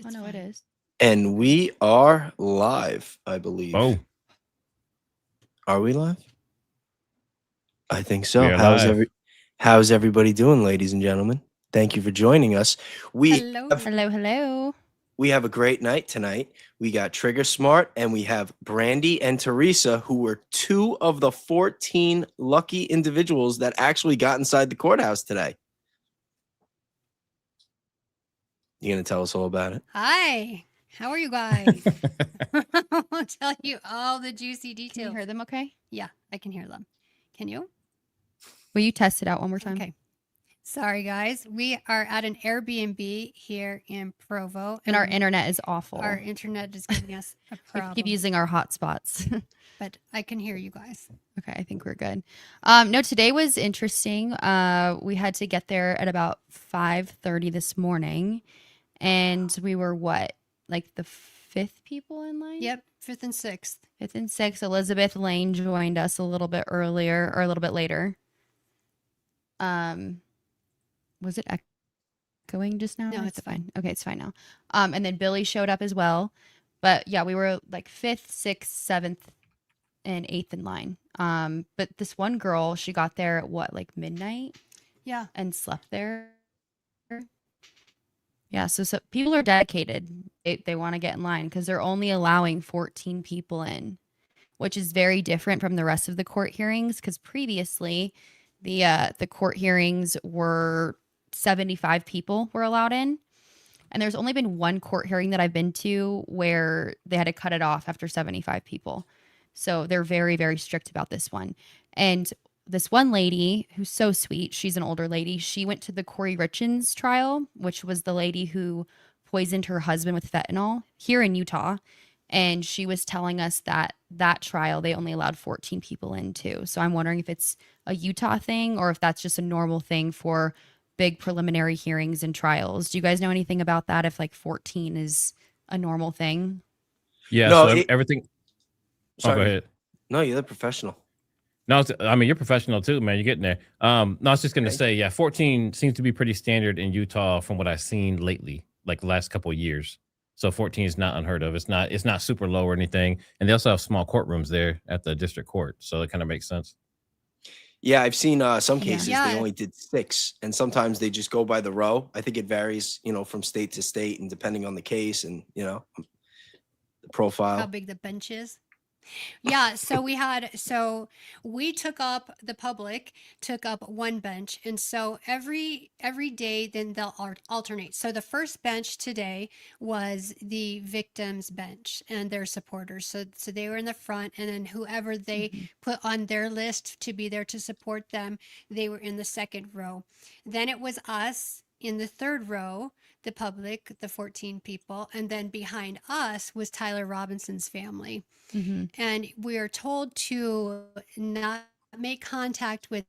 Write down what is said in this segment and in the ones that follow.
Oh, no, it is. And we are live, I believe. Oh, Are we live? I think we so. are live. How's everybody doing, ladies and gentlemen? Thank you for joining us. Hello, hello. We have a great night tonight. We got Triggersmart and we have Brandi and Teresa, who were 2 of the 14 lucky individuals that actually got inside the courthouse today. You gonna tell us all about it? Hi, how are you guys? I'll tell you all the juicy Can you details. hear them okay? Yeah, I can hear them. Can you? Will you test it out one more time? Okay. Sorry, guys. We are at an Airbnb here in Provo. And our internet is awful. Our internet is giving us a We problem. keep using our hotspots. But I can hear you guys. Okay, I think we're good. No, today was interesting. We had to get there at about 5:30 this morning. And we were like the 5th people in line? Yep, 5th and 6th. 5th and 6th. Elizabeth Lane joined us a little bit earlier or a little bit later. Was it echoing just now? No, it's fine. Okay, it's fine now. And then Billy showed up as well. But yeah, we were like 5th, 6th, 7th, and 8th in line. But this one girl, she got there at like midnight? Yeah. And slept there. Yeah, so people are dedicated. They want to get in line because they're only allowing 14 people in, which is very different from the rest of the court hearings. Because previously, the court hearings were 75 people were allowed in, and there's only been one court hearing that I've been to where they had to cut it off after 75 people. So they're very, very strict about this one. And this one lady who's so sweet, she's an older lady. She went to the Corey Richins trial, which was the lady who poisoned her husband with fentanyl here in Utah. And she was telling us that trial, they only allowed 14 people in too. So I'm wondering if it's a Utah thing or if that's just a normal thing for big preliminary hearings and trials. Do you guys know anything about that? If like 14 is a normal thing? Yeah, No, so everything. Sorry. Oh, go ahead. No, you're the professional. No, I mean, you're professional too, man. You're getting there. No, I was just going to say, yeah, 14 seems to be pretty standard in Utah from what I've seen lately, like the last couple of years. So 14 is not unheard of. It's not super low or anything. And they also have small courtrooms there at the district court. So it kind of makes sense. Yeah, I've seen some cases Yeah. they only did 6, and sometimes they just go by the row. I think it varies, from state to state and depending on the case and, the profile. How big the bench is. Yeah, so the public took up one bench, and so every day then they'll alternate. So the first bench today was the victims bench and their supporters. So they were in the front, and then whoever they put on their list to be there to support them, they were in the second row. Then it was us in the third row, the public, the 14 people, and then behind us was Tyler Robinson's family. Mm-hmm. And we are told to not make contact with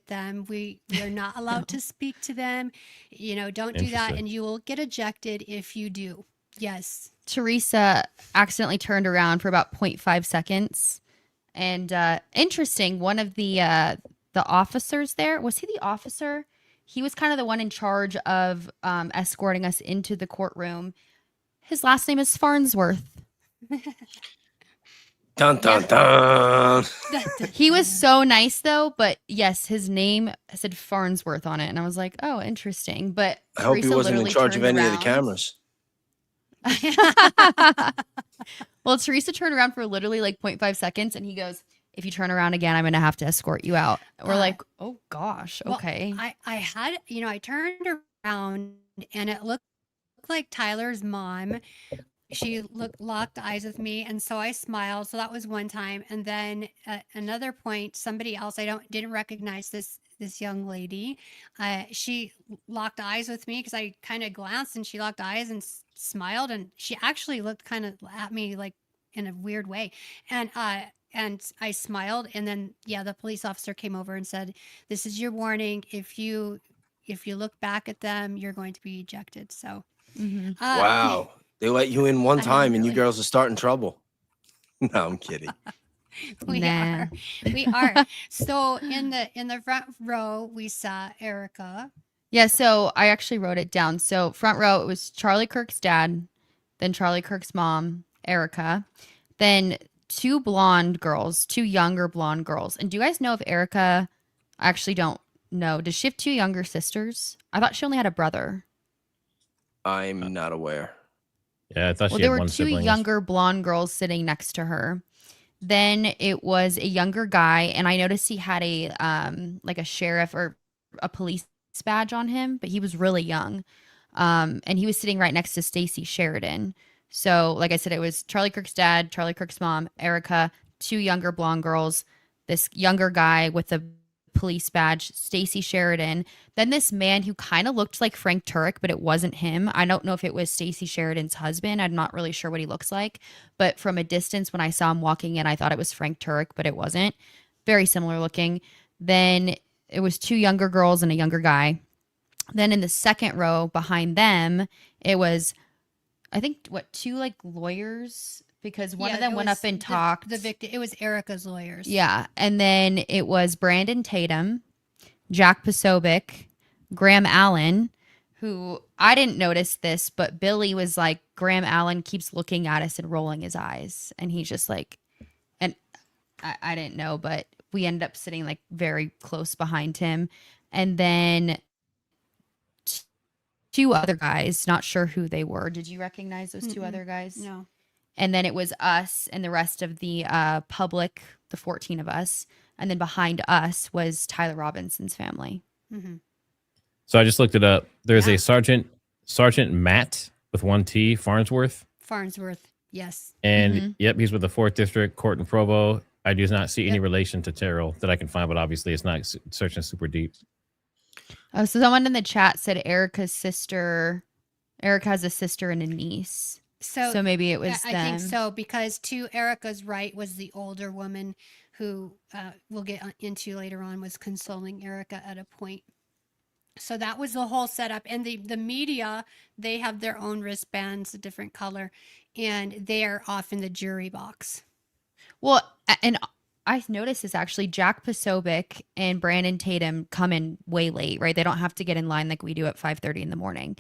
them. We are not allowed to speak to them. Don't do that, and you will get ejected if you do. Yes. Teresa accidentally turned around for about 0.5 seconds. And interesting, one of the officers there, was he the officer? He was kind of the one in charge of escorting us into the courtroom. His last name is Farnsworth. Dun, dun, dun. He was so nice, though. But yes, his name said Farnsworth on it. And I was like, oh, interesting. But I hope he wasn't in charge of any of the cameras. Well, Teresa turned around for literally like 0.5 seconds. And he goes, if you turn around again, I'm going to have to escort you out. We're like, oh, gosh. Okay. Well, I turned around and it looked like Tyler's mom. She locked eyes with me, and so I smiled. So that was one time. And then at another point, somebody else, I didn't recognize this young lady. She locked eyes with me because I kind of glanced, and she locked eyes and smiled, and she actually looked kind of at me like in a weird way. And I smiled, and then the police officer came over and said, "This is your warning. If you look back at them, you're going to be ejected." So, Wow. They let you in one time and you really. girls are starting trouble. No, I'm kidding. We Nah. are. So in the front row we saw Erica, Yeah, so I actually wrote it down. So front row, it was Charlie Kirk's dad, then Charlie Kirk's mom, Erica, then two blonde girls, two younger blonde girls. And do you guys know if Erica, I actually don't know, does she have two younger sisters? I thought she only had a brother. I'm not aware. Yeah, I thought Well, she there had were one two sibling. younger blonde girls sitting next to her. Then it was a younger guy, and I noticed he had a like a sheriff or a police badge on him, but he was really young. And he was sitting right next to Stacy Sheridan. So, like I said, it was Charlie Kirk's dad, Charlie Kirk's mom, Erica, two younger blonde girls, this younger guy with a police badge, Stacy Sheridan, then this man who kind of looked like Frank Turek, but it wasn't him. I don't know if it was Stacy Sheridan's husband. I'm not really sure what he looks like, but from a distance when I saw him walking in, I thought it was Frank Turek, but it wasn't. Very similar looking. Then it was two younger girls and a younger guy. Then in the second row behind them, it was, I think, what, two like lawyers, because one of them went up and talked. The victim, it was Erica's lawyers. Yeah. And then it was Brandon Tatum, Jack Posobiec, Graham Allen, who I didn't notice this, but Billy was like, Graham Allen keeps looking at us and rolling his eyes. And he's just like, and I didn't know, but we ended up sitting like very close behind him. And then two other guys, not sure who they were. Did you recognize those two other guys? No. And then it was us and the rest of the public, the 14 of us. And then behind us was Tyler Robinson's family. Mm-hmm. So I just looked it up. There's a Sergeant Matt with one T, Farnsworth. Farnsworth, yes. And yep, he's with the 4th District Court in Provo. I do not see any relation to Terrell that I can find, but obviously it's not searching super deep. Oh, so someone in the chat said Erica has a sister and a niece. So maybe it was them. I think so, because to Erica's right was the older woman who we'll get into later on, was consoling Erica at a point. So that was the whole setup. And the media, they have their own wristbands, a different color, and they are off in the jury box. Well, and I noticed this actually. Jack Posobiec and Brandon Tatum come in way late, right? They don't have to get in line like we do at 5:30 in the morning.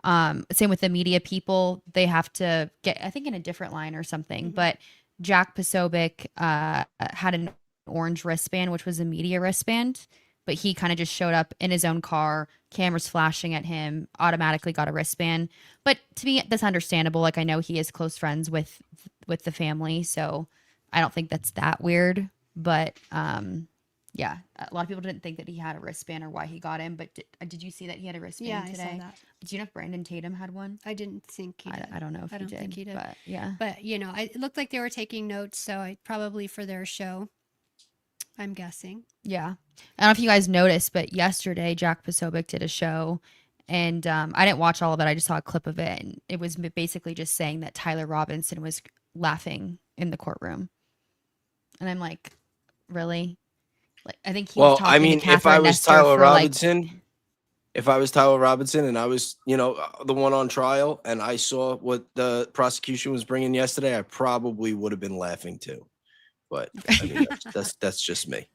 Same with the media people. They have to get, I think, in a different line or something. But Jack Posobiec had an orange wristband, which was a media wristband. But he kind of just showed up in his own car, cameras flashing at him, automatically got a wristband. But to me, that's understandable. Like, I know he is close friends with the family, so I don't think that's that weird. But yeah, a lot of people didn't think that he had a wristband or why he got in. But did you see that he had a wristband today? I saw that. Do you know if Brandon Tatum had one? I didn't think he did. I don't know if I don't think he did. But yeah. But, you know, it looked like they were taking notes, so probably for their show, I'm guessing. Yeah. I don't know if you guys noticed, but yesterday Jack Posobiec did a show, and I didn't watch all of it. I just saw a clip of it, and it was basically just saying that Tyler Robinson was laughing in the courtroom. And I'm like, really? Like, I think he was talking to Catherine if I was Nestor Tyler for, Robinson, if I was Tyler Robinson and I was, the one on trial, and I saw what the prosecution was bringing yesterday, I probably would have been laughing too. But I mean, that's just me.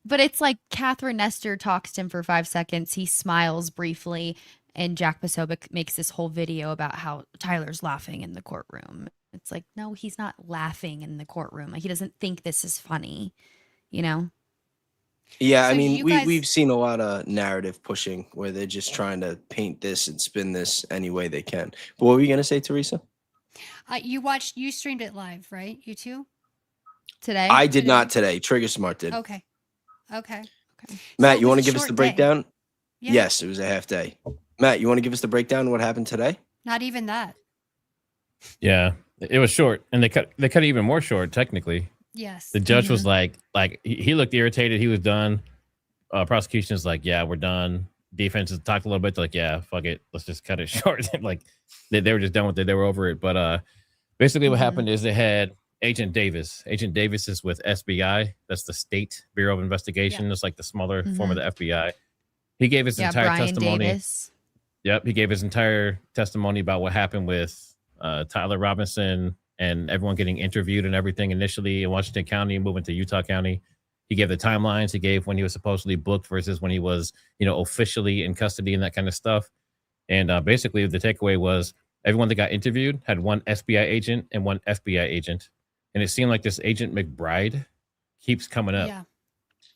But it's like Catherine Nestor talks to him for 5 seconds. He smiles briefly, and Jack Posobiec makes this whole video about how Tyler's laughing in the courtroom. It's like, no, he's not laughing in the courtroom. Like, he doesn't think this is funny, you know? Yeah, So I mean, you guys- we've seen a lot of narrative pushing where they're just trying to paint this and spin this any way they can. But what were you going to say, Teresa? You streamed it live, right? You too? Today? I did not today. Triggersmart did. Okay. Matt, So you it want to was a give us the short day. breakdown? Yeah. Yes, it was a half day. Matt, you want to give us the breakdown of what happened today? Not even that. Yeah, it was short, and they cut it even more short. Technically, Yes. the judge was like he looked irritated. He was done. Prosecution is like, yeah, we're done. Defense has talked a little bit. They're like, yeah, fuck it, let's just cut it short. Like they were just done with it. They were over it. But basically, what happened is they had Agent Davis. Agent Davis is with SBI. That's the State Bureau of Investigation. It's like the smaller form of the FBI. He gave his entire Brian testimony. Davis. Yep, he gave his entire testimony about what happened with Tyler Robinson and everyone getting interviewed and everything initially in Washington County, moving to Utah County. He gave the timelines. He gave when he was supposedly booked versus when he was, officially in custody and that kind of stuff. And basically, the takeaway was everyone that got interviewed had one SBI agent and one FBI agent. And it seemed like this agent McBride keeps coming up. Yeah.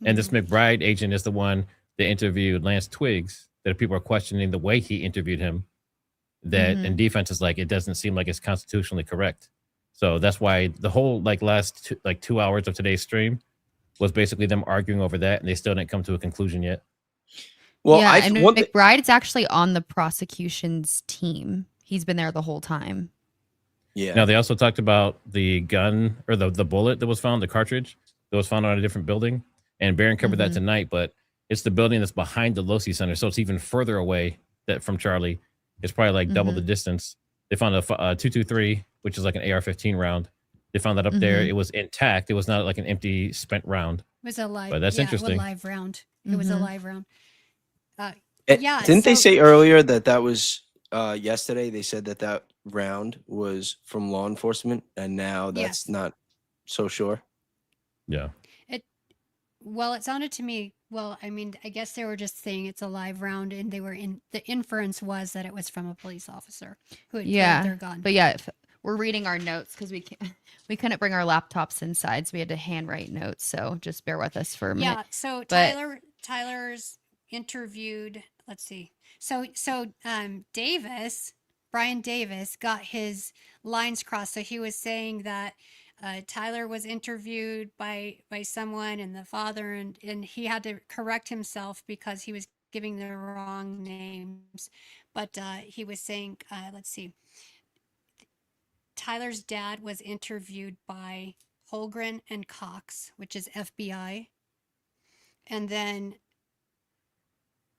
And this Mhm. McBride agent is the one that interviewed Lance Twiggs, that people are questioning the way he interviewed him. That Mhm. in defense is like, it doesn't seem like it's constitutionally correct. So that's why the whole last 2 hours of today's stream was basically them arguing over that, and they still didn't come to a conclusion yet. Well, yeah, I and one thi- McBride is actually on the prosecution's team. He's been there the whole time. yeah. Now they also talked about the gun or the bullet that was found, the cartridge that was found on a different building, and Barron covered that Mhm. tonight. But it's the building that's behind the Losi Center, so it's even further away from Charlie. It's probably like double the distance. They found a 223, which is like an AR-15 round. They found that up there. It was intact. It was not like an empty spent round. It was a live. But that's yeah, interesting. A live round. It was a Mhm. live round. Eh, didn't they say earlier that was yesterday? They said that round was from law enforcement, and now that's Yes. not so sure. Yeah. Well, it sounded to me. Well, I mean, I guess they were just saying it's a live round, and they were in. The inference was that it was from a police officer who had Yeah, fired their gun. but yeah, we're reading our notes because we couldn't bring our laptops inside, so we had to handwrite notes. So just bear with us for a minute. Yeah. So But- Tyler's interviewed. Let's see. So Brian Davis got his lines crossed. So he was saying that Tyler was interviewed by someone and the father, and he had to correct himself because he was giving the wrong names. But he was saying, let's see. Tyler's dad was interviewed by Holgren and Cox, which is FBI. And then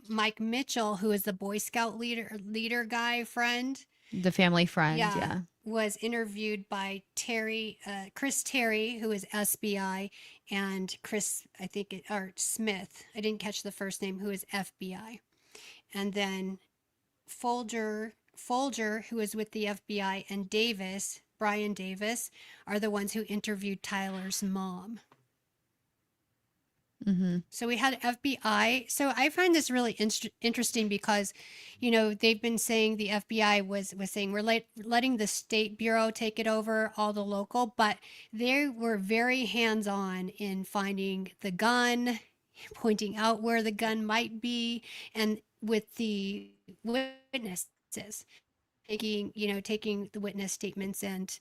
Mike Mitchell, who is the Boy Scout leader guy friend, The family friend, yeah. was interviewed by Chris Terry, who is SBI, and Chris, or Smith. I didn't catch the first name, who is FBI. And then Folger, who is with the FBI, and Brian Davis, are the ones who interviewed Tyler's mom. So we had FBI. So I find this really interesting because, they've been saying the FBI was saying we're letting the state bureau take it over, all the local, but they were very hands-on in finding the gun, pointing out where the gun might be, and with the witnesses, taking the witness statements and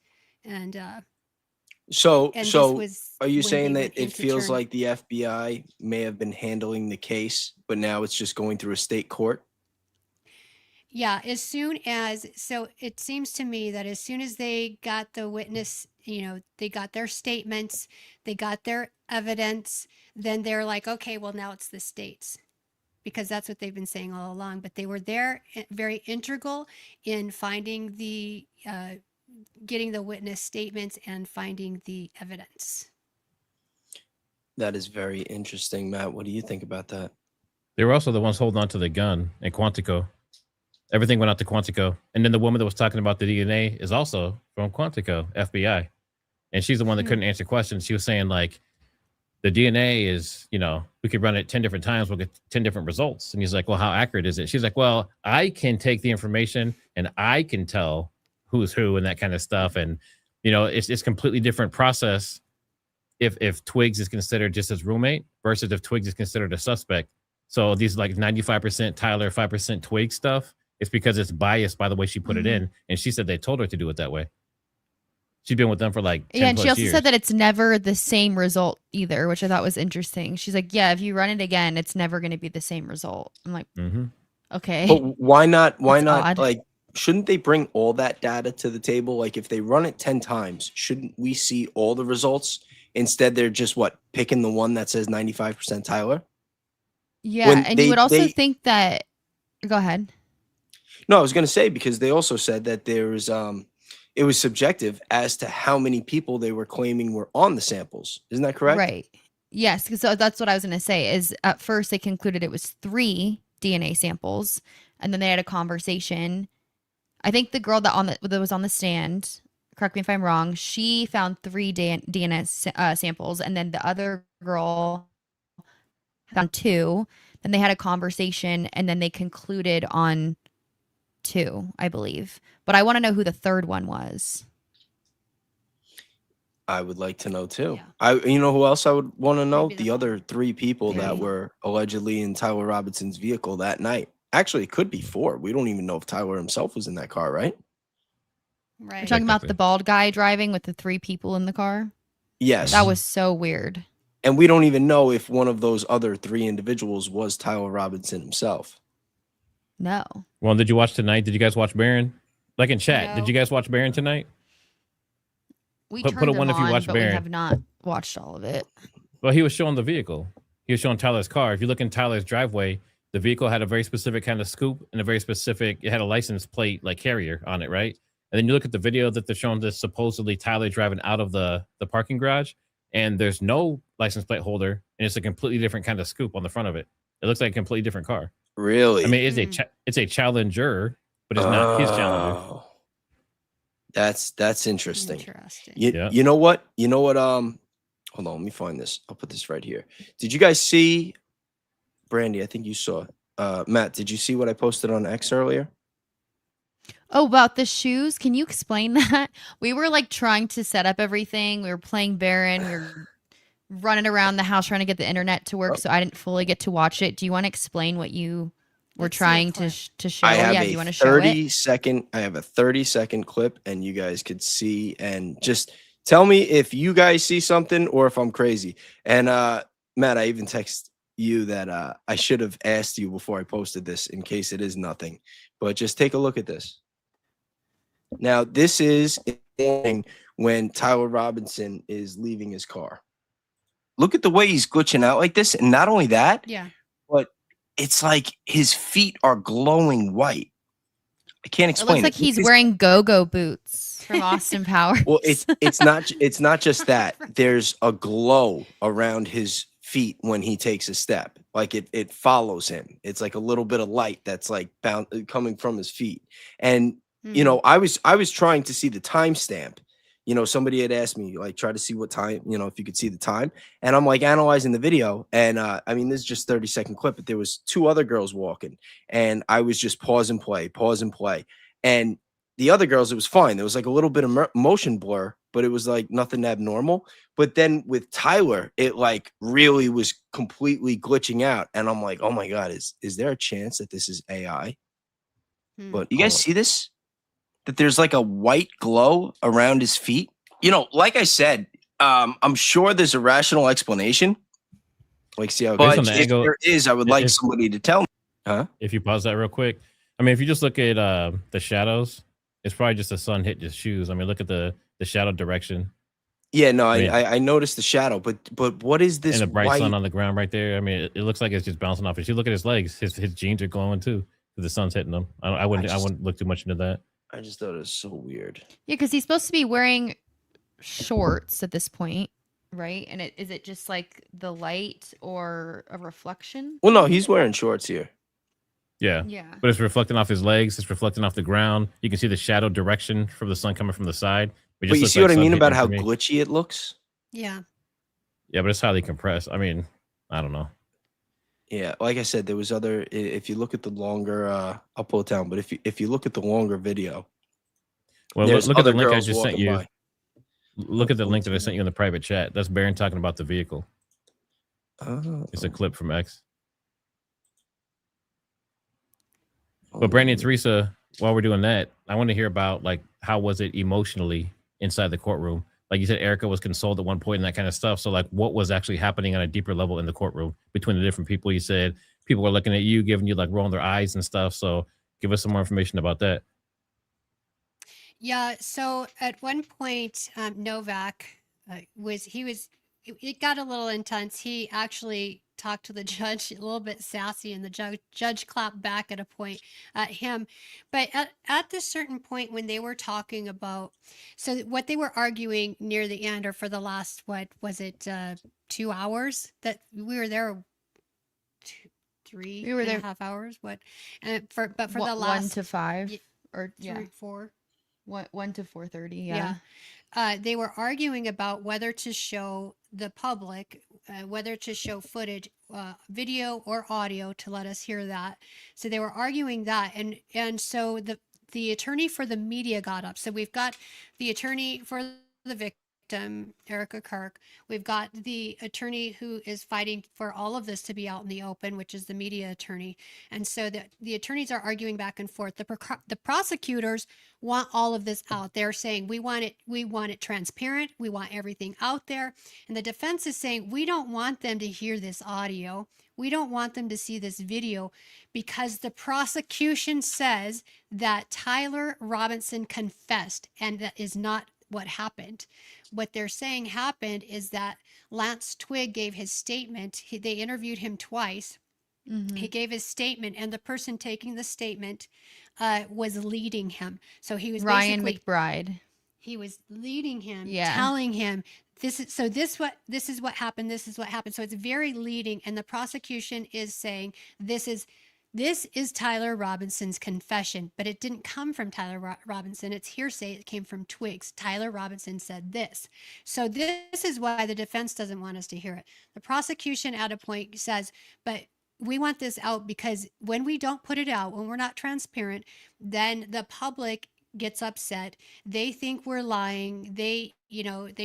So this so was are you when saying they that went it feels into turn. like the FBI may have been handling the case, but now it's just going through a state court? Yeah, so it seems to me that as soon as they got the witness, they got their statements, they got their evidence, then they're like, okay, well, now it's the states, because that's what they've been saying all along. But they were there, very integral in finding getting the witness statements and finding the evidence. That is very interesting, Matt. What do you think about that? They were also the ones holding on to the gun in Quantico. Everything went out to Quantico. And then the woman that was talking about the DNA is also from Quantico, FBI. And she's the one that couldn't answer questions. She was saying, like, the DNA is, we could run it 10 different times. We'll get 10 different results. And he's like, well, how accurate is it? She's like, well, I can take the information and I can tell who's who and that kind of stuff. And, it's completely different process if Twigs is considered just his roommate versus if Twigs is considered a suspect. So these like 95% Tyler, 5% Twig stuff, it's because it's biased by the way she put it in. And she said they told her to do it that way. She's been with them for like 10 Yeah, and she plus also years. said that it's never the same result either, which I thought was interesting. She's like, yeah, if you run it again, it's never going to be the same result. I'm like, okay. But why not? Why That's not? odd. Like, shouldn't they bring all that data to the table? Like, if they run it 10 times, shouldn't we see all the results? Instead, they're just picking the one that says 95% Tyler? Yeah, when and they- you would also they- think that. Go ahead. No, I was going to say, because they also said that there's it was subjective as to how many people they were claiming were on the samples. Isn't that correct? Right. Yes, because so that's what I was going to say. Is at first they concluded it was 3 DNA samples, and then they had a conversation. I think the girl that was on the stand, correct me if I'm wrong, she found 3 DNA samples, and then the other girl on 2. Then they had a conversation, and then they concluded on 2, I believe. But I want to know who the third one was. I would like to know too. Yeah. You know who else I would want to know? Maybe the The other 3 people that Maybe. were allegedly in Tyler Robinson's vehicle that night. Actually, it could be 4. We don't even know if Tyler himself was in that car, right? We're Right. talking about Technically. the bald guy driving with the 3 people in the car. Yes. That was so weird. And we don't even know if one of those other 3 individuals was Tyler Robinson himself. No. Well, did you watch tonight? Did you guys watch Baron? Like in chat, No. did you guys watch Baron tonight? We Put a turned them 1 if you on, watch but Baron. we have not watched all of it. Well, he was showing the vehicle. He was showing Tyler's car. If you look in Tyler's driveway, the vehicle had a very specific kind of scoop and a very specific, it had a license plate like carrier on it, right? And then you look at the video that they're showing this supposedly Tyler driving out of the parking garage, and there's no license plate holder, and it's a completely different kind of scoop on the front of it. It looks like a completely different car. Really? I mean, it's a Challenger, but it's not his Challenger. Oh. That's interesting. Interesting. Yeah. You know what? Hold on, let me find this. I'll put this right here. Did you guys see Brandi? I think you saw. Matt, did you see what I posted on X earlier? Oh, about the shoes. Can you explain that? We were like trying to set up everything. We were playing Baron. We were running around the house trying to get the internet to work, so I didn't fully get to watch it. Do you want to explain what you were Let's see a trying clip. to show? I have Yeah, a do you want to show it? 30-second. I have a 30-second clip, and you guys could see and just tell me if you guys see something or if I'm crazy. And Matt, I even text you that I should have asked you before I posted this in case it is nothing. But just take a look at this. Now, this is when Tyler Robinson is leaving his car. Look at the way he's glitching out like this. And not only that, Yeah. but it's like his feet are glowing white. I can't It explain looks like it. he's wearing go-go boots from Austin Powers. Well, it's not just that. There's a glow around his feet when he takes a step. Like it follows him. It's like a little bit of light that's like coming from his feet. And you know, I was trying to see the timestamp. You know, somebody had asked me, like, try to see what time, you know, if you could see the time. And I'm like analyzing the video. And I mean, this is just 30-second clip, but there was 2 other girls walking. And I was just pause and play. And the other girls, it was fine. There was like a little bit of motion blur, but it was like nothing abnormal. But then with Tyler, it like really was completely glitching out. And I'm like, oh my God, is there a chance that this is AI? But you guys see this? That there's like a white glow around his feet. You know, like I said, I'm sure there's a rational explanation. Like, see how Based on but the if angle, there is, I would like if- somebody to tell me. Huh? If you pause that real quick, I mean, if you just look at the shadows, it's probably just the sun hit his shoes. I mean, look at the shadow direction Yeah, no, I mean- I noticed the shadow, but what is this and the bright white? sun on the ground right there. I mean, it looks like it's just bouncing off. If you look at his legs, his jeans are glowing too. 'Cause the sun's hitting them. I wouldn't look too much into that. I just thought it was so weird. Yeah, because he's supposed to be wearing shorts at this point, right? And is it just like the light or a reflection? Well, no, he's wearing shorts here. Yeah. Yeah. But it's reflecting off his legs. It's reflecting off the ground. You can see the shadow direction from the sun coming from the side. But you see what I mean about how glitchy it looks? Yeah. Yeah, but it's highly compressed. I mean, I don't know. Yeah, like I said, there was other. If you look at the longer, I'll pull it down. But if you look at the longer video, Well, there's look at the other link I girls just sent walking you. by. Look at the link that I sent you in the private chat. That's Baron talking about the vehicle. Oh. It's a clip from X. But Brandi and Teresa, while we're doing that, I want to hear about like how was it emotionally inside the courtroom? Like you said, Erica was consoled at one point and that kind of stuff. So like what was actually happening on a deeper level in the courtroom between the different people? You said people were looking at you, giving you like rolling their eyes and stuff. So give us some more information about that. Yeah. So at one point, Novak it got a little intense. He actually talked to the judge a little bit sassy, and the judge clapped back at a point at him. But at this certain point when they were talking about, so what they were arguing near the end, or for the last, what was it, 2 hours that we were there, three We were and there- a half hours. What? And for the One last to 5 Ye- or yeah. 4. 1 to 4:30. Yeah. They were arguing about whether to show the public, whether to show footage, video or audio, to let us hear that. So they were arguing that, and so the attorney for the media got up. So we've got the attorney for the victim, Erica Kirk. We've got the attorney who is fighting for all of this to be out in the open, which is the media attorney. And so the attorneys are arguing back and forth. The prosecutors want all of this out. They're saying we want it transparent. We want everything out there. And the defense is saying we don't want them to hear this audio. We don't want them to see this video, because the prosecution says that Tyler Robinson confessed, and that is not what happened. What they're saying happened is that Lance Twigg gave his statement. They interviewed him twice. He gave his statement, and the person taking the statement was leading him. So he was Ryan basically McBride. he was leading him, Yeah. telling him this is what happened. This is what happened. So it's very leading, and the prosecution is saying this is Tyler Robinson's confession, but it didn't come from Tyler Robinson. It's hearsay. It came from Twiggs. Tyler Robinson said this. So this is why the defense doesn't want us to hear it. The prosecution at a point says, but we want this out because when we don't put it out, when we're not transparent, then the public gets upset. They think we're lying. They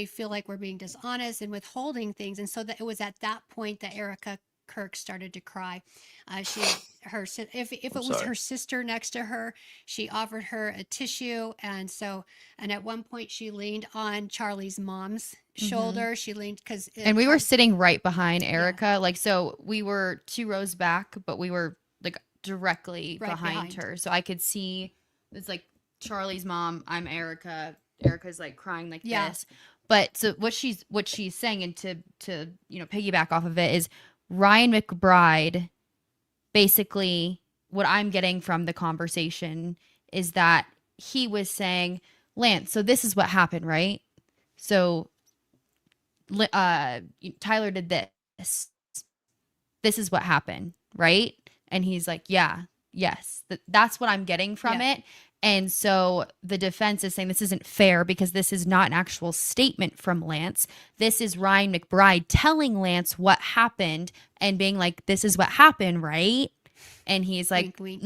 feel like we're being dishonest and withholding things. And so that it was at that point that Erica Kirk started to cry. If it was her sister next to her, she offered her a tissue, and at one point she leaned on Charlie's mom's shoulder. She leaned And we were sitting right behind Erica, like, so we were 2 rows back, but we were like directly Right behind behind. her, so I could see it's like Charlie's mom. I'm Erica. Erica's like crying like Yeah. this. But so what she's saying, and to piggyback off of it, is Ryan McBride, basically what I'm getting from the conversation is that he was saying, Lance, so this is what happened, right? So Tyler did this. This is what happened, right? And he's like, yeah, yes. That's what I'm getting from it. And so the defense is saying this isn't fair because this is not an actual statement from Lance. This is Ryan McBride telling Lance what happened and being like, this is what happened, right? And he's like, wink,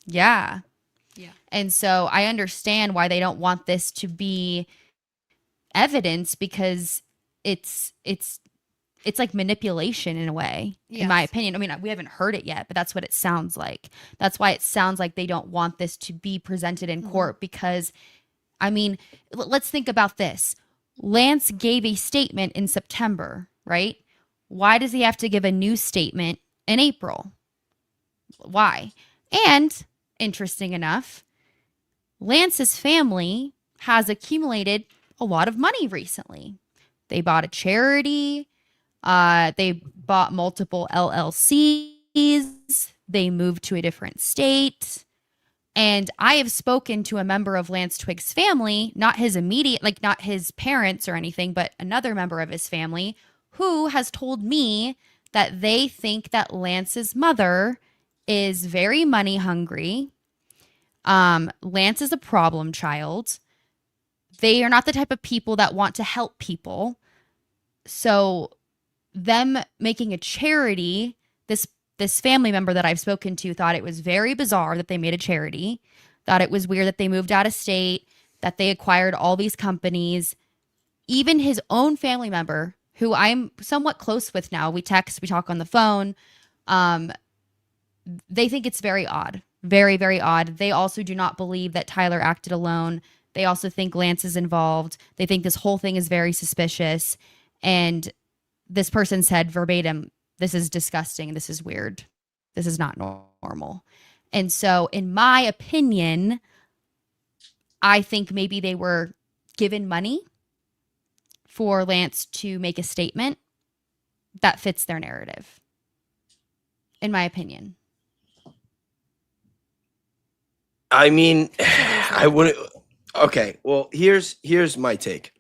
yeah. Yeah. And so I understand why they don't want this to be evidence, because it's like manipulation in a way, in my Yes. opinion. I mean, we haven't heard it yet, but that's what it sounds like. That's why it sounds like they don't want this to be presented in court, because, I mean, let's think about this. Lance gave a statement in September, right? Why does he have to give a new statement in April? Why? And interesting enough, Lance's family has accumulated a lot of money recently. They bought a charity. They bought multiple LLCs. They moved to a different state. And I have spoken to a member of Lance Twigg's family, not his immediate, like not his parents or anything, but another member of his family who has told me that they think that Lance's mother is very money hungry. Lance is a problem child. They are not the type of people that want to help people. So them making a charity, this family member that I've spoken to thought it was very bizarre that they made a charity, thought it was weird that they moved out of state, that they acquired all these companies. Even his own family member, who I'm somewhat close with now, we text, we talk on the phone, they think it's very odd. Very, very odd. They also do not believe that Tyler acted alone. They also think Lance is involved. They think this whole thing is very suspicious. And this person said verbatim, this is disgusting. This is weird. This is not normal. And so in my opinion, I think maybe they were given money for Lance to make a statement that fits their narrative. In my opinion. I mean, I wouldn't. Okay, well, here's my take.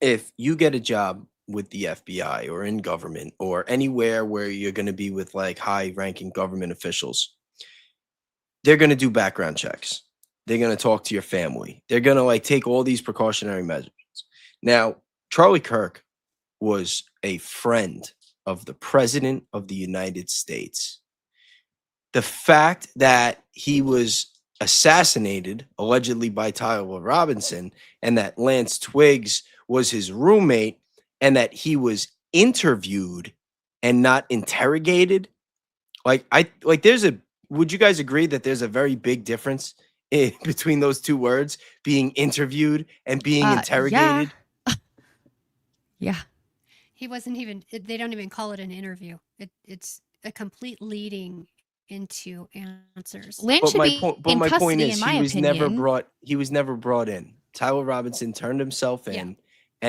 If you get a job with the FBI or in government or anywhere where you're going to be with like high-ranking government officials, they're going to do background checks. They're going to talk to your family. They're going to like take all these precautionary measures. Now, Charlie Kirk was a friend of the President of the United States. The fact that he was assassinated allegedly by Tyler Robinson and that Lance Twiggs was his roommate and that he was interviewed and not interrogated, would you guys agree that there's a very big difference between those two words, being interviewed and being interrogated? Yeah. He wasn't even. They don't even call it an interview. It's a complete leading into answers. Lance should be in my point custody, is in my he was opinion. never brought in. Tyler Robinson turned himself in, Yeah.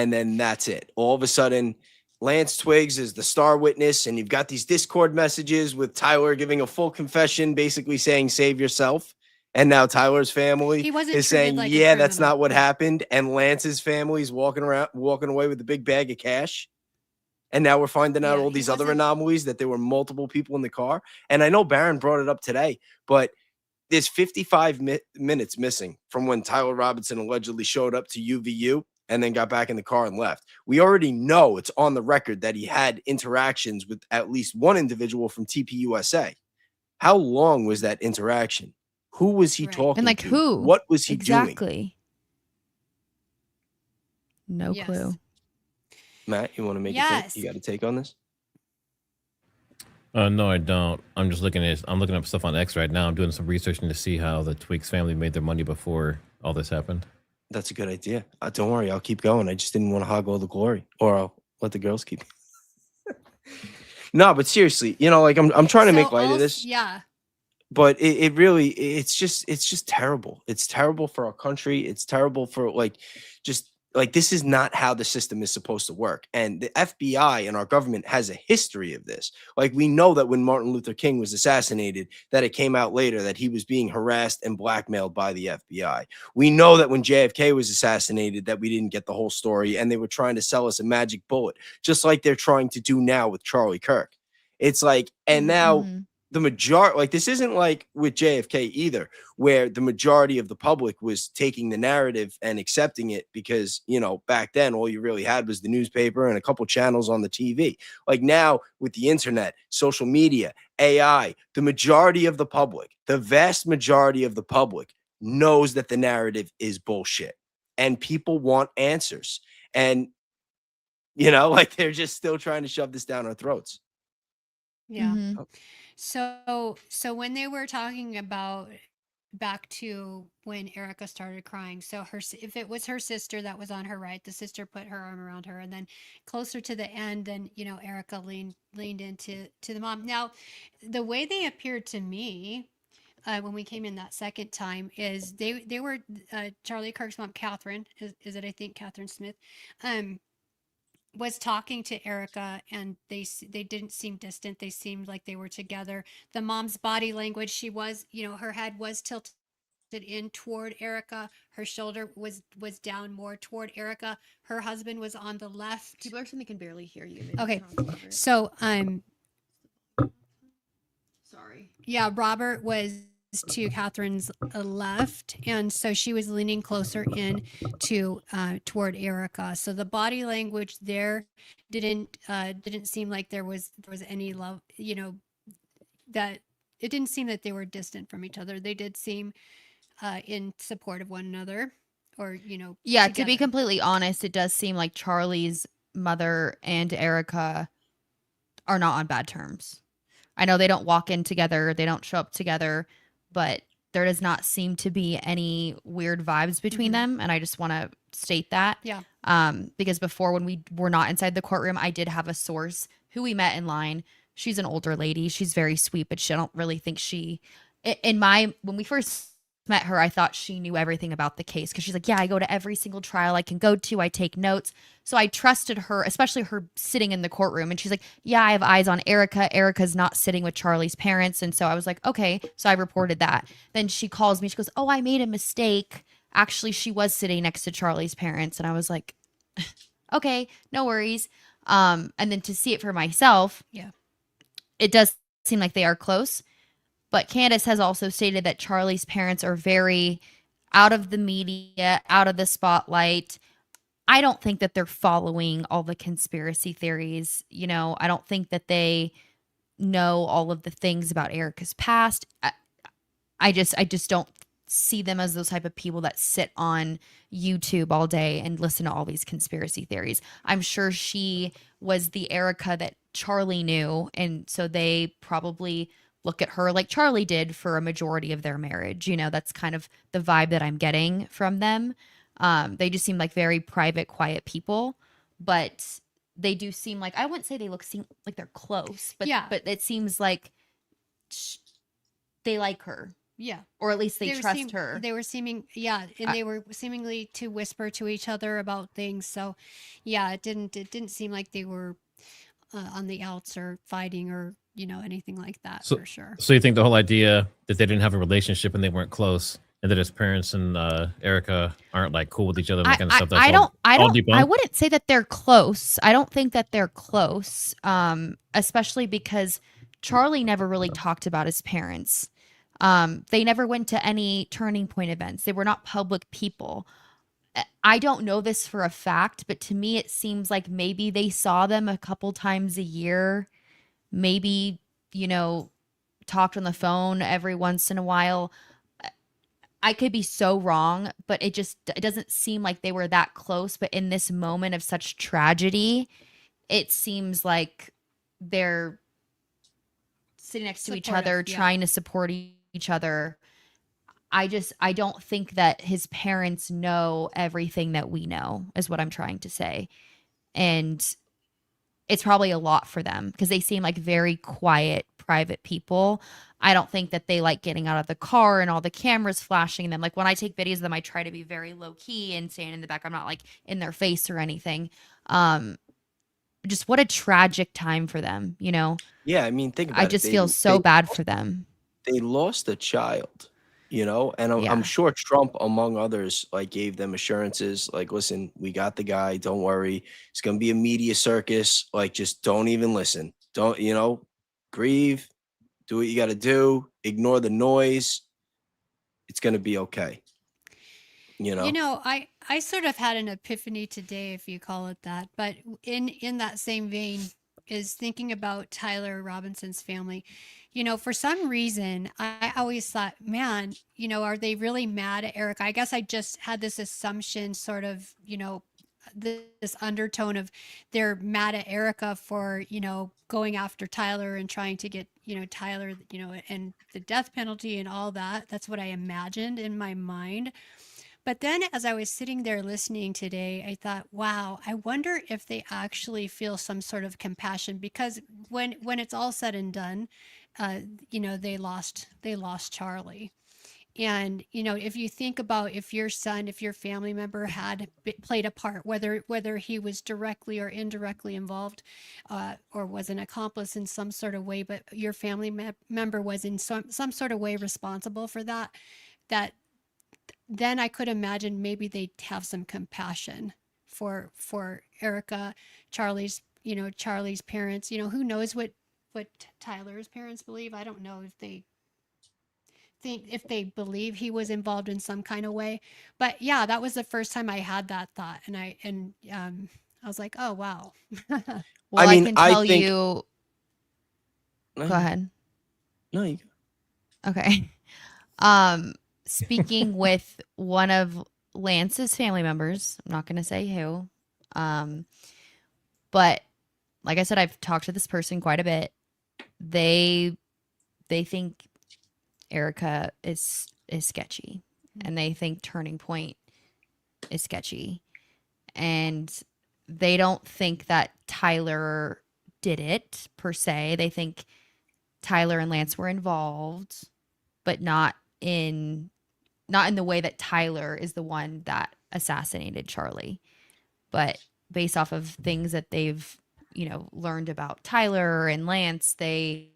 and then that's it. All of a sudden, Lance Twiggs is the star witness, and you've got these Discord messages with Tyler giving a full confession, basically saying save yourself. And now Tyler's family He wasn't is treated saying, like a yeah, that's criminal. not what happened. And Lance's family is walking away with a big bag of cash. And now we're finding out Yeah, all he these other wasn't- anomalies, that there were multiple people in the car. And I know Barron brought it up today, but there's 55 minutes missing from when Tyler Robinson allegedly showed up to UVU and then got back in the car and left. We already know, it's on the record, that he had interactions with at least one individual from TPUSA. How long was that interaction? Who was he Right. talking And like to? who? What was he doing? Exactly. No Yes. clue. Matt, you want to make Yes. you got a take on this? No, I don't. I'm just looking at. I'm looking up stuff on X right now. I'm doing some researching to see how the Twiggs family made their money before all this happened. That's a good idea. Don't worry, I'll keep going. I just didn't want to hog all the glory, or I'll let the girls keep. No, but seriously, like I'm trying to make light of this. Yeah. But it really, it's just terrible. It's terrible for our country. It's terrible for this is not how the system is supposed to work. And the FBI and our government has a history of this. Like, we know that when Martin Luther King was assassinated, that it came out later that he was being harassed and blackmailed by the FBI. We know that when JFK was assassinated, that we didn't get the whole story and they were trying to sell us a magic bullet, just like they're trying to do now with Charlie Kirk. It's like, and now Mhm. the majority, like, this isn't like with JFK either, where the majority of the public was taking the narrative and accepting it because, back then all you really had was the newspaper and a couple channels on the TV. Like, now with the internet, social media, AI, the majority of the public, the vast majority of the public knows that the narrative is bullshit and people want answers. And, like, they're just still trying to shove this down our throats. Yeah. Mhm. So when they were talking about back to when Erica started crying, so if it was her sister that was on her right, the sister put her arm around her, and then closer to the end, then Erica leaned into the mom. Now, the way they appeared to me when we came in that second time is they were Charlie Kirk's mom, Catherine, is it, I think, Catherine Smith, was talking to Erica, and they didn't seem distant. They seemed like they were together. The mom's body language, she was, her head was tilted in toward Erica. Her shoulder was down more toward Erica. Her husband was on the left. People are saying they can barely hear you. Maybe Okay. turn on the cover. So, Sorry. yeah, Robert was to Catherine's left, and so she was leaning closer in to toward Erica. So the body language there didn't seem like there was any love, that it didn't seem that they were distant from each other. They did seem in support of one another, or Yeah, to be together. completely honest, it does seem like Charlie's mother and Erica are not on bad terms. I know they don't walk in together, they don't show up together, but there does not seem to be any weird vibes between them, and I just want to state that. Yeah. Because before, when we were not inside the courtroom, I did have a source who we met in line. She's an older lady. She's very sweet, but I don't really think when we first met her, I thought she knew everything about the case, because she's like, yeah, I go to every single trial I can go to. I take notes. So I trusted her, especially her sitting in the courtroom. And she's like, yeah, I have eyes on Erica. Erica's not sitting with Charlie's parents. And so I was like, okay. So I reported that. Then she calls me. She goes, oh, I made a mistake. Actually, she was sitting next to Charlie's parents. And I was like, okay, no worries. And then to see it for myself, Yeah. it does seem like they are close. But Candace has also stated that Charlie's parents are very out of the media, out of the spotlight. I don't think that they're following all the conspiracy theories. You know, I don't think that they know all of the things about Erica's past. I just don't see them as those type of people that sit on YouTube all day and listen to all these conspiracy theories. I'm sure she was the Erica that Charlie knew, and so they probably look at her like Charlie did for a majority of their marriage. You know, that's kind of the vibe that I'm getting from them. They just seem like very private, quiet people, but they do seem like, I wouldn't say they seem like they're close, but Yeah. but it seems like they like her, Yeah. or at least they were trust her. They were seeming, yeah, and they were seemingly to whisper to each other about things. So, yeah, it didn't seem like they were on the outs or fighting or anything like that, for sure. So you think the whole idea that they didn't have a relationship and they weren't close, and that his parents and Erica aren't like cool with each other and that kind of stuff? That's I wouldn't say that they're close. I don't think that they're close, especially because Charlie never really talked about his parents. They never went to any turning point events. They were not public people. I don't know this for a fact, but to me, it seems like maybe they saw them a couple times a year, maybe, talked on the phone every once in a while. I could be so wrong, but it doesn't seem like they were that close. But in this moment of such tragedy, it seems like they're sitting next to each other, trying to support each other. I don't think that his parents know everything that we know, is what I'm trying to say. And it's probably a lot for them because they seem like very quiet, private people. I don't think that they like getting out of the car and all the cameras flashing them. Like when I take videos of them, I try to be very low key and stand in the back. I'm not like in their face or anything. Just what a tragic time for them, Yeah, I mean, think about it. I just feel so bad for them. They lost a child, and I'm sure Trump, among others, like gave them assurances, like, listen, we got the guy, don't worry. It's gonna be a media circus. Like, just don't even listen. Don't, grieve, do what you gotta do, ignore the noise. It's gonna be okay. I sort of had an epiphany today, if you call it that, but in that same vein is thinking about Tyler Robinson's family. For some reason, I always thought, man, are they really mad at Erica? I guess I just had this assumption, sort of, this undertone of they're mad at Erica for, going after Tyler and trying to get, Tyler, and the death penalty and all that. That's what I imagined in my mind. But then as I was sitting there listening today, I thought, wow, I wonder if they actually feel some sort of compassion, because when it's all said and done, they lost Charlie. And, if you think about if your son, if your family member had played a part, whether he was directly or indirectly involved, or was an accomplice in some sort of way, but your family member was in some sort of way responsible for that, then I could imagine maybe they'd have some compassion for Erica, Charlie's parents. Who knows what Tyler's parents believe? I don't know if they believe he was involved in some kind of way. But yeah, that was the first time I had that thought, and I was like, oh wow. Well, I can tell you. Go ahead. No, you go. Okay. Speaking with one of Lance's family members, I'm not going to say who, but like I said, I've talked to this person quite a bit. They think Erica is sketchy, and they think Turning Point is sketchy, and they don't think that Tyler did it per se. They think Tyler and Lance were involved, but not in the way that Tyler is the one that assassinated Charlie. But based off of things that they've, learned about Tyler and Lance, they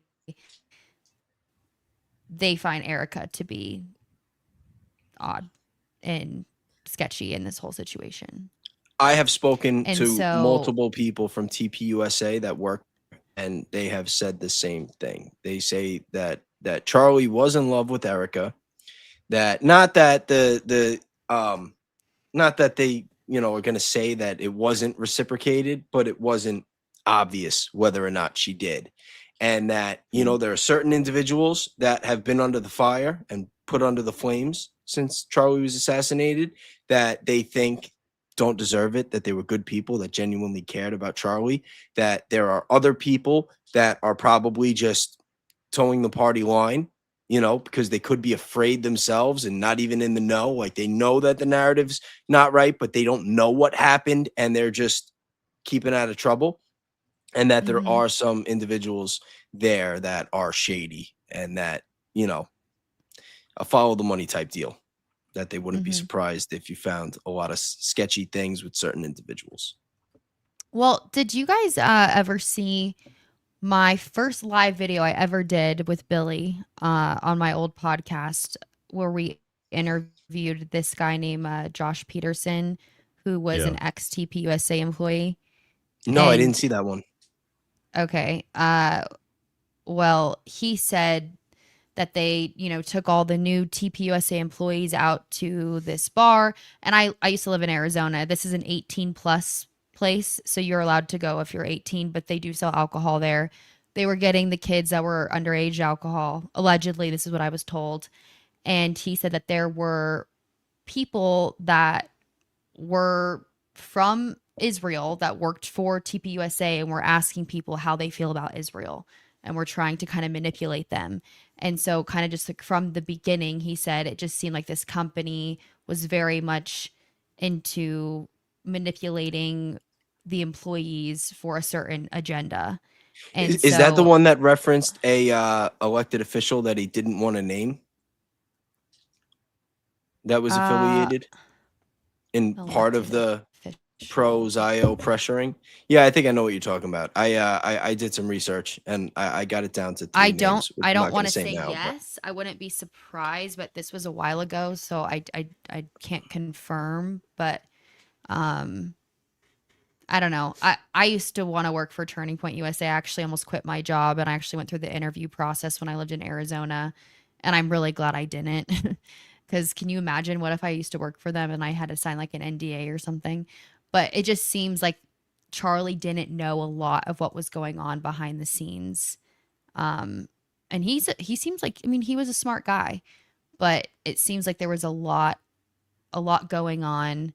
find Erica to be odd and sketchy in this whole situation. I have spoken to multiple people from TPUSA that work, and they have said the same thing. They say that Charlie was in love with Erica, That not that not that they, you know, are going to say that it wasn't reciprocated, but it wasn't obvious whether or not she did. And that, you know, there are certain individuals that have been under the fire and put under the flames since Charlie was assassinated that they think don't deserve it, that they were good people that genuinely cared about Charlie, that there are other people that are probably just towing the party line, you know, because they could be afraid themselves and not even in the know. Like they know that the narrative's not right, but they don't know what happened and they're just keeping out of trouble. And that there are some individuals there that are shady and that, you know, a follow the money type deal, that they wouldn't be surprised if you found a lot of sketchy things with certain individuals. Well, did you guys ever see my first live video I ever did with Billy on my old podcast, where we interviewed this guy named Josh Peterson, who was an ex-TPUSA employee? No, I And didn't see that one. okay. Well, he said that they, you know, took all the new TPUSA employees out to this bar. And I used to live in Arizona. This is an 18 plus place, so you're allowed to go if you're 18, but they do sell alcohol there. They were getting the kids that were underage alcohol. Allegedly, this is what I was told. And he said that there were people that were from Israel that worked for TPUSA and were asking people how they feel about Israel, and were trying to kind of manipulate them. And so kind of just like from the beginning, he said it just seemed like this company was very much into manipulating the employees for a certain agenda. And Is that the so one that referenced a elected official that he didn't want to name that was affiliated in part of the pros IO pressuring? Yeah, I think I know what you're talking about. I did some research and I got it down to three I names, which I I'm don't not want gonna to say now, but- yes. I wouldn't be surprised, but this was a while ago, so I can't confirm, but I don't know. I used to want to work for Turning Point USA. I actually almost quit my job, and I actually went through the interview process when I lived in Arizona, and I'm really glad I didn't. Because can you imagine what if I used to work for them and I had to sign like an NDA or something? But it just seems like Charlie didn't know a lot of what was going on behind the scenes. And he seems like, I mean, he was a smart guy, but it seems like there was a lot going on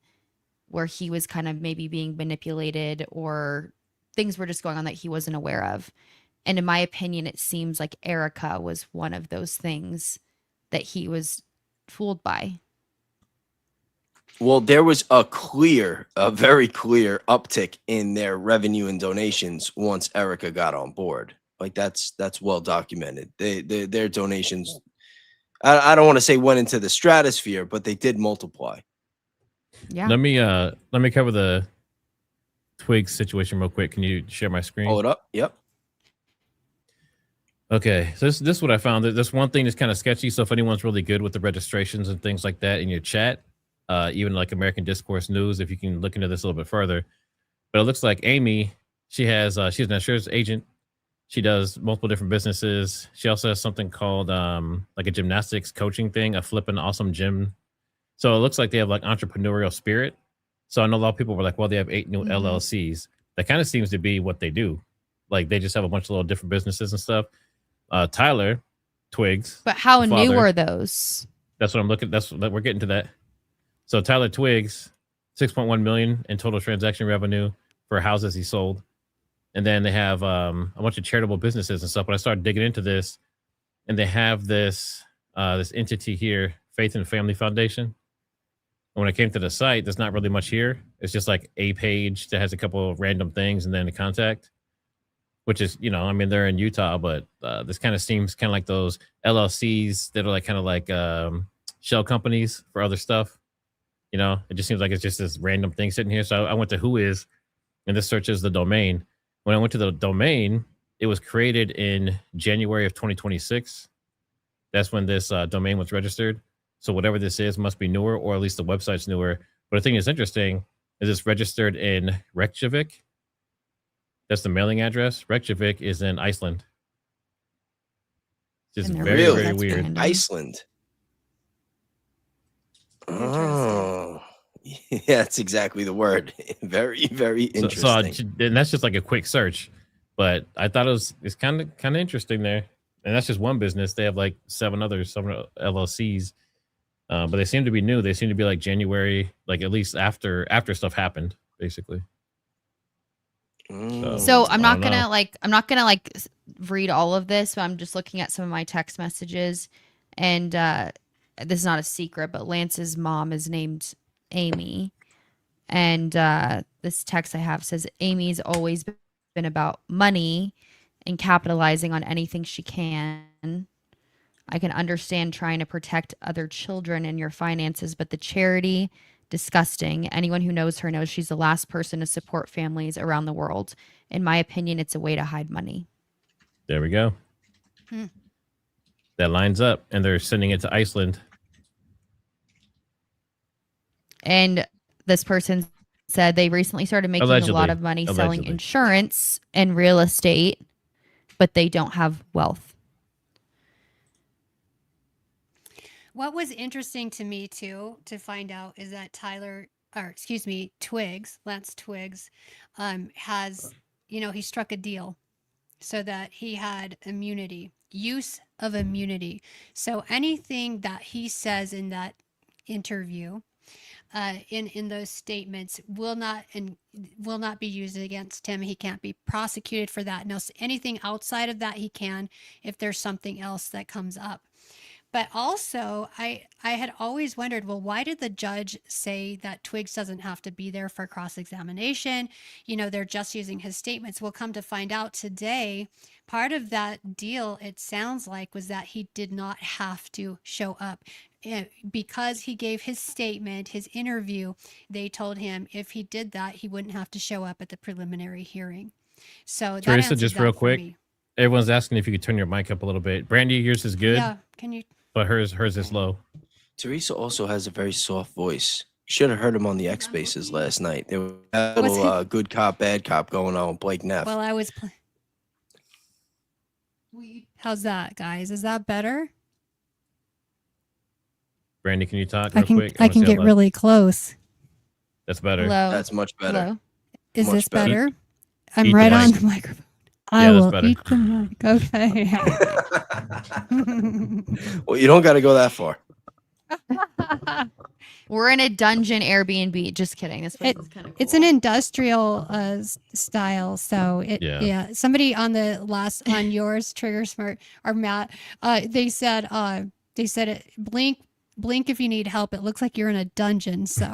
where he was kind of maybe being manipulated, or things were just going on that he wasn't aware of. And in my opinion, it seems like Erica was one of those things that he was fooled by. Well, there was a very clear uptick in their revenue and donations once Erica got on board. Like that's well documented. Their donations, I don't want to say went into the stratosphere, but they did multiply. Yeah. Let me cover the Twigs situation real quick. Can you share my screen? Hold up. Yep. Okay, so this is what I found. There's one thing that's kind of sketchy. So if anyone's really good with the registrations and things like that in your chat, even like American Discourse News, if you can look into this a little bit further. But it looks like Amy, she's an insurance agent. She does multiple different businesses. She also has something called like a gymnastics coaching thing, a flipping awesome gym. So it looks like they have like entrepreneurial spirit. So I know a lot of people were like, well, they have 8 new LLCs. That kind of seems to be what they do. Like they just have a bunch of little different businesses and stuff. Tyler Twigs. But how new are those? That's what I'm looking. We're getting to that. So Tyler Twigs, 6.1 million in total transaction revenue for houses he sold. And then they have a bunch of charitable businesses and stuff. But I started digging into this, and they have this entity here, Faith and Family Foundation. And when I came to the site, there's not really much here. It's just like a page that has a couple of random things and then the contact, which is, you know, I mean, they're in Utah, but this kind of seems kind of like those LLCs that are like kind of like shell companies for other stuff. You know, it just seems like it's just this random thing sitting here. So I went to Whois, and this searches the domain. When I went to the domain, it was created in January of 2026. That's when this domain was registered. So whatever this is must be newer, or at least the website's newer. But the thing that's interesting is it's registered in Reykjavik. That's the mailing address. Reykjavik is in Iceland. It's very, very weird. Iceland. Interesting. Oh, yeah, that's exactly the word. Very, very interesting. And that's just like a quick search, but I thought it's kind of interesting there. And that's just one business. They have like seven LLCs, but they seem to be new. They seem to be like January, like at least after stuff happened, basically. So I don't know. I'm not gonna read all of this, but I'm just looking at some of my text messages, and this is not a secret, but Lance's mom is named Amy, and this text I have says Amy's always been about money and capitalizing on anything she can. I can understand trying to protect other children and your finances, but the charity, disgusting. Anyone who knows her knows she's the last person to support families around the world. In my opinion, it's a way to hide money. There we go. That lines up, and they're sending it to Iceland. And this person said they recently started making a lot of money selling insurance and real estate, but they don't have wealth. What was interesting to me too to find out is that Lance Twiggs, has, he struck a deal so that he had use of immunity. So anything that he says in that interview, in those statements will not be used against him. He can't be prosecuted for that. Now, anything outside of that, he can if there's something else that comes up. But also, I had always wondered, well, why did the judge say that Twiggs doesn't have to be there for cross-examination? They're just using his statements. We'll come to find out today, part of that deal, it sounds like, was that he did not have to show up. Because he gave his statement, his interview, they told him if he did that, he wouldn't have to show up at the preliminary hearing. So Teresa, just real quick, everyone's asking if you could turn your mic up a little bit. Brandi, yours is good. Yeah, can you? But hers is low. Teresa also has a very soft voice. You should have heard him on the X Spaces last night. There was a little good cop, bad cop going on with Blake Neff. Well, I was. How's that, guys? Is that better? Brandi, can you talk real quick? I can get really close. That's better. Hello. That's much better. Hello. Is this better? I'm right on the microphone. I will eat the mic. Okay. Well, you don't got to go that far. We're in a dungeon Airbnb. Just kidding. This place is kind of cool. It's an industrial style. So yeah. Somebody on yours, Triggersmart or Matt, they said blink if you need help. It looks like you're in a dungeon. So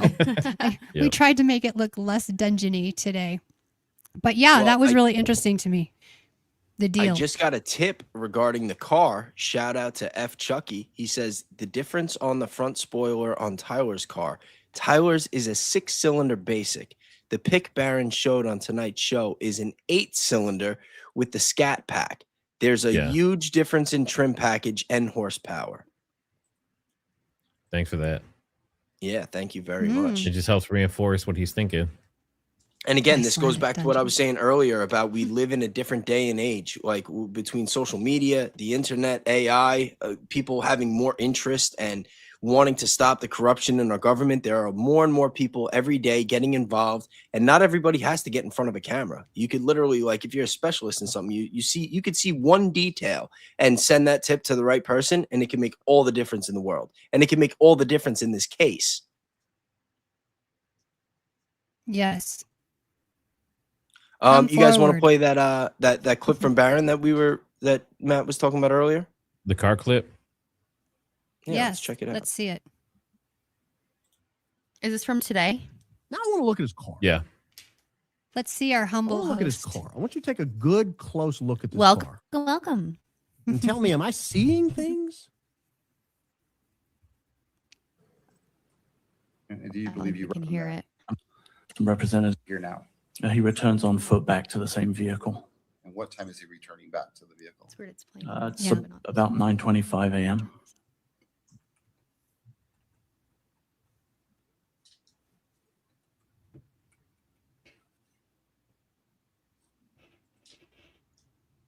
we tried to make it look less dungeony today. But that was really interesting to me. The deal. I just got a tip regarding the car. Shout out to F. Chucky. He says the difference on the front spoiler on Tyler's car. Tyler's is a 6-cylinder basic. The pick Baron showed on tonight's show is an 8-cylinder with the Scat Pack. There's a huge difference in trim package and horsepower. Thanks for that. Yeah, thank you very much. It just helps reinforce what he's thinking. And again, this goes back to what I was saying earlier about we live in a different day and age, like between social media, the internet, AI, people having more interest and wanting to stop the corruption in our government. There are more and more people every day getting involved, and not everybody has to get in front of a camera. You could literally, like, if you're a specialist in something, you could see one detail and send that tip to the right person, and it can make all the difference in the world. And it can make all the difference in this case. Yes. You guys want to play that clip from Baron that Matt was talking about earlier? The car clip? Yeah, let's check it out. Let's see it. Is this from today? Now I want to look at his car. Yeah. Let's see our humble look at his car. I want you to take a good, close look at this car. Welcome. And tell me, am I seeing things? And do you believe you can hear it? I'm represented here now? He returns on foot back to the same vehicle. And what time is he returning back to the vehicle? That's weird. It's playing. It's about 9:25 a.m.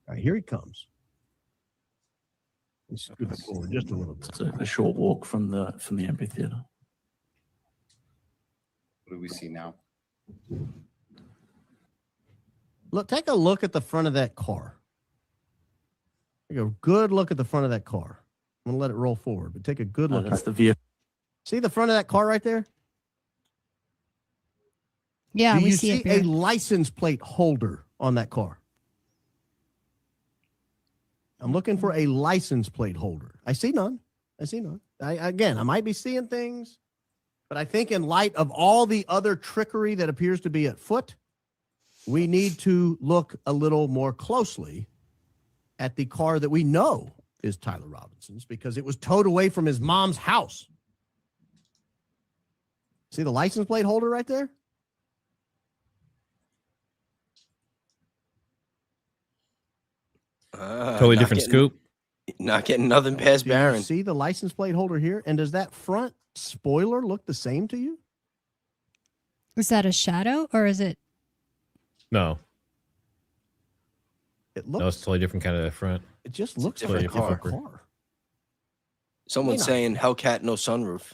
All right, here he comes. Let's scoot forward just a little bit. It's a short walk from the amphitheater. do we see now? Look, take a look at the front of that car. Take a good look at the front of that car. I'm gonna let it roll forward, but take a good look. That's the vehicle. See the front of that car right there? Yeah, Do we you see see it. a license plate holder on that car? I'm looking for a license plate holder. I see none. I see none. Again, I might be seeing things, but I think in light of all the other trickery that appears to be at foot, we need to look a little more closely at the car that we know is Tyler Robinson's because it was towed away from his mom's house. See the license plate holder right there? Totally different scoop. Not getting nothing past Do you Baron. see the license plate holder here? And does that front spoiler look the same to you? Is that a shadow or is it? No, It no, it's looks. totally different kind of front. It just It's a looks like a different different car. car. Someone's not. saying Hellcat no sunroof.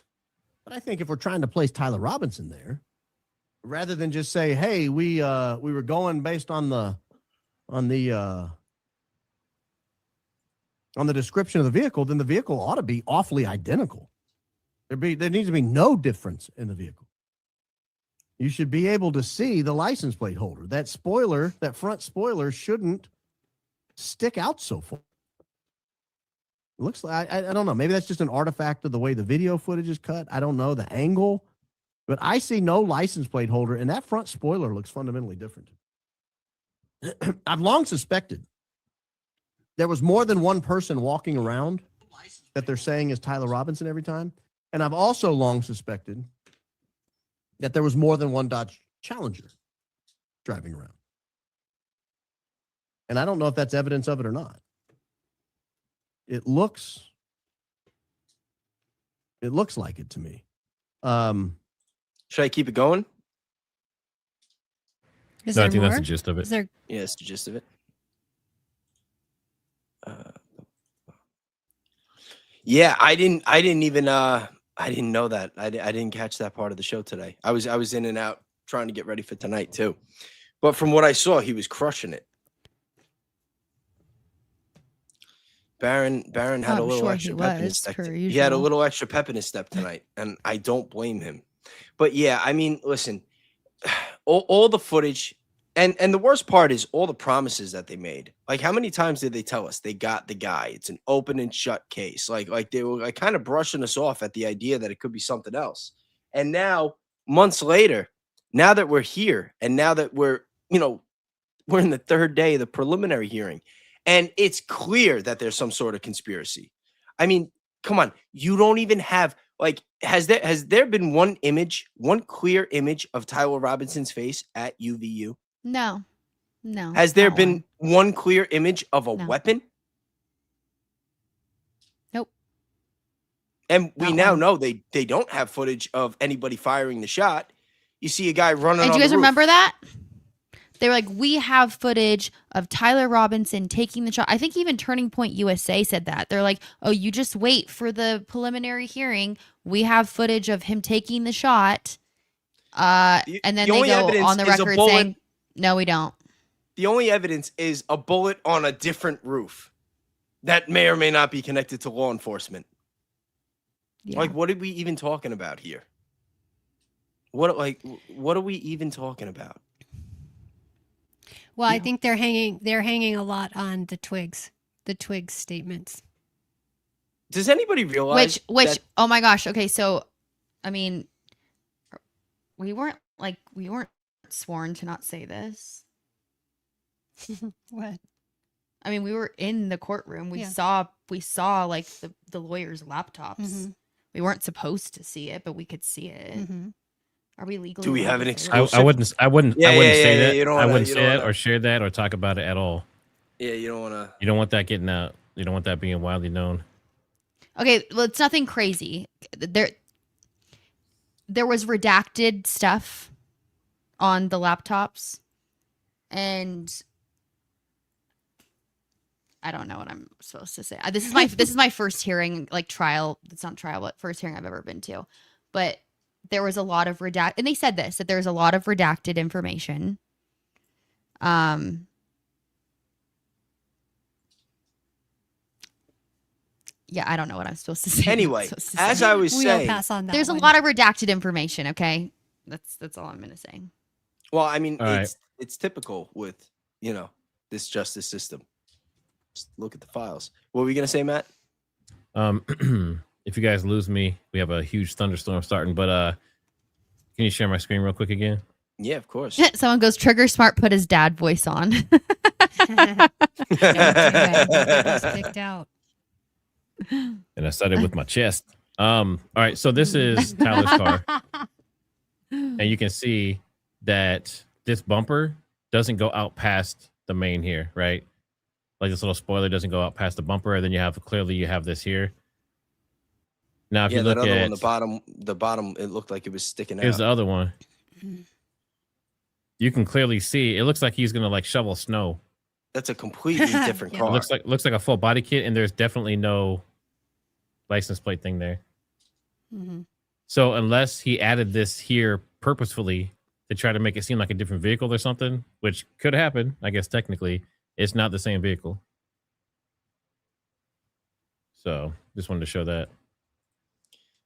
But I think if we're trying to place Tyler Robinson there, rather than just say, "Hey, we were going based on the description of the vehicle," then the vehicle ought to be awfully identical. There needs to be no difference in the vehicle. You should be able to see the license plate holder. That spoiler, that front spoiler, shouldn't stick out so far. It looks like I don't know. Maybe that's just an artifact of the way the video footage is cut. I don't know the angle, but I see no license plate holder, and that front spoiler looks fundamentally different. I've long suspected there was more than one person walking around that they're saying is Tyler Robinson every time, and I've also long suspected that there was more than one Dodge Challenger driving around, and I don't know if that's evidence of it or not. It looks like it to me. Should I keep it going? Is No, there I think more? that's the gist of it. Is there? Yeah, that's the gist of it. Yeah, I didn't even I didn't know that. I didn't catch that part of the show today. I was in and out trying to get ready for tonight too. But from what I saw, he was crushing it. Baron had I'm a little sure extra he pep in his was, step. per He had a usual. little extra pep in his step tonight, and I don't blame him. But yeah, I mean, listen, all the footage, and the worst part is all the promises that they made. Like, how many times did they tell us they got the guy? It's an open and shut case. Like they were like kind of brushing us off at the idea that it could be something else. And now, months later, now that we're here, and now that we're in the third day of the preliminary hearing, and it's clear that there's some sort of conspiracy. I mean, come on, you don't even have has there been one clear image of Tyler Robinson's face at UVU? No. Has there not been one. one clear image of a No. weapon? Nope. And we Not now one. know they don't have footage of anybody firing the shot. You see a guy running And on do you guys the roof. remember that? They were like, we have footage of Tyler Robinson taking the shot. I think even Turning Point USA said that. They're like, oh, you just wait for the preliminary hearing. We have footage of him taking the shot. And then the they only go evidence on the is a record bullet. saying, no, we don't. The only evidence is a bullet on a different roof that may or may not be connected to law enforcement. Yeah. Like, what are we even talking about here? What are we even talking about? Well, I Yeah. think they're hanging a lot on the Twigs statements. Does anybody realize Which that- oh my gosh. Okay, so I mean, we weren't sworn to not say this. What? I mean, we were in the courtroom. We Yeah. saw like the lawyers' laptops. Mhm. We weren't supposed to see it, but we could see it. Mhm. Are we legally? Do we allowed have an to say exclusive? that? I wouldn't Yeah, say yeah, that. you don't I wanna- wouldn't you say don't it wanna- or share that or talk about it at all. Yeah, you don't want to. You don't want that getting out. You don't want that being widely known. Okay, well, it's nothing crazy. There was redacted stuff on the laptops, and I don't know what I'm supposed to say. This is my first hearing, like trial. It's not trial, but first hearing I've ever been to. But there was a lot of and they said this, that there's a lot of redacted information. Yeah, I don't know what I'm supposed to say. Anyway, as I was We'll saying, pass on that. There's a one. lot of redacted information, okay? That's all I'm gonna say. well, I mean, All right. it's typical with, you know, this justice system. Just look at the files. What were we gonna say, Matt? If you guys lose me, we have a huge thunderstorm starting. But can you share my screen real quick again? Yeah, of course. Someone goes, Triggersmart put his dad voice on. Don't do that. You'll get us kicked out. And I started with my chest. All right, so this is Tyler's car, and you can see that this bumper doesn't go out past the main here, right? Like this little spoiler doesn't go out past the bumper, and then you have this here. Now, if Yeah, you look that other at one, the bottom, it looked like it was sticking here's out. the other one. You can clearly see it looks like he's gonna like shovel snow. That's a completely different Yeah. It car. looks like a full body kit, and there's definitely no license plate thing there. Mhm. So unless he added this here purposefully to try to make it seem like a different vehicle or something, which could happen, I guess technically, it's not the same vehicle. So just wanted to show that.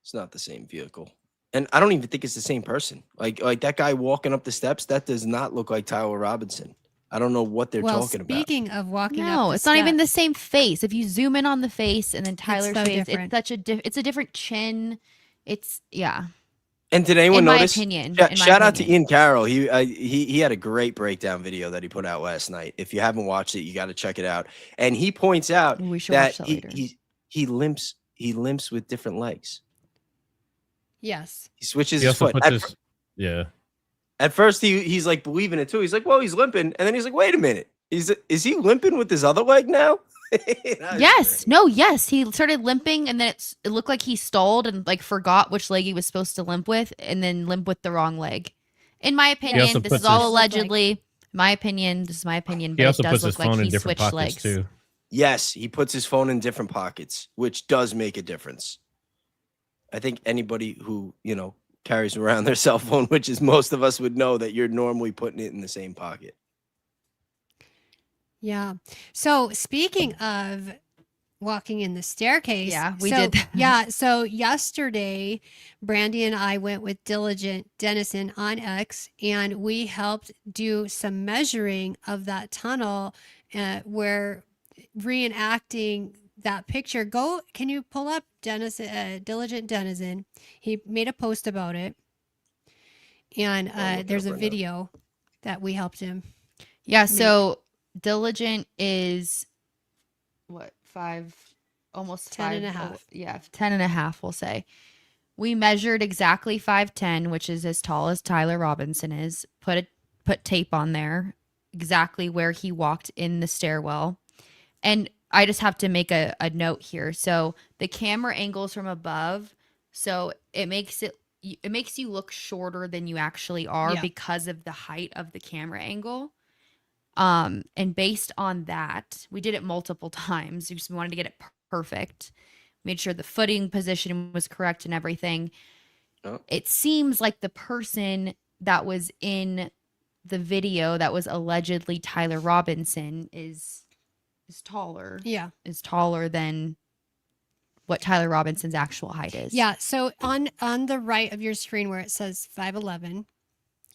It's not the same vehicle. And I don't even think it's the same person. Like that guy walking up the steps, that does not look like Tyler Robinson. I don't know what they're Well, talking about. speaking of walking up No, the it's not even the steps, same face. If you zoom in on the face and then Tyler's so face, different. it's such it's a different chin. It's yeah. And did anyone In my notice? opinion, Shout out to Ian Carroll. He had a great breakdown video that he put out last night. If you haven't watched it, you got to check it out. And he points out We should that watch that later. he limps with different legs. Yes. He switches He his also foot. puts his, yeah. At first, he's like believing it too. He's like, well, he's limping, and then he's like, wait a minute, is he limping with his other leg now? Yes. No, yes. He started limping and then it looked like he stalled and like forgot which leg he was supposed to limp with and then limp with the wrong leg. In my opinion, also this puts is all his- allegedly my opinion. This is my opinion, He but it also does puts look his like phone in he different switched pockets legs. too. Yes, he puts his phone in different pockets, which does make a difference. I think anybody who, carries around their cell phone, which is most of us, would know that you're normally putting it in the same pocket. Yeah. So speaking of walking in the staircase. Yeah, we so, did that. Yeah. So yesterday, Brandi and I went with Diligent Dennison on X, and we helped do some measuring of that tunnel where reenacting that picture. Can you pull up Diligent Denizen? He made a post about it. And there's a right now. video that we helped him. Yeah, so Diligent is what, 5, almost 10 5 and a half. Yeah, 10 and a half, we'll say. We measured exactly 5'10", which is as tall as Tyler Robinson is. Put tape on there, exactly where he walked in the stairwell. And I just have to make a note here. So the camera angles from above, so it makes you look shorter than you actually are because of the height of the camera angle. And based on that, we did it multiple times. We wanted to get it perfect. Made sure the footing position was correct and everything. Oh. It seems like the person that was in the video that was allegedly Tyler Robinson is taller. Yeah. Is taller than what Tyler Robinson's actual height is. Yeah. So on the right of your screen where it says 5'11",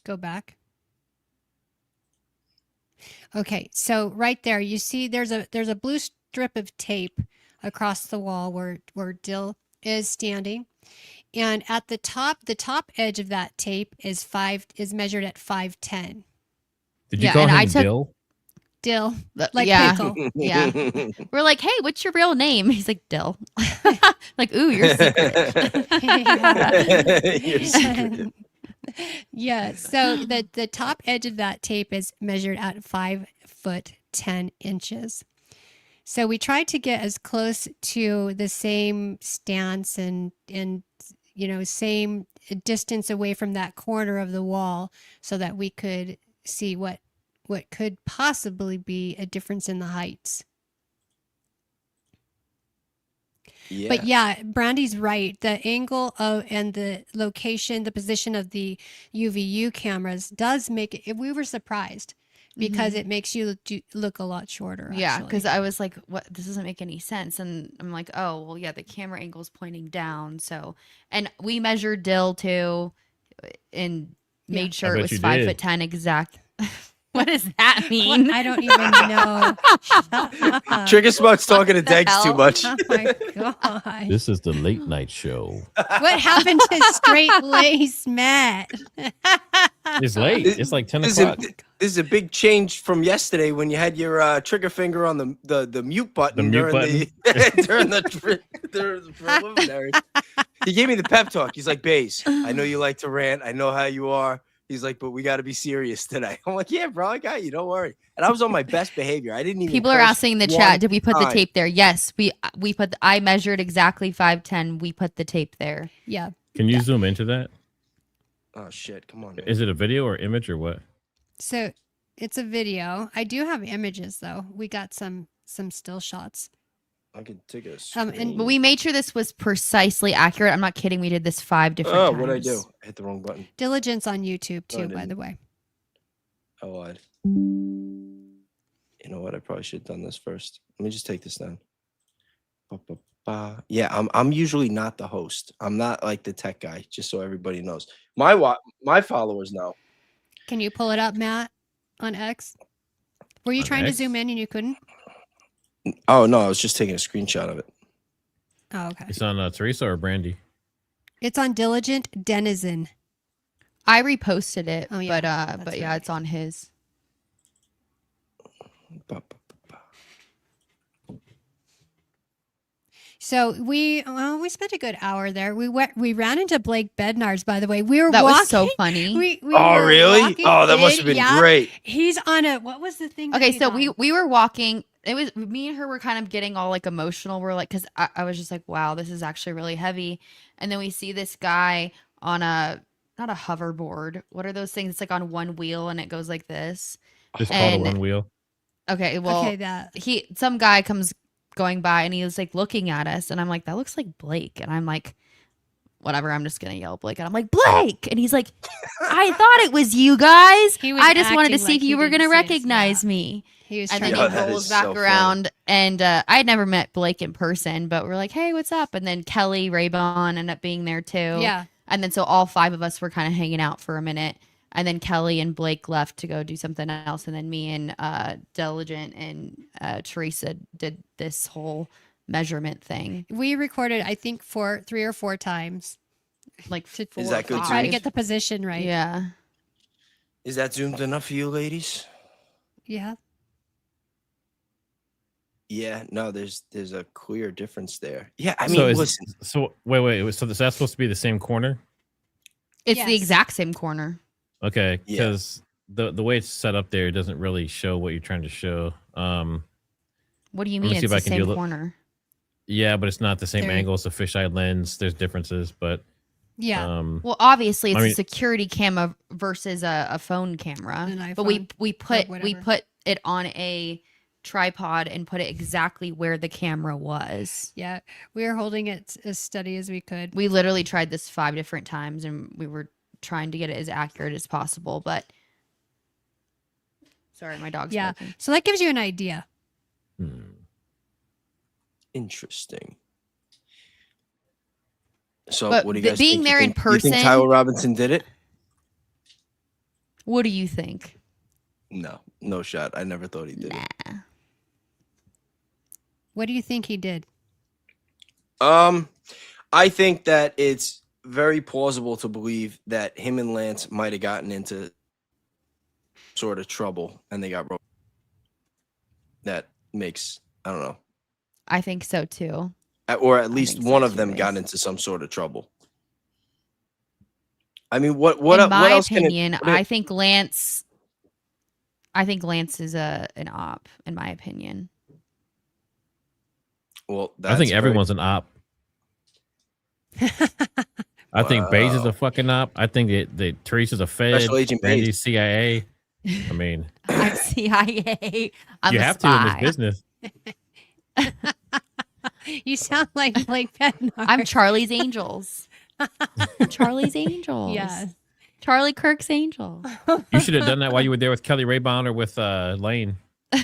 go back. Okay. So right there, you see there's a blue strip of tape across the wall where Dill is standing. And at the top edge of that tape is measured at 5'10". Did you Yeah, call and him I took- Dill? Dill, like yeah. pickle. Yeah. We're like, hey, what's your real name? He's like, Dill. Like, ooh, you're secret. You're secretive. Yeah. So the top edge of that tape is measured at 5 foot 10 inches. So we tried to get as close to the same stance and same distance away from that corner of the wall so that we could see what could possibly be a difference in the heights. Yeah. But yeah, Brandy's right. The angle of and the location, the position of the UVU cameras does make it. We were surprised because it makes you look a lot shorter. Yeah, actually. because I was like, "What? This doesn't make any sense." And I'm like, "Oh, well, yeah, the camera angle's pointing down." So, and we measured Dill too, and made sure it bet was you 5'10" exact. What does that mean? I don't even know. Shut up. Triggersmart's talking to the Dex too hell? much. Oh my gosh. This is the late night show. What happened to straight lace Matt? It's late. It's like 10 This o'clock. is a big change from yesterday when you had your trigger finger on the mute button mute during the during the preliminary. He gave me the pep talk. He's like, Bays, I know you like to rant. I know how you are. He's like, but we got to be serious today. I'm like, yeah, bro, I got you. Don't worry. And I was on my best behavior. I didn't even. People are curse asking in the one chat, did we put the time. tape there? Yes, we put. I measured exactly 5'10". We put the tape there. Yeah. Can you zoom into that? Oh shit! Come on. Man. Is it a video or image or what? So it's a video. I do have images though. We got some still shots. I could take a. But we made sure this was precisely accurate. I'm not kidding. We did this 5 different Oh, times. what'd I do? I hit the wrong button. Diligence on YouTube No, I too, by didn't. the way. I lied. You know what? I probably should have done this first. Let me just take this down. Yeah, I'm usually not the host. I'm not like the tech guy. Just so everybody knows. My followers know. Can you pull it up, Matt, on X? Were you On trying to X? zoom in and you couldn't? Oh no, I was just taking a screenshot of it. Oh, okay. It's on Teresa or Brandy? It's on Diligent Denizen. I reposted it, Oh, yeah, but that's yeah, right. it's on his. So we spent a good hour there. We ran into Blake Bednar's, by the way. We were That walking. was so funny. We Oh were really? walking Oh, that must have in, been yeah. great. He's on a what was the thing? that Okay, he's so on? we were walking. It was me and her were kind of getting all like emotional. We're like, because I was just like, wow, this is actually really heavy. And then we see this guy on not a hoverboard. What are those things? It's like on one wheel and it goes like this. Just called And- a one wheel. Okay, well, okay, that some guy comes going by and he was like looking at us and I'm like, that looks like Blake. And I'm like, whatever, I'm just gonna yell Blake. And I'm like, Blake. And he's like, I thought it was you guys. He was I just wanted to acting see like if he you were didn't gonna see us, recognize yeah. me. he was And trying then Yeah, he to. that rolls is back so funny. around and I had never met Blake in person, but we're like, hey, what's up? And then Kelly Raybon ended up being there too. Yeah, And then so all 5 of us were kind of hanging out for a minute. And then Kelly and Blake left to go do something else. And then me and Diligent and Teresa did this whole measurement thing. we recorded I think 3 or 4 times Like to 4 that good or try to 5. get the position right. Yeah. Is that zoomed enough for you, ladies? Yeah. Yeah. No, there's a clear difference there. Yeah. I So mean, is- listen. So wait. So that's supposed to be the same corner? It's the Yes. exact same corner. Okay, Yeah. because the way it's set up there, it doesn't really show what you're trying to show. What do you Let me mean see it's if I the can do same a little- corner? Yeah, but it's not the same There- angle. It's a fisheye lens. There's differences, but Yeah. Well, obviously it's I a mean- security camera versus a phone camera. An But we iPhone put or we whatever. put it on a tripod and put it exactly where the camera was. Yeah. We were holding it as steady as we could. We literally tried this 5 different times and we were trying to get it as accurate as possible, but sorry, my dog's Yeah. barking. So that gives you an idea. Interesting. So, But what do you th- guys being think? there in You person- think Tyler Robinson did it? What do you think? No, no shot. I never thought he did it. Nah. What do you think he did? I think that it's very plausible to believe that him and Lance might have gotten into sort of trouble and they got broke. That makes, I don't know, I think so too. or at least think so one of too, them got Race. into some sort of trouble. I mean, what In what my else opinion, can it, I think Lance is an op, in my opinion. well, I think that's everyone's an op. I think Bays is Wow. a fucking op. I think that Teresa's a Fed. Special Agent Brandy's Bays. CIA. I mean, I'm CIA. I'm you a have to in spy. this business. You sound like Blake Bednar. I'm Charlie's Angels. Charlie's Angels. Yeah. Charlie Kirk's Angels. You should have done that while you were there with Kelly Raybound or with Lane. Do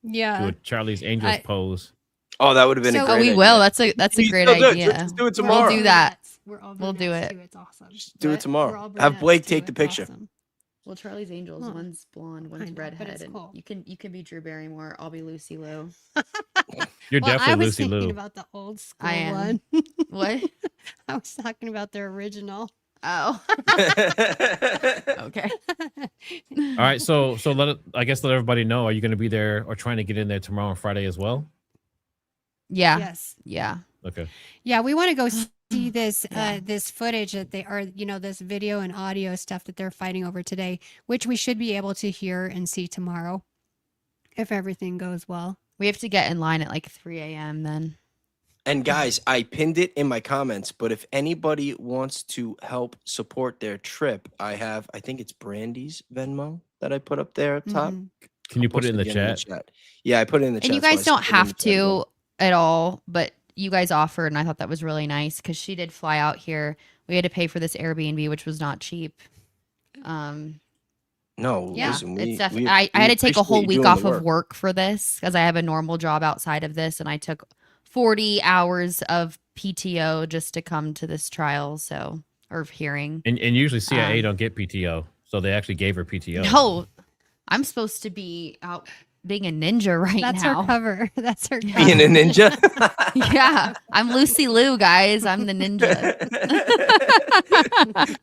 Yeah. a Charlie's Angels pose. Oh, that would have been So- a Oh, great we idea. will. That's a You great still do it. idea. Just do it We're all tomorrow. We'll do that. brunettes. We're all We'll do brunettes, it. too. It's awesome. Just do it What? tomorrow. We're all Have brunettes, Blake too. take the It's picture. awesome. Well, Charlie's Angels. Huh. One's blonde, I one's know, but it's redheaded. cool. You can be Drew Barrymore. I'll be Lucy Liu. You're Well, I definitely was Lucy thinking Liu. about the old school I am. one. What? I was talking about the original. Oh. Okay. All right, so let everybody know. Are you going to be there or trying to get in there tomorrow and Friday as well? Yeah. Yes. Yeah. Okay. Yeah, we want to go see this Yeah. this footage that they are, this video and audio stuff that they're fighting over today, which we should be able to hear and see tomorrow if everything goes well. We have to get in line at like 3 a.m. then. And guys, I pinned it in my comments, but if anybody wants to help support their trip, I think it's Brandy's Venmo that I put up there at top. Mhm. Can you put it in the Posted again chat? Yeah, I put it in the chat. And you so I guys don't stuck it in the have chat again. to at all, but you guys offered, and I thought that was really nice because she did fly out here. We had to pay for this Airbnb, which was not cheap. No, Yeah, listen, it's we definitely. we I had to take a whole appreciate you week doing off the of work for this because I have a normal job outside of this, and I took 40 hours of PTO just to come to this trial. Or hearing. And usually CIA Um, don't get PTO, so they actually gave her PTO. No, I'm supposed to be out being a ninja right That's now. her cover. That's her cover. Being a ninja. Yeah, I'm Lucy Liu, guys. I'm the ninja.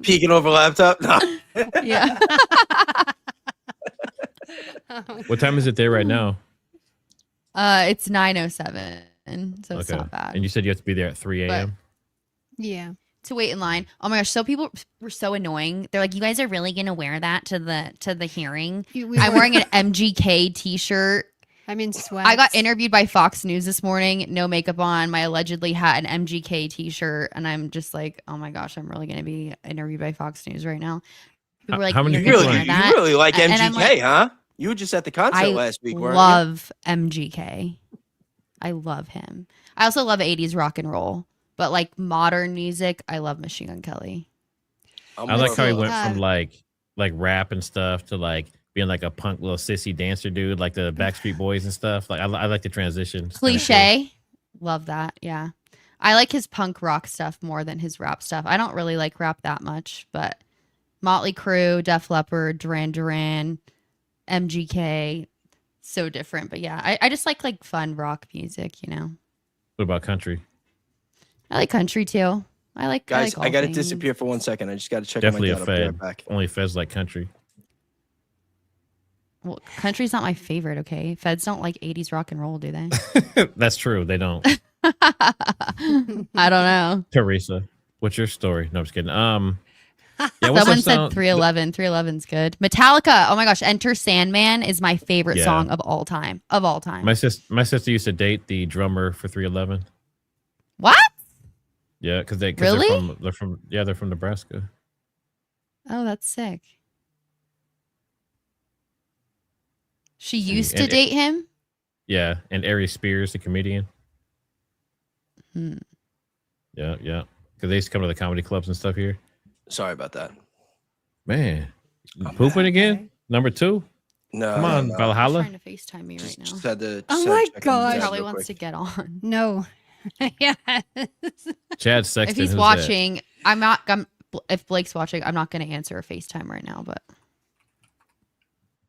Peeking over laptop. No. Yeah. What time is it there right now? It's 9:07, so it's not bad. And you said you have to be there at 3 a.m. Yeah. To wait in line. Oh my gosh, so people were so annoying. They're like, "You guys are really gonna wear that to the hearing?" I'm wearing an MGK t-shirt. I'm in sweats. I got interviewed by Fox News this morning, no makeup on. My allegedly had an MGK t-shirt, and I'm just like, "Oh my gosh, I'm really gonna be interviewed by Fox News right now." People were like, How many "You're people gonna Really, wear you that?" really like And MGK, I'm like, huh? You were just at the concert I last week, weren't love MGK. I love him. I also love 80s rock and roll, but like modern music, I love Machine Gun Kelly. you? I like how he So, went from like rap and stuff to like being like a punk little sissy dancer dude, like the Backstreet Boys and stuff. Like I like the transition. It's kinda cool. Cliche. Love that. Yeah. I like his punk rock stuff more than his rap stuff. I don't really like rap that much, but Motley Crue, Def Leppard, Duran Duran, MGK, so different. But yeah, I just like fun rock music, What about country? I like country too. Guys, I I got to to disappear for 1 second. I just got to check Definitely on a my dad. I'll be Fed. right back. Only Feds like country. Well, country's not my favorite, okay? Feds don't like 80s rock and roll, do they? That's true. They don't. I don't know. Teresa, what's your story? No, I'm just kidding. Yeah, what's Someone that said song? 311. 311's good. Metallica. Oh my gosh. Enter Sandman is my favorite Yeah. song of all time. Of all time. My sister used to date the drummer for 311. What? Yeah, because Really? they're from Nebraska. Oh, that's sick. She See, used to and- date him? Yeah, and Ari Spears, the comedian. Hmm. Yeah, because they used to come to the comedy clubs and stuff here. Sorry about that. Man, I'm pooping back. again? Number 2? No, Come on, no. He's Valhalla. trying to FaceTime me right now. Just had to. Oh just had to my check on God. my He dad probably real wants to quick. get on. No. Yes. Chad Sexton. If he's who's that? watching, if Blake's watching, I'm not going to answer a FaceTime right now, but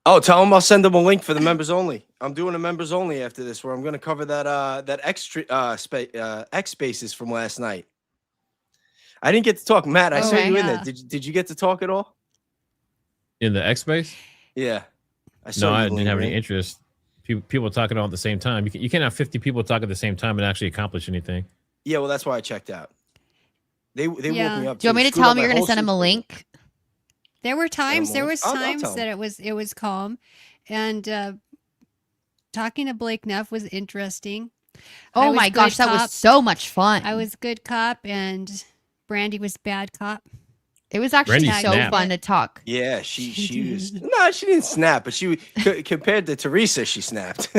Oh, tell him I'll send him a link for the members only. I'm doing a members only after this, where I'm going to cover that X spaces from last night. I didn't get to talk, Matt. I saw Okay. you in there. Yeah. Did you get to talk at all? In the X space? Yeah, I saw. No, you I didn't have any lingering. interest. People talking all at the same time. You can't have 50 people talk at the same time and actually accomplish anything. Yeah, well, that's why I checked out. They Yeah. woke me up. do you want me to screwed tell up him you're my going to whole send him a system. link? There were times. There I'll was tell times him. that it was calm, and talking to Blake Neff was interesting. I Oh was my good gosh, that cop. was so much fun. I was good cop, and Brandi was bad cop. It was actually Brandi so snapped. fun to talk. Yeah, she was did. no, she didn't snap, but compared to Teresa, she snapped.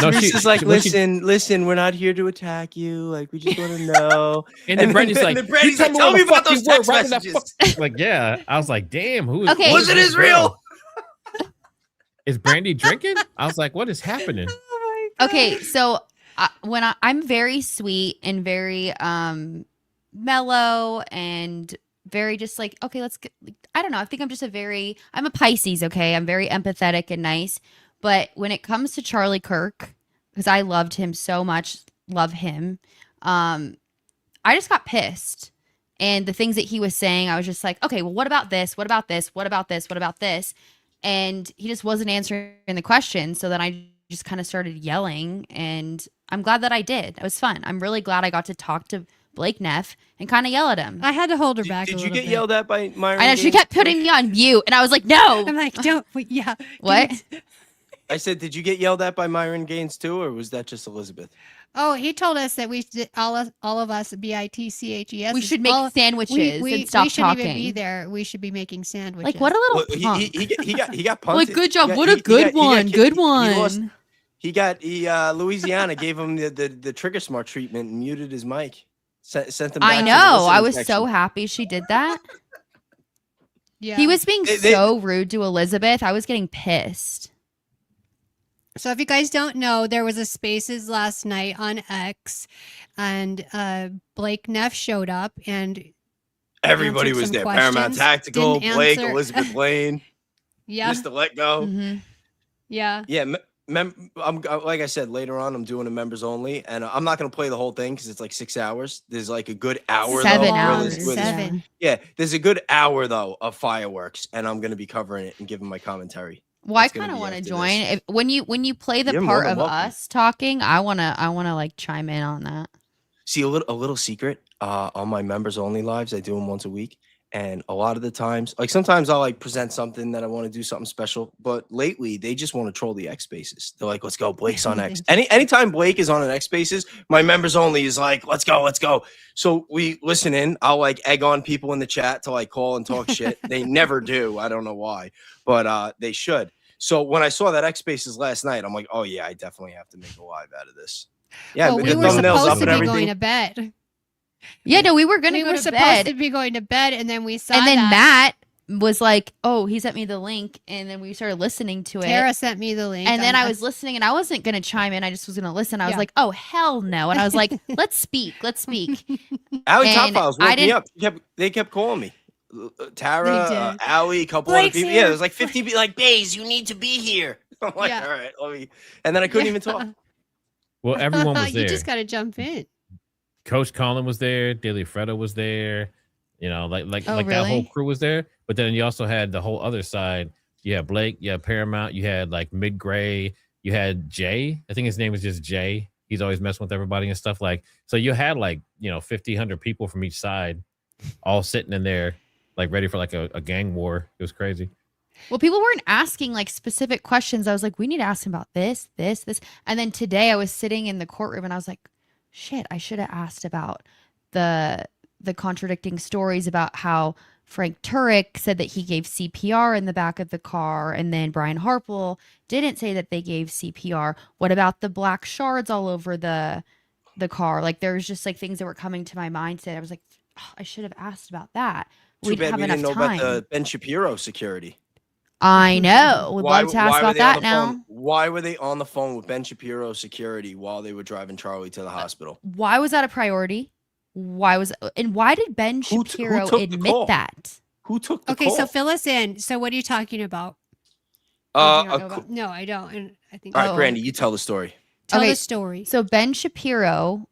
No, Teresa's like, when she- listen, we're not here to attack you. Like, we just want to know. And then Brandy's like, then Brandy's "You like, tell tell me where the about fuck those you were text right when that messages. Like, yeah. I was like, damn, who is Okay. what Was is it this Israel? girl? Is Brandi drinking? I was like, what is happening? Oh my Okay, so I'm very sweet and very mellow and very just like, okay, let's get, I don't know. I think I'm a Pisces, okay? I'm very empathetic and nice. But when it comes to Charlie Kirk, because I loved him so much, love him, I just got pissed. And the things that he was saying, I was just like, okay, well, what about this? What about this? What about this? What about this? And he just wasn't answering the question. So then I just kind of started yelling, and I'm glad that I did. It was fun. I'm really glad I got to talk to Blake Neff and kind of yell at him. I had to hold her back. Did a you little get bit. yelled at by Myron? I know she Gaines? kept putting me on mute, and I was like, no. I'm like, don't. Yeah. What? I said, did you get yelled at by Myron Gaines too, or was that just Elizabeth? Oh, he told us that we should all of us BITCHES. We should make sandwiches and stop we shouldn't talking. even be there. We should be making sandwiches. Like, what a little Well, punk. he got punted. Like, good job. He got- What he- a he good got- he got one. kicked- Good he lost- one. Louisiana gave him the Triggersmart treatment and muted his mic. Sent him. I back to the know. I listening was section. so happy she did that. Yeah. He was being They- so rude to Elizabeth. I was getting pissed. So if you guys don't know, there was a Spaces last night on X, and Blake Neff showed up, and Everybody answered was some there. Paramount questions, Tactical, didn't Blake, answer- Elizabeth Lane, yeah, Mr. Let Go. Mhm. yeah. Yeah, I'm like I said, later on I'm doing a members only, and I'm not gonna play the whole thing because it's like 6 hours. There's like a good hour. 7 though, hours. with- Seven. Yeah, there's a good hour though of fireworks, and I'm gonna be covering it and giving my commentary. Well, I It's gonna kind of be want to after join. this. When you play the You're more part than of welcome. us talking, I wanna like chime in on that. See, a little secret on my members only lives. I do them once a week, and a lot of the times, like sometimes I'll like present something that I want to do something special, but lately they just want to troll the X Spaces. They're like, "Let's go, Blake's on X." Anytime Blake is on an X Spaces, my members only is like, "Let's go." So we listen in. I'll like egg on people in the chat to like call and talk shit. They never do. I don't know why, but they should. So when I saw that X Spaces last night, I'm like, "Oh yeah, I definitely have to make a live out of this." Yeah, Well, but we the were thumbnails supposed up to and be everything. going to bed. Yeah, no, we were gonna We go were to supposed bed, to be going to bed, and then we saw and then that. Matt was like, "Oh, he sent me the link," and then we started listening to it. Tara sent me the link, And then on I was X. listening, and I wasn't gonna chime in. I just was gonna listen. I was Yeah. like, "Oh hell no!" And I was like, "Let's speak. Let's speak." Allie Top And Files I woke me didn't- up. They kept calling me. Tara, They did. Allie, a couple Blake's other people. here. Yeah, there's like 50 people like, Bays, you need to be here. I'm like, Yeah. all right, let me. And then I couldn't even talk. Well, everyone was there. You just got to jump in. Coach Colin was there. Daily Fredo was there. You know, like Oh, that whole really? crew was there. But then you also had the whole other side. You had Blake. You had Paramount. You had like Mid Gray. You had Jay. I think his name is just Jay. He's always messing with everybody and stuff like. So you had like 50, 100 people from each side, all sitting in there, like ready for like a gang war. It was crazy. Well, people weren't asking like specific questions. I was like, we need to ask him about this. And then today I was sitting in the courtroom and I was like, shit, I should have asked about the contradicting stories about how Frank Turek said that he gave CPR in the back of the car, and then Brian Harple didn't say that they gave CPR. What about the black shards all over the car? Like there was just like things that were coming to my mindset. I was like, oh, I should have asked about that. Too We'd bad have we enough didn't know time. about the Ben Shapiro security. I know. Would love to ask were about they on that the now. phone? Why were they on the phone with Ben Shapiro security while they were driving Charlie to the hospital? Why was that a priority? Why did Ben Who Shapiro took the admit call? that? Who took the Okay, call? so fill us in. So what are you talking about? Did you not a know co- about- No, I don't. And I think all right, Oh. Brandy, you tell the story. tell Okay, the story. So Ben Shapiro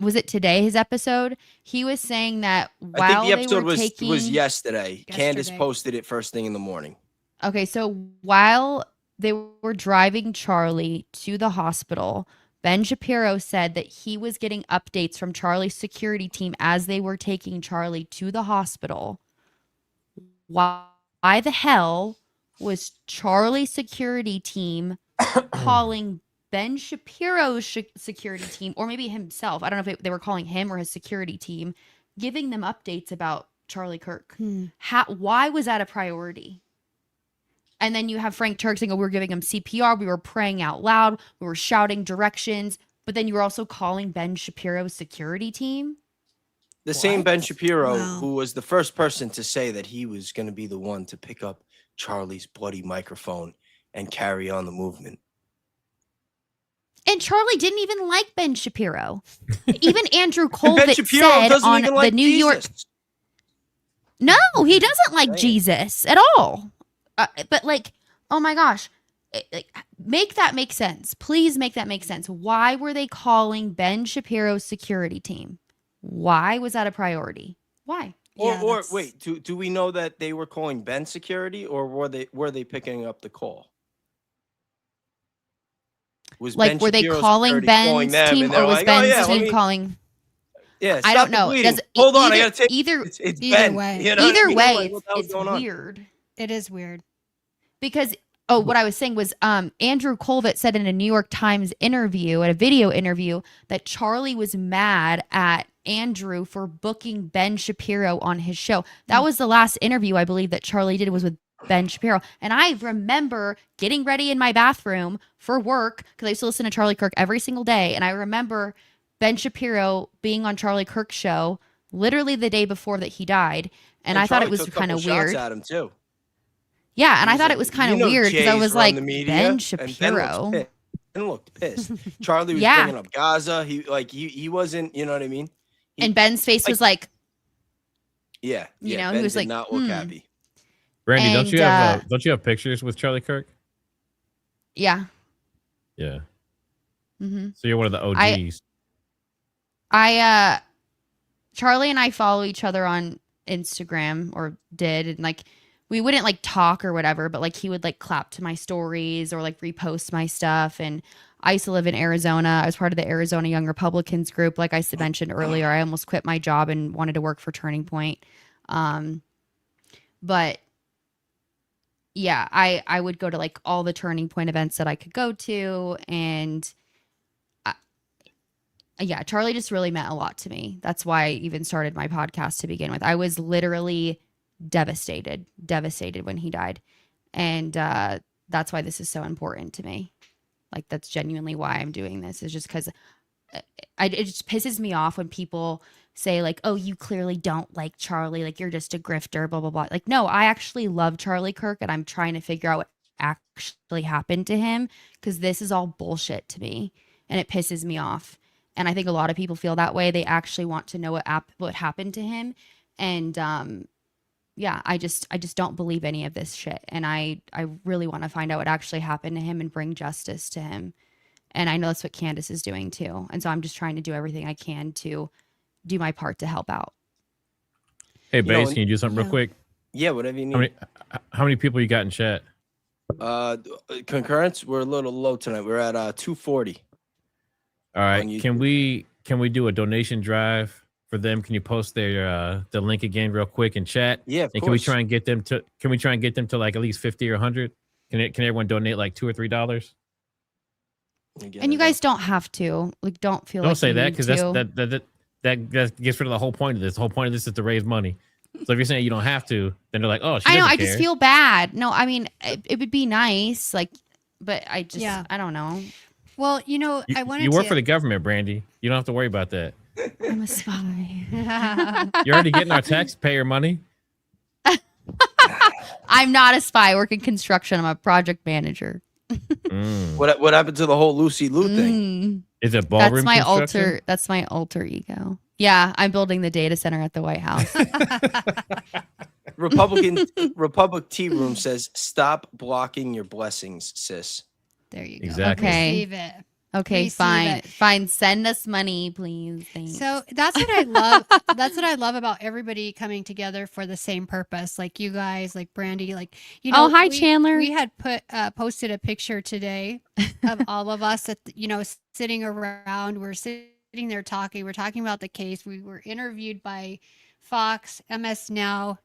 was it today, his episode? He was saying that I while think the they episode were was taking yesterday. Candace Yesterday. posted it first thing in the morning. Okay, so while they were driving Charlie to the hospital, Ben Shapiro said that he was getting updates from Charlie's security team as they were taking Charlie to the hospital. Why the hell was Charlie's security team calling Ben Shapiro's security team, or maybe himself? I don't know if they were calling him or his security team, giving them updates about Charlie Kirk. Hmm. Why was that a priority? And then you have Frank Turk saying, oh, we were giving him CPR. We were praying out loud. We were shouting directions. But then you were also calling Ben Shapiro's security team. The same Ben What? Shapiro, Wow. who was the first person to say that he was going to be the one to pick up Charlie's bloody microphone and carry on the movement. And Charlie didn't even like Ben Shapiro. Even Andrew And Ben Colvin Shapiro said doesn't on even the like New York. Jesus. No, he doesn't like Saying. Jesus at all. But like, oh my gosh, make that make sense. Please make that make sense. Why were they calling Ben Shapiro's security team? Why was that a priority? Why? Or, Yeah, or that's- wait, do we know that they were calling Ben security, or were they picking up the call? Was Like, Ben were they Shapiro's calling security Ben's them, team, and they're or was like, Ben's oh, yeah, let team me- calling? Yeah, I stop don't the know. bleeding. Does Hold on, I either- gotta take either- it's Either Ben. way. You know what I Either mean? way, Like, what the hell's it's going on? weird. It is weird. Because what I was saying was Andrew Colvin said in a New York Times interview, at a video interview, that Charlie was mad at Andrew for booking Ben Shapiro on his show. That was the last interview I believe that Charlie did, was with Ben Shapiro. And I remember getting ready in my bathroom for work, because I used to listen to Charlie Kirk every single day. And I remember Ben Shapiro being on Charlie Kirk's show literally the day before that he died. And I thought Charlie it was took a kind couple of shots weird. at him too. Yeah, and He I thought like, it was kind of you know weird because I Jays was run like, the media, Ben and Shapiro. Ben looked pissed. Charlie was Yeah. bringing up Gaza. He wasn't, you know what I mean? He- And Ben's face was like, Yeah, you yeah, know, he Ben was did like, not look hmm. happy. Brandi, And, don't you have pictures with Charlie Kirk? yeah. Yeah. hmm So you're one of the OGs. Charlie and I follow each other on Instagram, or did, and like we wouldn't like talk or whatever, but like he would like clap to my stories or like repost my stuff. And I used to live in Arizona. I was part of the Arizona Young Republicans group. Like I mentioned earlier, I almost quit my job and wanted to work for Turning Point. But yeah, I would go to like all the Turning Point events that I could go to, and yeah, Charlie just really meant a lot to me. That's why I even started my podcast to begin with. I was literally devastated when he died. And that's why this is so important to me. Like, that's genuinely why I'm doing this, is just because it just pisses me off when people say like, oh, you clearly don't like Charlie. Like, you're just a grifter, blah, blah, blah. Like, no, I actually love Charlie Kirk, and I'm trying to figure out what actually happened to him, because this is all bullshit to me and it pisses me off. And I think a lot of people feel that way. They actually want to know what happened to him. And yeah, I just don't believe any of this shit. And I really want to find out what actually happened to him and bring justice to him. And I know that's what Candace is doing too. And so I'm just trying to do everything I can to do my part to help out. Hey, know, Bass, and- can you do something real Yeah. quick? Yeah, whatever you need. How many people you got in chat? Concurrence, we're a little low tonight. We're at 240. All right. On YouTube. Can we do a donation drive for them? Can you post their the link again real quick in chat? Yeah, of And course. can we try and get them to like at least 50 or 100? Can everyone donate like $2 or $3? And you guys don't have to. Like, don't feel Don't like say you that, need because to. that gets rid of the whole point of this. The whole point of this is to raise money. So if you're saying you don't have to, then they're like, oh, she I know. doesn't I just care. feel bad. No, I mean, it would be nice. Like, but I just, Yeah. I don't know. Well, you know, You, I wanted you work to. for the government, Brandi. You don't have to worry about that. I'm a spy. You're already getting our taxpayer money. I'm not a spy. I work in construction. I'm a project manager. Mm. What happened to the whole Lucy Lou thing? Mm. Is it ballroom That's my alter ego. Yeah, I'm building the data center at the White House. Republic Tea Room says, "Stop blocking your blessings, sis." There you go. Exactly. Okay. Receive it. Okay, Receive fine. it. Fine. Send us money, please. Thanks. So that's what I love. That's what I love about everybody coming together for the same purpose. Like you guys, like Brandi, like, you know. Oh, hi, Chandler. We had posted a picture today of all of us sitting around. We're sitting there talking. We're talking about the case. We were interviewed by Fox, MS Now,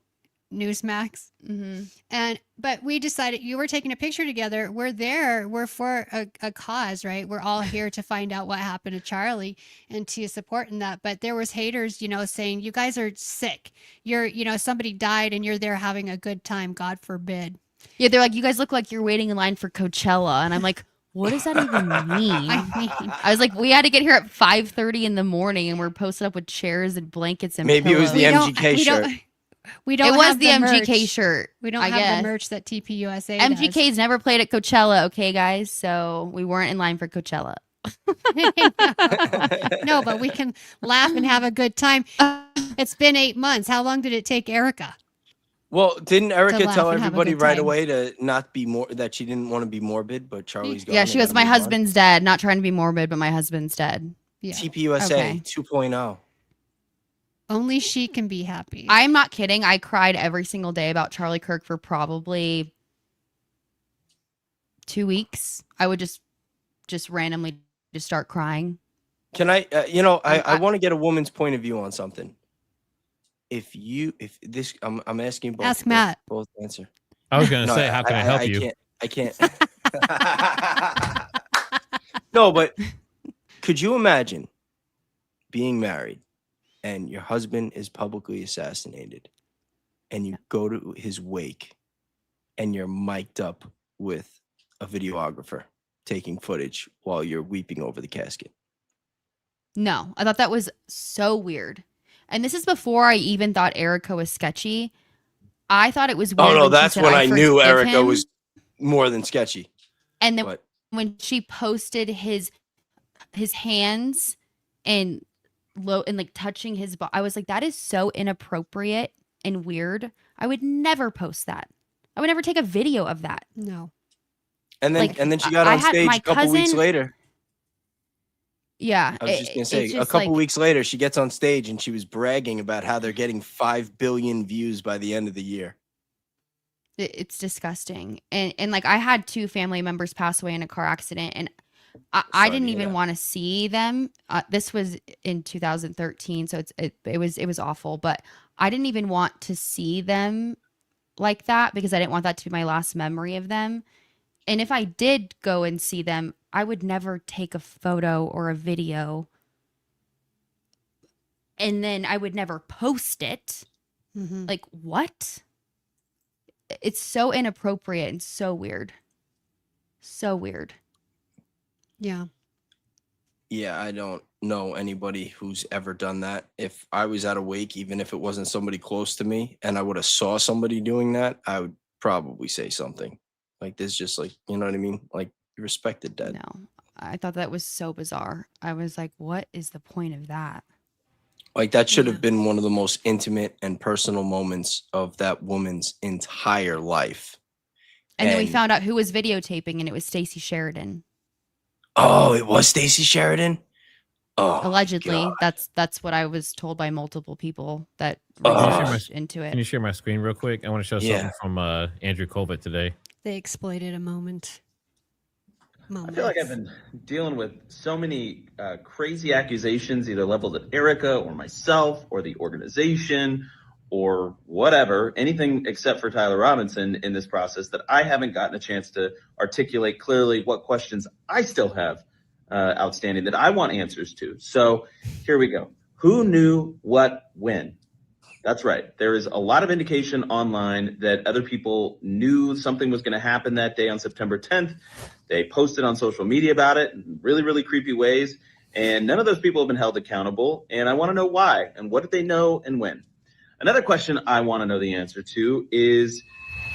Newsmax. Mm-hmm. But we decided you were taking a picture together. We're there. We're for a cause, right? We're all here to find out what happened to Charlie and to support in that. But there was haters, saying you guys are sick. You're, somebody died and you're there having a good time. God forbid. Yeah, they're like, you guys look like you're waiting in line for Coachella, and I'm like, what does that even mean? I was like, we had to get here at 5:30 in the morning, and we're posted up with chairs and blankets and Maybe it was the pillows. MGK shirt. We don't. It was have the MGK merch. shirt. We don't I have guess. the merch that TPUSA MGK's never played at Coachella, okay, guys? So we weren't in line for Coachella. does. No, but we can laugh and have a good time. It's been 8 months. How long did it take Erica? Well, didn't Erica laugh tell and have a everybody good right time. away to not be more, that she didn't want to be morbid, but Charlie's gone? Yeah, and she goes, gotta my move on?" husband's dead. Not trying to be morbid, but my husband's dead. Yeah. TPUSA Okay. 2.0. Only she can be happy. I'm not kidding. I cried every single day about Charlie Kirk for probably 2 weeks. I would just randomly just start crying. Can I, I I- want to get a woman's point of view on something. I'm asking both. Ask Matt. Both answer. I was gonna No, say, how can I help you? I can't. No, but could you imagine being married and your husband is publicly assassinated and you go to his wake and you're mic'd up with a videographer taking footage while you're weeping over the casket? No, I thought that was so weird. And this is before I even thought Erica was sketchy. I thought it was weird. Oh, no, when she that's said, when I knew forgive Erica him. was more than sketchy. And then But when she posted his hands and like touching his body, I was like, that is so inappropriate and weird. I would never post that. I would never take a video of that. No. and then like, she got I on had stage my a couple weeks cousin- later. Yeah. I was just gonna say, it's a just couple like- weeks later, she gets on stage and she was bragging about how they're getting 5 billion views by the end of the year. It's disgusting. And like I had 2 family members pass away in a car accident, and I didn't to hear even that. want to see them. This was in 2013, so it was awful, but I didn't even want to see them like that because I didn't want that to be my last memory of them. And if I did go and see them, I would never take a photo or a video, and then I would never post it. Mm-hmm. Like, what? It's so inappropriate and so weird. So weird. Yeah. Yeah, I don't know anybody who's ever done that. If I was at a wake, even if it wasn't somebody close to me, and I would have saw somebody doing that, I would probably say something. Like, there's just like, you know what I mean? Like, respect the dead. No, I thought that was so bizarre. I was like, what is the point of that? Like, that should Yeah. have been one of the most intimate and personal moments of that woman's entire life. And then we And- found out who was videotaping, and it was Stacey Sheridan. Oh, it was Stacey Sheridan? Oh, Allegedly, God. that's what I was told by multiple people that Oh. researched into Can it. you share my screen real quick? I want to show Yeah. something from Andrew Colbert today. They exploited a moment. I feel like I've been dealing with so many crazy accusations, either leveled at Erica or myself or the organization or whatever, anything except for Tyler Robinson in this process, that I haven't gotten a chance to articulate clearly what questions I still have outstanding that I want answers to. So here we go. Who knew what when? That's right. There is a lot of indication online that other people knew something was going to happen that day on September 10th. They posted on social media about it in really, really creepy ways. And none of those people have been held accountable. And I want to know why and what did they know and when? Another question I want to know the answer to is,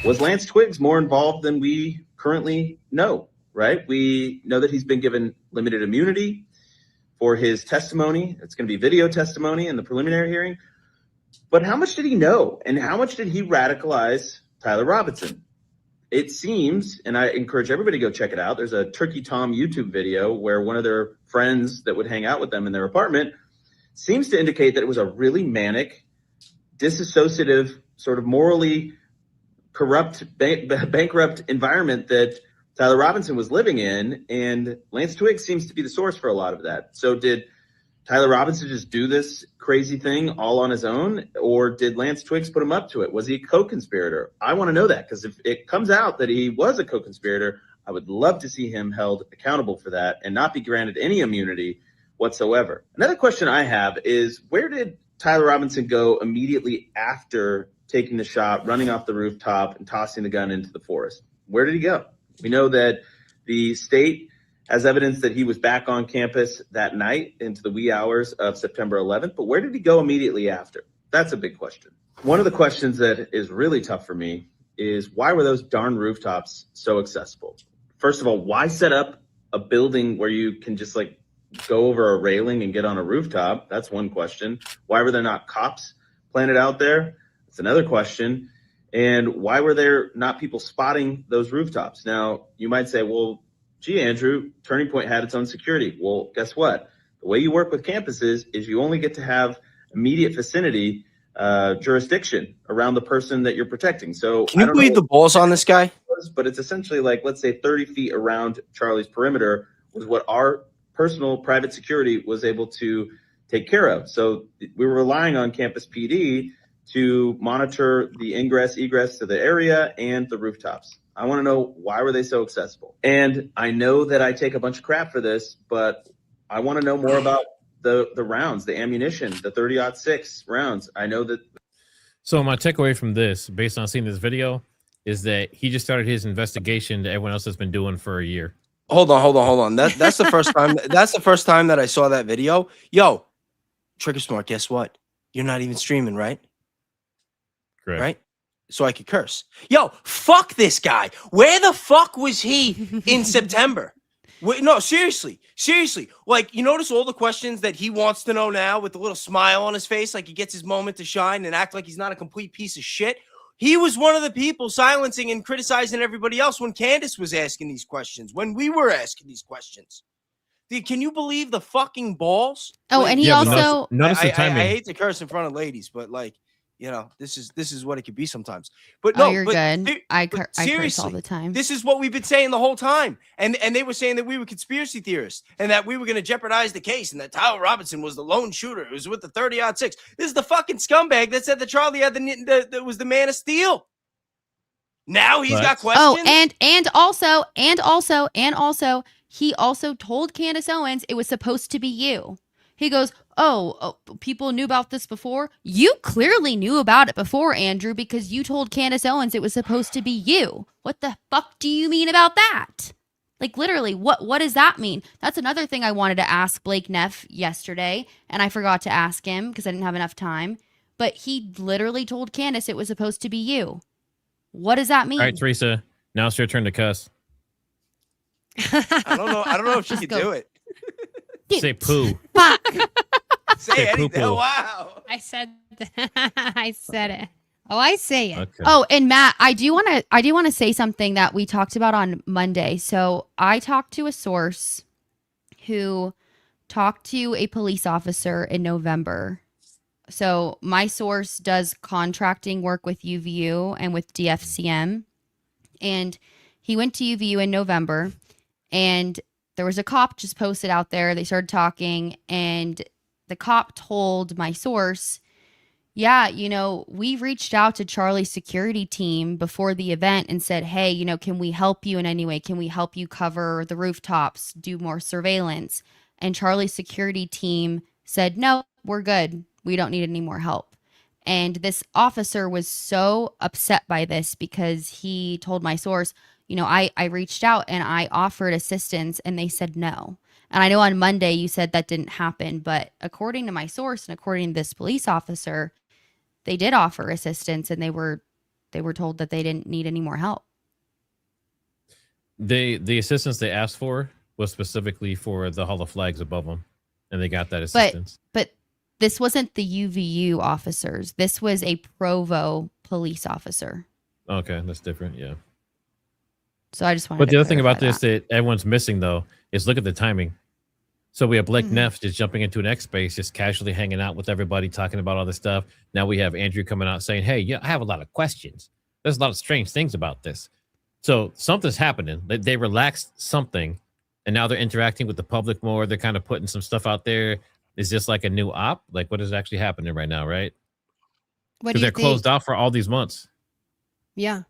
was Lance Twiggs more involved than we currently know, right? We know that he's been given limited immunity for his testimony. It's going to be video testimony in the preliminary hearing. But how much did he know? And how much did he radicalize Tyler Robinson? It seems, and I encourage everybody to go check it out, there's a Turkey Tom YouTube video where one of their friends that would hang out with them in their apartment seems to indicate that it was a really manic, disassociative, sort of morally corrupt, bankrupt environment that Tyler Robinson was living in. And Lance Twiggs seems to be the source for a lot of that. So did Tyler Robinson just do this crazy thing all on his own, or did Lance Twiggs put him up to it? Was he a co-conspirator? I want to know that, because if it comes out that he was a co-conspirator, I would love to see him held accountable for that and not be granted any immunity whatsoever. Another question I have is, where did Tyler Robinson go immediately after taking the shot, running off the rooftop, and tossing the gun into the forest? Where did he go? We know that the state has evidence that he was back on campus that night into the wee hours of September 11th, but where did he go immediately after? That's a big question. One of the questions that is really tough for me is, why were those darn rooftops so accessible? First of all, why set up a building where you can just like go over a railing and get on a rooftop? That's one question. Why were there not cops planted out there? That's another question. And why were there not people spotting those rooftops? Now, you might say, well, gee, Andrew, Turning Point had its own security. Well, guess what? The way you work with campuses is you only get to have immediate vicinity jurisdiction around the person that you're protecting. So Can you believe the balls on this guy? But it's essentially like, let's say 30 feet around Charlie's perimeter was what our personal private security was able to take care of. So we were relying on campus PD to monitor the ingress, egress to the area and the rooftops. I want to know, why were they so accessible? And I know that I take a bunch of crap for this, but I want to know more about the rounds, the ammunition, the 30-06 rounds. I know that. So my takeaway from this, based on seeing this video, is that he just started his investigation that everyone else has been doing for a year. Hold on. That's the first time. That's the first time that I saw that video. Yo, Triggersmart, guess what? You're not even streaming, right? Correct. Right? So I could curse. Yo, fuck this guy. Where the fuck was he in September? Wait, no, seriously. Like, you notice all the questions that he wants to know now with a little smile on his face, like he gets his moment to shine and act like he's not a complete piece of shit. He was one of the people silencing and criticizing everybody else when Candace was asking these questions, when we were asking these questions. Dude, can you believe the fucking balls? Oh, Like, and he Yeah, but also notice the I timing. hate to curse in front of ladies, but like, you know, this is what it could be sometimes. But no, oh, you're but good. I curse all seriously, the time. this is what we've been saying the whole time. And they were saying that we were conspiracy theorists and that we were going to jeopardize the case and that Tyler Robinson was the lone shooter who was with the 30-06. This is the fucking scumbag that said that Charlie had that was the man of steel. Now he's got questions. Oh, and also, he also told Candace Owens it was supposed to be you. He goes, oh, people knew about this before. You clearly knew about it before, Andrew, because you told Candace Owens it was supposed to be you. What the fuck do you mean about that? Like, literally, what does that mean? That's another thing I wanted to ask Blake Neff yesterday, and I forgot to ask him because I didn't have enough time. But he literally told Candace it was supposed to be you. What does that mean? All right, Teresa, now it's your turn to cuss. I don't know if she Just could go. do it. Say poo. Fuck. Say Say anything. poo-poo. Wow. I said I said it. Oh, I say it. Okay. Oh, and Matt, I do want to say something that we talked about on Monday. So I talked to a source who talked to a police officer in November. So my source does contracting work with UVU and with DFCM. And he went to UVU in November, and there was a cop just posted out there. They started talking, and the cop told my source, yeah, you know, we reached out to Charlie's security team before the event and said, hey, you know, can we help you in any way? Can we help you cover the rooftops, do more surveillance? And Charlie's security team said, no, we're good. We don't need any more help. And this officer was so upset by this because he told my source, you know, I reached out and I offered assistance and they said no. And I know on Monday you said that didn't happen, but according to my source and according to this police officer, they did offer assistance and they were told that they didn't need any more help. The assistance they asked for was specifically for the Hall of Flags above them, and they got that assistance. But this wasn't the UVU officers. This was a Provo police officer. Okay, that's different. Yeah. So I just wanted But to the other thing about clarify this that everyone's missing, though, is look at the timing. So we have Blake Mhm. Neff just jumping into an X space, just casually hanging out with everybody, talking about all this stuff. Now we have Andrew coming out saying, hey, yeah, I have a lot of questions. There's a lot of strange things about this. So something's happening. They relaxed something, and now they're interacting with the public more. They're kind of putting some stuff out there. Is this like a new op? Like what is actually happening right now, right? What Because do you they're closed think? off for all these months. Yeah.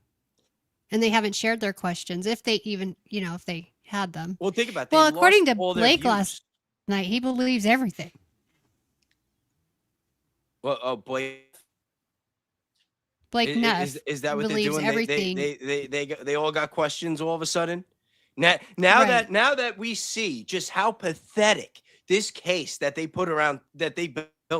And they haven't shared their questions if they even, if they had them. Well, think about it. Well, They according lost to all their Blake views. last night, he believes everything. Well, Blake. Blake Neff Is that what they're believes doing? everything. They all got questions all of a sudden. Now Right. that we see just how pathetic this case that they built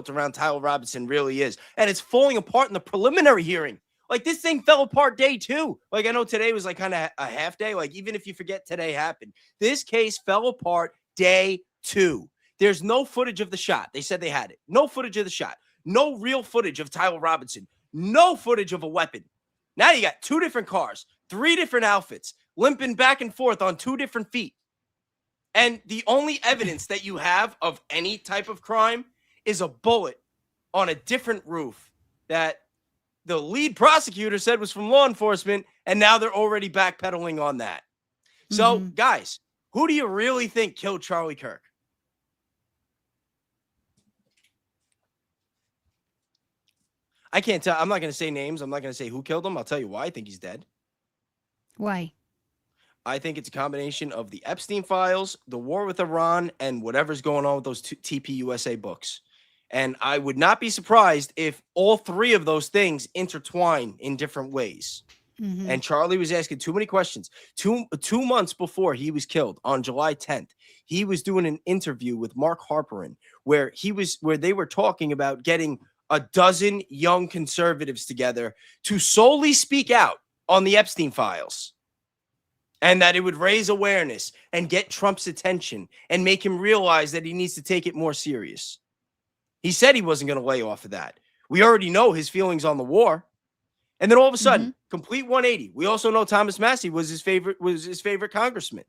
around Tyler Robinson really is, and it's falling apart in the preliminary hearing. Like this thing fell apart day 2. Like I know today was like kind of a half day. Like even if you forget today happened, this case fell apart day 2. There's no footage of the shot. They said they had it. No footage of the shot. No real footage of Tyler Robinson. No footage of a weapon. Now you got 2 different cars, 3 different outfits, limping back and forth on 2 different feet. And the only evidence that you have of any type of crime is a bullet on a different roof that the lead prosecutor said was from law enforcement, and now they're already backpedaling on that. So, guys, who do you really think killed Charlie Kirk? I can't tell. I'm not going to say names. I'm not going to say who killed him. I'll tell you why I think he's dead. Why? I think it's a combination of the Epstein files, the war with Iran, and whatever's going on with those TPUSA books. And I would not be surprised if all 3 of those things intertwine in different ways. And Charlie was asking too many questions. Two months before he was killed on July 10th, he was doing an interview with Mark Harperin where they were talking about getting a dozen young conservatives together to solely speak out on the Epstein files. And that it would raise awareness and get Trump's attention and make him realize that he needs to take it more serious. He said he wasn't going to lay off of that. We already know his feelings on the war. And then all of a sudden, complete 180. We also know Thomas Massey was his favorite congressman.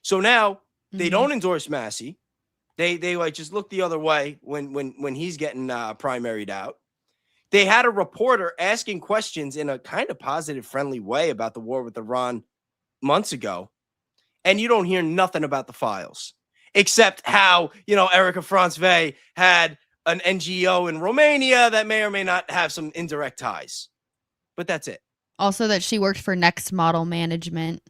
So now they don't endorse Massey. They like just look the other way when he's getting primaried out. They had a reporter asking questions in a kind of positive, friendly way about the war with Iran months ago, and you don't hear nothing about the files, except how, Erica Franzvey had an NGO in Romania that may or may not have some indirect ties. But that's it. Also that she worked for Next Model Management.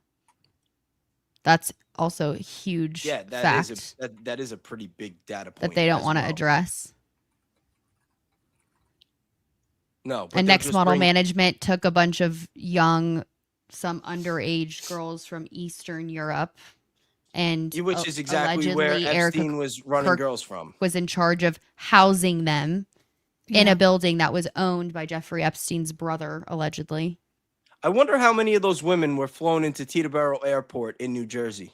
That's also a huge fact. That is a pretty big data point that they don't want to address. No. And Next Model Management took a bunch of some underage girls from Eastern Europe, and which is exactly where Epstein was running girls from. Was in charge of housing them in a building that was owned by Jeffrey Epstein's brother, allegedly. I wonder how many of those women were flown into Teterboro Airport in New Jersey.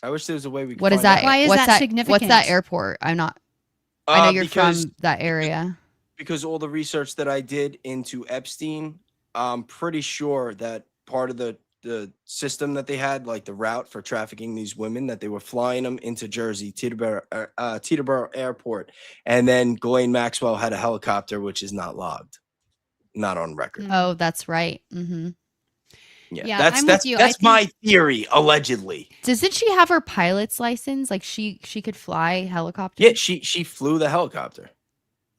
I wish there was a way we could. What is that? Why is that significant? What's that airport? I'm not. I know you're from that area. Because all the research that I did into Epstein, I'm pretty sure that part of the system that they had, like the route for trafficking these women, that they were flying them into Jersey, Teterboro Airport, and then Ghislaine Maxwell had a helicopter, which is not logged, not on record. Oh, that's right. Yeah, that's my theory, allegedly. Doesn't she have her pilot's license? Like she could fly helicopter? Yeah, she flew the helicopter.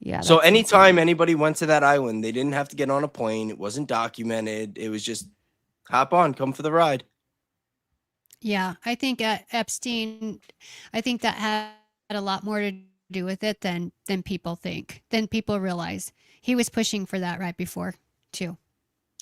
Yeah. So anytime anybody went to that island, they didn't have to get on a plane. It wasn't documented. It was just hop on, come for the ride. Yeah, I think Epstein, I think that had a lot more to do with it than people think, than people realize. He was pushing for that right before, too.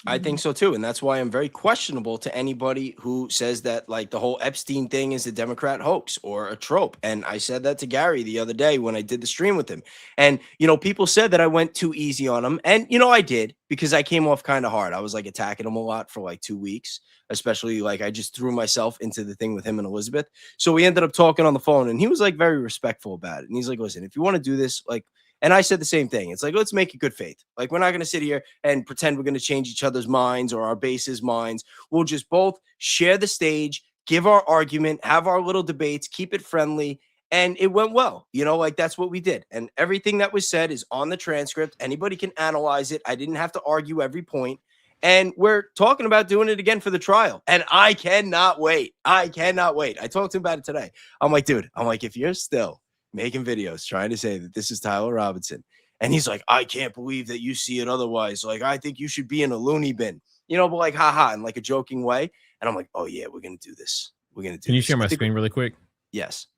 I think so too, and that's why I'm very questionable to anybody who says that like the whole Epstein thing is a Democrat hoax or a trope. And I said that to Gary the other day when I did the stream with him. And people said that I went too easy on him, and I did, because I came off kind of hard. I was like attacking him a lot for like 2 weeks, especially like I just threw myself into the thing with him and Elizabeth. So we ended up talking on the phone, and he was like very respectful about it. And he's like, listen, if you want to do this, like. And I said the same thing. It's like, let's make it good faith. Like, we're not going to sit here and pretend we're going to change each other's minds or our base's minds. We'll just both share the stage, give our argument, have our little debates, keep it friendly. And it went well. Like that's what we did. And everything that was said is on the transcript. Anybody can analyze it. I didn't have to argue every point. And we're talking about doing it again for the trial. And I cannot wait. I cannot wait. I talked to him about it today. I'm like, dude, if you're still making videos trying to say that this is Tyler Robinson, and he's like, I can't believe that you see it otherwise. Like, I think you should be in a loony bin, but like, haha, in like a joking way. And I'm like, oh yeah, we're going to do this. We're going to do Can you this. share my screen really quick? Yes.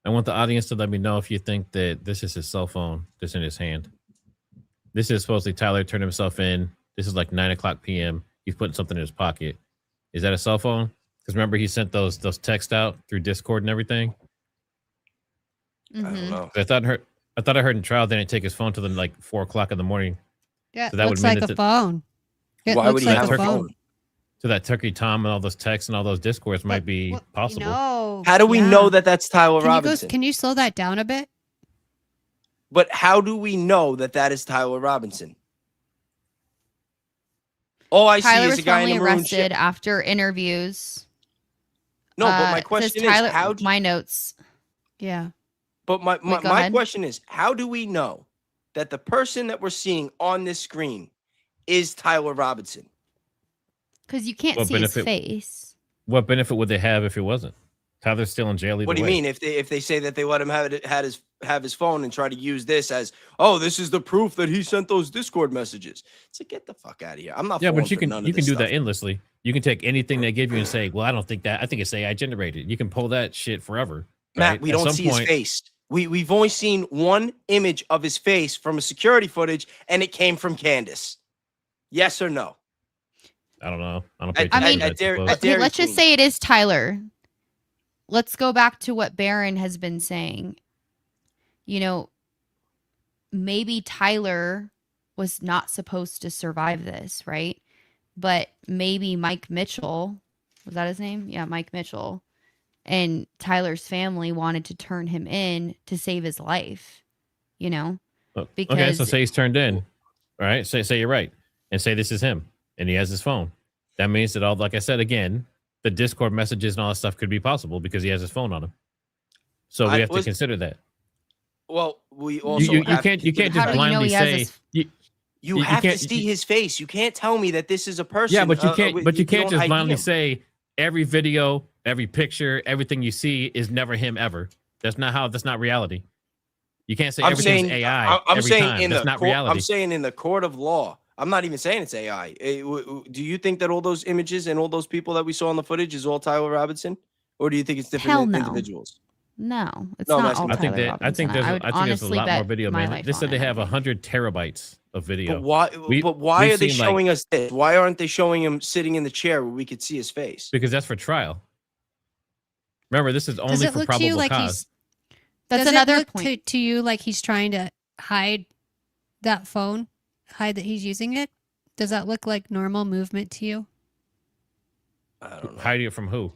I want the audience to let me know if you think that this is his cell phone that's in his hand. This is supposedly Tyler turned himself in. This is like 9:00 p.m. He's putting something in his pocket. Is that a cell phone? Because remember he sent those texts out through Discord and everything. I don't know. I thought I heard in trial they didn't take his phone till then like 4:00 in the morning. Yeah, So that it would looks mean like that a phone. It Why would looks he like have a a phone. phone? So that Turkey Tom and all those texts and all those Discords might be possible. How do we know that that's Tyler Robinson? Can you slow that down a bit? But how do we know that that is Tyler Robinson? All I Tyler see was is a guy in finally the maroon arrested shirt. after interviews. No, but my It says question Tyler, is how do my notes. Yeah. But my Wait, go my ahead. question is, how do we know that the person that we're seeing on this screen is Tyler Robinson? Because you can't What see his benefit- face. What benefit would they have if it wasn't? Tyler's still in jail either What do you way. mean if they say that they let him have his phone and try to use this as, oh, this is the proof that he sent those Discord messages? It's like, get the fuck out of here. I'm not. Yeah, falling but you for can none of do this that stuff. endlessly. You can take anything they give you and say, well, I don't think that. I think it's AI generated. You can pull that shit forever. Matt, right? we At don't some see his point- face. We've only seen one image of his face from a security footage, and it came from Candace. Yes or no? I don't know. I don't pay I mean, attention to that too close. at Dairy Let's just Queen. say it is Tyler. Let's go back to what Barron has been saying. Maybe Tyler was not supposed to survive this, right? But maybe Mike Mitchell, was that his name? Yeah, Mike Mitchell, and Tyler's family wanted to turn him in to save his life, Okay, so because say he's turned in. All right, say you're right, and say this is him, and he has his phone. That means that all, like I said again, the Discord messages and all that stuff could be possible because he has his phone on him. So we have to consider that. Well, we also You have can't to just How do you know blindly he has say his- You you have to can't- see his face. You can't tell me that this is a person. yeah, but you can't. with But you your can't own just ID blindly him. say every video, every picture, everything you see is never him ever. That's not reality. You can't say I'm everything's saying, AI. I'm every saying time. in That's the not court, reality. I'm saying in the court of law. I'm not even saying it's AI. Do you think that all those images and all those people that we saw on the footage is all Tyler Robinson, or do you think it's different Hell no. individuals? No, it's No, I'm not asking all about Tyler I Robinson. think there's I would I think there's a honestly lot more bet video, my man. life They on said they it. have 100 terabytes of video. But why? We- but why we've are they seen, like- showing us this? Why aren't they showing him sitting in the chair where we could see his face? Because that's for trial. Remember, this is Does only it for look to probable you like cause. That's does another it look point. to you like he's trying to hide that phone, hide that he's using it? Does that look like normal movement to you? I don't know. Hiding it from who?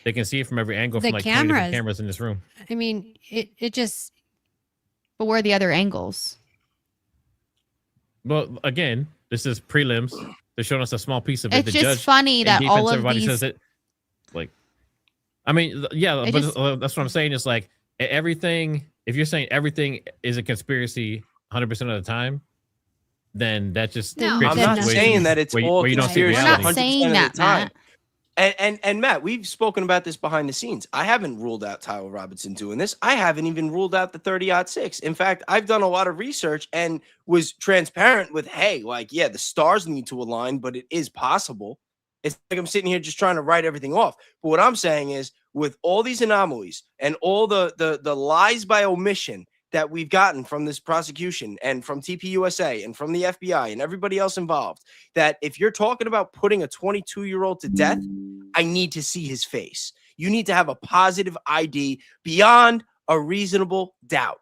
They can see it from every angle The from like 20 different cameras. cameras in this room. I mean, it just But where are the other angles? Well, again, this is prelims. They're showing us a small piece of it. It's The just judge funny in that defense, all of everybody these. says it. Like, I mean, yeah, It but just- that's what I'm saying. It's like everything. If you're saying everything is a conspiracy 100% of the time, then that just No, creates I'm a not situation saying that it's where, all where you don't see conspiracy. We're reality. not 100% saying of the that, time. Matt. And Matt, we've spoken about this behind the scenes. I haven't ruled out Tyler Robinson doing this. I haven't even ruled out the 30-06. In fact, I've done a lot of research and was transparent with, hey, like, yeah, the stars need to align, but it is possible. It's like I'm sitting here just trying to write everything off. But what I'm saying is, with all these anomalies and all the lies by omission that we've gotten from this prosecution and from TPUSA and from the FBI and everybody else involved, that if you're talking about putting a 22-year-old to death, I need to see his face. You need to have a positive ID beyond a reasonable doubt,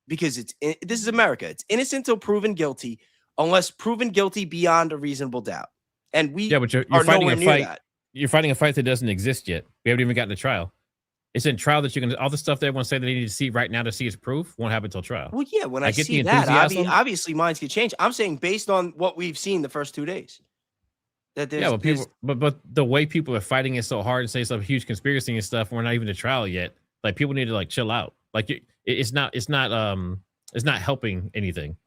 because this is America. It's innocent until proven guilty, unless proven guilty beyond a reasonable doubt. And we But you're are fighting nowhere a near fight. that. You're fighting a fight that doesn't exist yet. We haven't even gotten to trial. It's in trial that you can all the stuff they want to say that they need to see right now to see its proof won't happen until trial. Well, yeah, when I I get see the that, enthusiasm. obviously minds can change. I'm saying based on what we've seen the first 2 days, that there's, Yeah, but people, but the way people are fighting it so hard and say some huge conspiracy and stuff, we're not even to trial yet. Like, people need to like chill out. Like, it's not helping anything.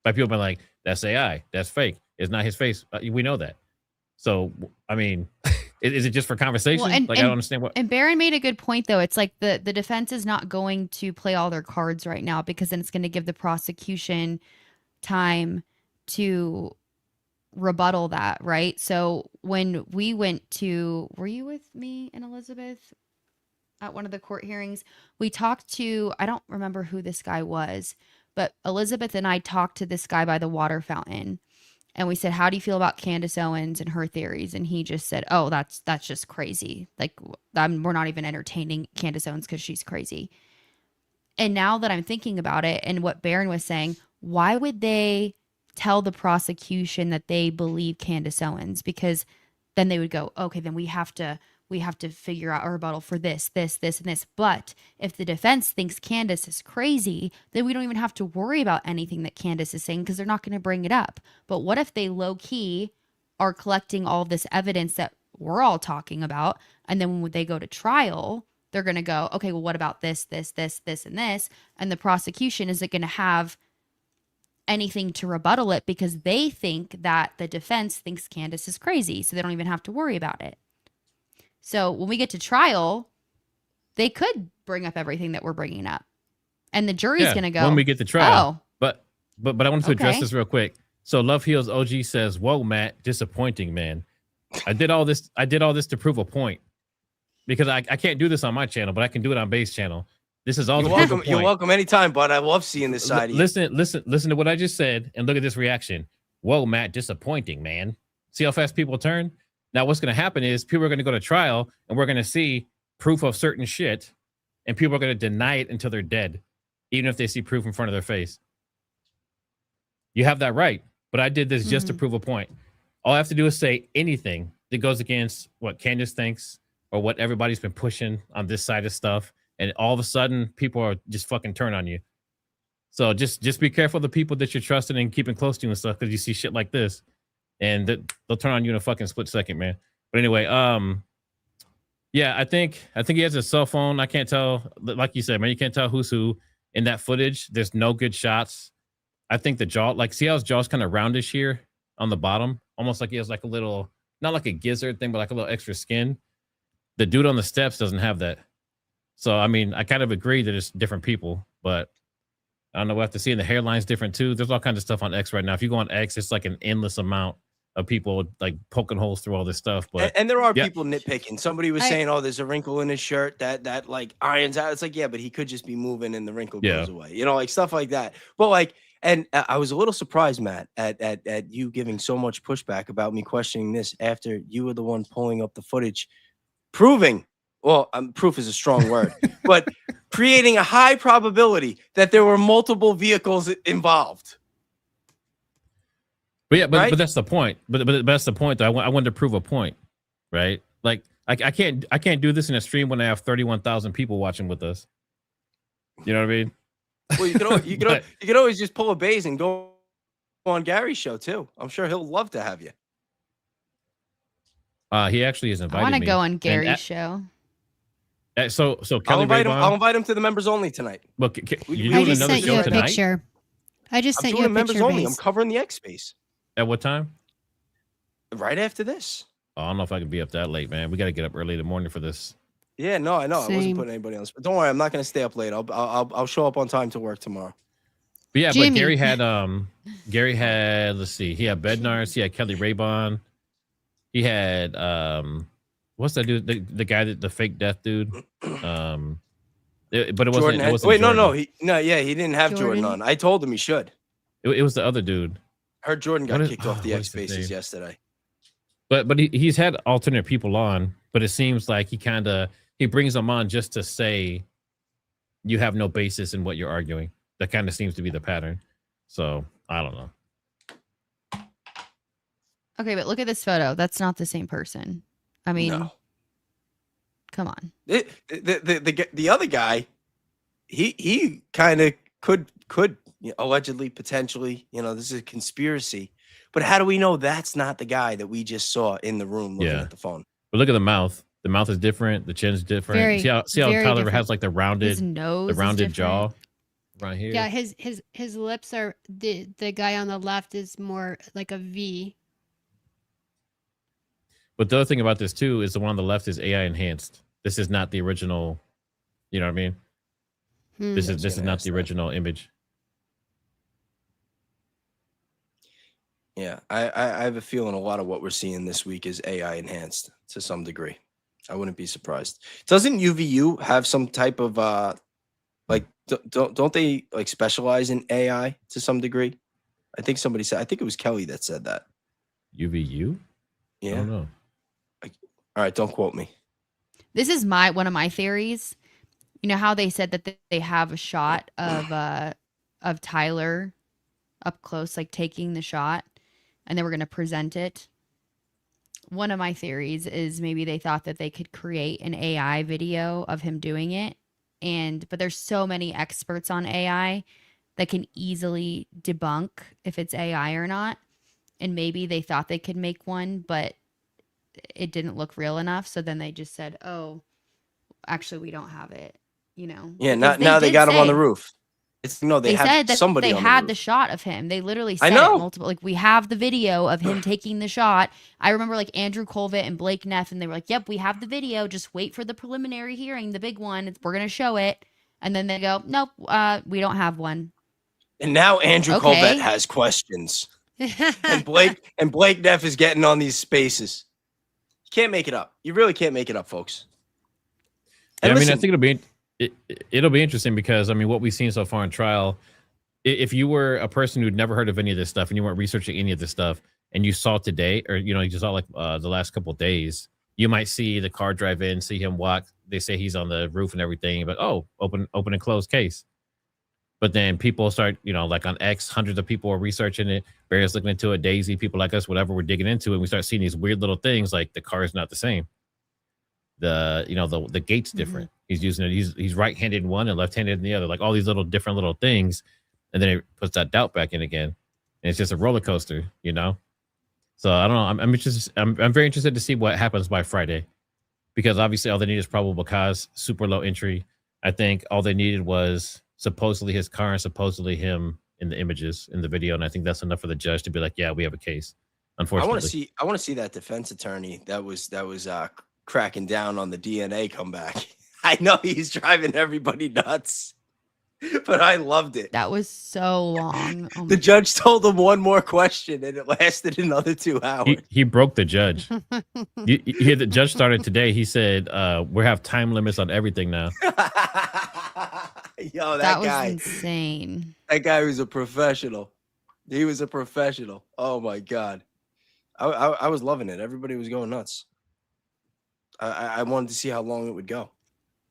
By people being like, that's AI, that's fake. It's not his face. We know that. So, I mean, is it just for conversation? Well, I don't understand what. And Barron made a good point, though. It's like the defense is not going to play all their cards right now because then it's going to give the prosecution time to rebuttal that, right? So when we went to, were you with me and Elizabeth at one of the court hearings? We talked to, I don't remember who this guy was, but Elizabeth and I talked to this guy by the water fountain. And we said, how do you feel about Candace Owens and her theories? And he just said, oh, that's just crazy. Like, we're not even entertaining Candace Owens because she's crazy. And now that I'm thinking about it and what Barron was saying, why would they tell the prosecution that they believe Candace Owens? Because then they would go, okay, then we have to figure out a rebuttal for this, and this. But if the defense thinks Candace is crazy, then we don't even have to worry about anything that Candace is saying because they're not going to bring it up. But what if they low key are collecting all this evidence that we're all talking about, and then when they go to trial, they're going to go, okay, well, what about this, and this? And the prosecution isn't going to have anything to rebuttal it because they think that the defense thinks Candace is crazy, so they don't even have to worry about it. So when we get to trial, they could bring up everything that we're bringing up, and the jury's going to go when we get to trial. Oh, but I wanted to address Okay. this real quick. So Love Heals OG says, "Whoa, Matt, disappointing, man. I did all this to prove a point because I can't do this on my channel, but I can do it on Bayes' channel. This is all You're to prove a welcome. point. You're welcome anytime, bud. I love seeing this side of you. Listen to what I just said and look at this reaction. Whoa, Matt, disappointing, man. See how fast people turn? Now, what's going to happen is people are going to go to trial and we're going to see proof of certain shit and people are going to deny it until they're dead, even if they see proof in front of their face. You have that right, but I did this just to prove a point. All I have to do is say anything that goes against what Candace thinks or what everybody's been pushing on this side of stuff, and all of a sudden people are just fucking turn on you. So just be careful of the people that you're trusting and keeping close to you and stuff, because you see shit like this and they'll turn on you in a fucking split second, man. But anyway, yeah, I think he has a cell phone. I can't tell, like you said, man, you can't tell who's who in that footage. There's no good shots. I think the jaw, like, see how his jaw's kind of roundish here on the bottom, almost like he has like a little, not like a gizzard thing, but like a little extra skin. The dude on the steps doesn't have that. So, I mean, I kind of agree that it's different people, but I don't know. We'll have to see. And the hairline's different too. There's all kinds of stuff on X right now. If you go on X, it's like an endless amount of people like poking holes through all this stuff. But And there are yeah. people nitpicking. Somebody was saying, "Oh, there's a wrinkle in his shirt that like irons out." It's like, yeah, but he could just be moving and the wrinkle goes away. You know, like stuff like that. But like, and I was a little surprised, Matt, at you giving so much pushback about me questioning this after you were the one pulling up the footage, proving. Well, proof is a strong word, but creating a high probability that there were multiple vehicles involved. But yeah, Right? but that's the point. But that's the point. Though. I wanted to prove a point, right? Like I can't do this in a stream when I have 31,000 people watching with us. You know what I mean? Well, you could always just pull a Bayes and go on Gary's show too. I'm sure he'll love to have you. He actually has I invited want to me. go on And Gary's show. So I'll Kelly invite him. Ray I'll Vaughn, invite him to the members only tonight. look, you I I doing just another sent you show a tonight? picture. I just I'm sent doing you a members picture, only. I'm Bayes. covering the X space At what time? right after this. Oh, I don't know if I can be up that late, man. We got to get up early in the morning for this. Yeah, no, I know. I wasn't Same. putting anybody else. But don't worry, I'm not going to stay up late. I'll show up on time to work tomorrow. But yeah, Jimmy. but Gary had let's see, he had Bednarz, he had Kelly Raybon, he had what's that dude? The guy that the fake death dude. But it wasn't. Jordan It wasn't wait, Jordan. no, he didn't have Jordan Jordan? on. I told him he should. It was the other dude. Heard Jordan got What is- kicked off the what X is his spaces name? yesterday. But he's had alternate people on, but it seems like he brings them on just to say you have no basis in what you're arguing. That kind of seems to be the pattern. So I don't know. Okay, but look at this photo. That's not the same person. I mean, No. come on. The other guy, he kind of could allegedly, potentially, this is a conspiracy. But how do we know that's not the guy that we just saw in the room looking Yeah. at the phone? But look at the mouth. The mouth is different. The chin's different. Very, see how very Tyler different. has like the His rounded nose, is jaw. different. right here. Yeah, his lips are the guy on the left is more like a V. But the other thing about this too is the one on the left is AI enhanced. This is not the original. You know what I mean? Hmm. This I is was this is gonna not ask the that. original image. Yeah, I have a feeling a lot of what we're seeing this week is AI enhanced to some degree. I wouldn't be surprised. Doesn't UVU have some type of like don't they like specialize in AI to some degree? I think somebody said. I think it was Kelly that said that. UVU? I Yeah. don't know. All right, don't quote me. This is one of my theories. You know how they said that they have a shot of Tyler up close, like taking the shot, and they were going to present it. One of my theories is maybe they thought that they could create an AI video of him doing it, but there's so many experts on AI that can easily debunk if it's AI or not. And maybe they thought they could make one, but it didn't look real enough. So then they just said, "Oh, actually, we don't have it." You know? Yeah, Because now they did got him on the say- roof. It's no, they They have said that somebody they on had the the roof. shot of him. They literally I said it know. multiple. Like, we have the video of him taking the shot. I remember like Andrew Colvett and Blake Neff, and they were like, "Yep, we have the video. Just wait for the preliminary hearing, the big one. We're gonna show it." And then they go, "Nope, we don't have one." And now Andrew Okay. Colvett has questions. And Blake Neff is getting on these spaces. You can't make it up. You really can't make it up, folks. Yeah, And I mean, I listen, think it'll be interesting because I mean, what we've seen so far in trial, if you were a person who'd never heard of any of this stuff and you weren't researching any of this stuff, and you saw today, or you saw like the last couple of days, you might see the car drive in, see him walk. They say he's on the roof and everything, but open and close case. But then people start, like on X, hundreds of people are researching it. Barry's looking into it. Daisy, people like us, whatever, we're digging into it. And we start seeing these weird little things like the car is not the same. The gate's different. He's using it. He's right-handed in one and left-handed in the other. Like all these different little things, and then it puts that doubt back in again, and it's just a roller coaster, So I don't know. I'm very interested to see what happens by Friday, because obviously all they need is probable cause, super low entry. I think all they needed was supposedly his car and supposedly him in the images in the video, and I think that's enough for the judge to be like, yeah, we have a case. Unfortunately, I want to see that defense attorney that was cracking down on the DNA comeback. I know he's driving everybody nuts, but I loved it. That was so long. Oh The my judge told him one more question, and it lasted another 2 hours. he broke the judge. you hear the judge started today. He said, we have time limits on everything now. Yo, that guy, was insane. that guy was a professional. He was a professional. Oh my God. I was loving it. Everybody was going nuts. I wanted to see how long it would go.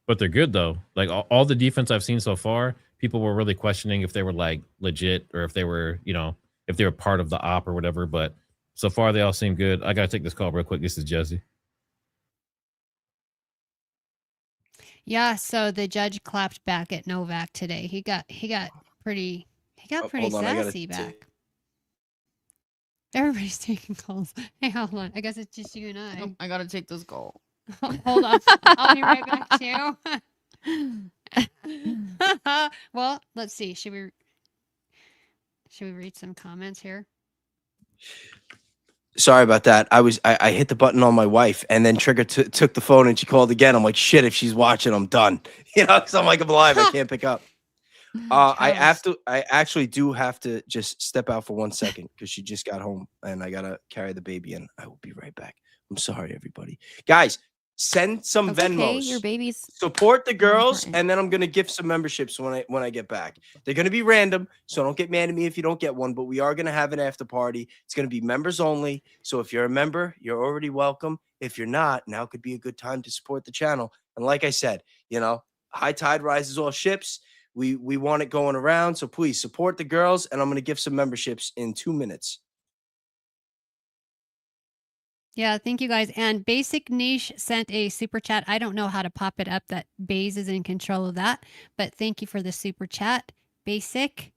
But they're good though. Like all the defense I've seen so far, people were really questioning if they were like legit or if they were, if they were part of the op or whatever. But so far they all seem good. I gotta take this call real quick. This is Jesse. Yeah, so the judge clapped back at Novak today. He got pretty Hold on, I gotta sassy back. Everybody's taking calls. Hey, hold on. I guess it's just you and I. I gotta take this call. Hold on. I'll be right back too. Well, let's see. Should we read some comments here? Sorry about that. I hit the button on my wife, and then Trigger took the phone and she called again. I'm like, shit, if she's watching, I'm done. Because I'm like, I'm alive. I can't pick up. I actually do have to just step out for 1 second because she just got home and I gotta carry the baby in. I will be right back. I'm sorry, everybody. Guys, send some That's okay, Venmos. your baby's Support the girls, important. and then I'm gonna give some memberships when I get back. They're gonna be random, so don't get mad at me if you don't get one. But we are gonna have an after party. It's gonna be members only. So if you're a member, you're already welcome. If you're not, now could be a good time to support the channel. And like I said, high tide rises all ships. We want it going around, so please support the girls, and I'm gonna give some memberships in 2 minutes. Yeah, thank you guys. And Basic Niche sent a super chat. I don't know how to pop it up. That Baze is in control of that. But thank you for the super chat. Basic.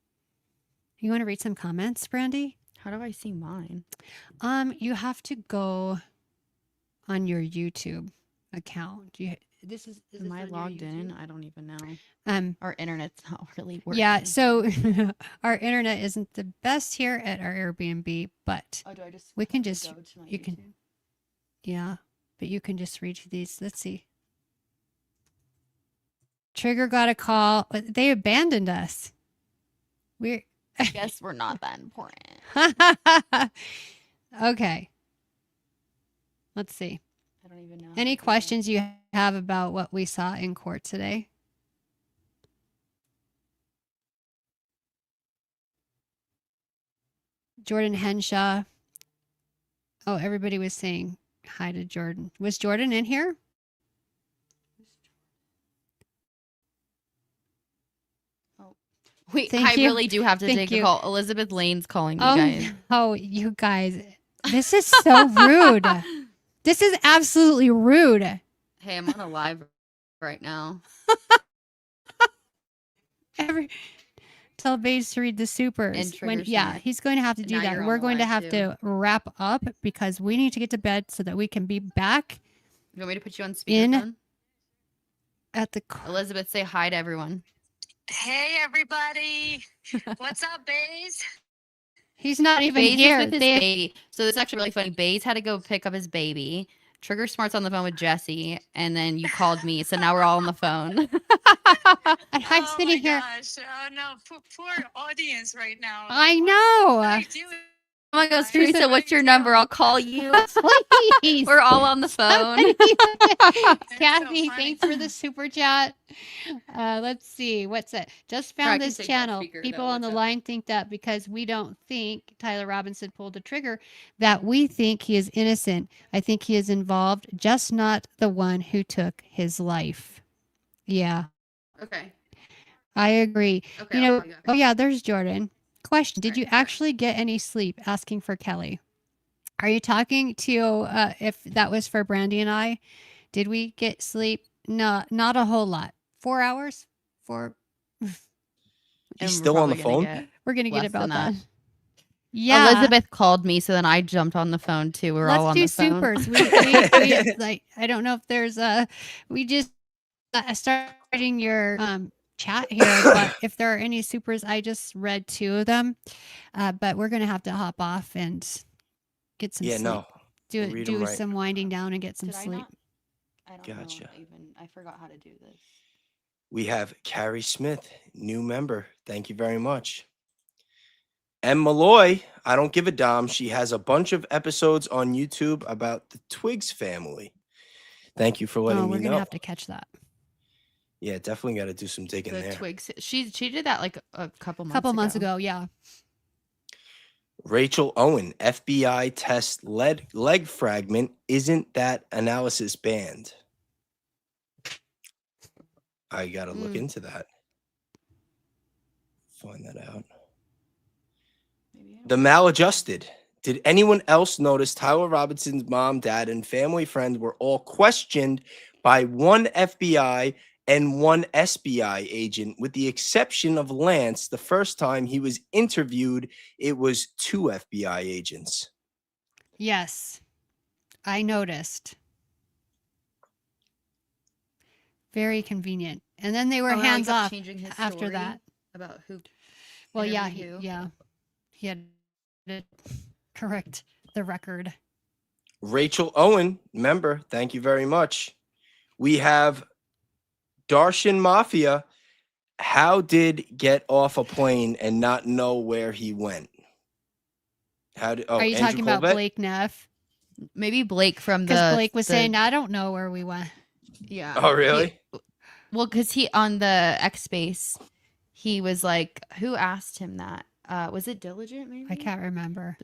You want to read some comments, Brandi? How do I see mine? You have to go on your YouTube account. this is Am this I on your logged in? YouTube? I don't even know. Um, Our internet's not really working. yeah. So our internet isn't the best here at our Airbnb, but Oh, do I just we can have to just- go to my you can- YouTube? yeah, but you can just reach these. Let's see. Trigger got a call. But they abandoned us. We're I guess we're not that important. okay. Let's see. I don't even know. how Any to do that. questions you have about what we saw in court today? Jordan Henshaw. Oh, everybody was saying hi to Jordan. Was Jordan in here? Wait, Thank I you. really do have to Thank take you. a call. Elizabeth Lane's calling me, Oh, guys. oh, you guys. This is so rude. This is absolutely rude. Hey, I'm on a live right now. Tell Bays to read the supers. And Yeah, Triggersmart. he's going to have to And do now that. you're on We're the going to live have too. to wrap up because we need to get to bed so that we can be back You want me to put you on In- speakerphone? at the. Elizabeth, say hi to everyone. Hey everybody, what's up, Bays? He's not even Bays here. is with his They- baby. So it's actually really funny. Bays had to go pick up his baby. Triggersmart's on the phone with Jesse, and then you called me. So now we're all on the phone. and I'm Oh sitting my here. gosh, oh no, poor audience right now. I What know. are you doing? Oh my gosh, Teresa, Teresa, what's your number? I'll call you. Please. We're all on the phone. Kathy, funny. thanks for the super chat. Let's see. What's it? Just I found can this take that channel. speaker, People though. on the What's up? line think that because we don't think Tyler Robinson pulled the trigger, that we think he is innocent. I think he is involved, just not the one who took his life. Yeah, Okay. I agree. Okay. You I'll know, call you back. oh yeah, there's Jordan. Question: Did Alright, you bye. actually get any sleep? Asking for Kelly. Are you talking to if that was for Brandi and I? Did we get sleep? No, not a whole lot. 4 hours. And He's we're still on the probably gonna phone? get- We're gonna get Less about than that. that. Yeah, Elizabeth called me, so then I jumped on the phone too. We're all let's on do the phone. supers. We like. I don't know if there's we just starting your chat here, but if there are any supers, I just read 2 of them, but we're gonna have to hop off and get some Yeah, sleep. no. Do read 'em right. some winding down and get some Did I sleep. not? I don't Gotcha. know. I forgot how to do this. We have Carrie Smith, new member. Thank you very much. And Malloy, I don't give a damn. She has a bunch of episodes on YouTube about the Twigs family. Thank you for letting Oh, me we're know. gonna have to catch that. Yeah, definitely got to do some digging The there. Twigs. She did that like a couple months. Couple months ago, yeah. Rachel Owen, FBI test leg fragment. Isn't that analysis banned? I got to look into that. Find that out. Maybe I don't- The maladjusted. Did anyone else notice Tyler Robinson's mom, dad, and family friends were all questioned by one FBI and one SBI agent, with the exception of Lance? The first time he was interviewed, it was 2 FBI agents. Yes, I noticed. Very convenient. And then they were Oh, how he hands kept off changing his after story that. about who. Well, yeah, interviewed who. he had to correct the record. Rachel Owen, member, thank you very much. We have Darshan Mafia. How did get off a plane and not know where he went? How did? Oh, Are you Andrew talking about Colvett? Blake Neff? Maybe Blake from the. Because Blake was the- saying, I don't know where we went. Yeah. Oh, really? Well, because he on the X Space, he was like, who asked him that? Was it Diligent? Maybe I can't remember.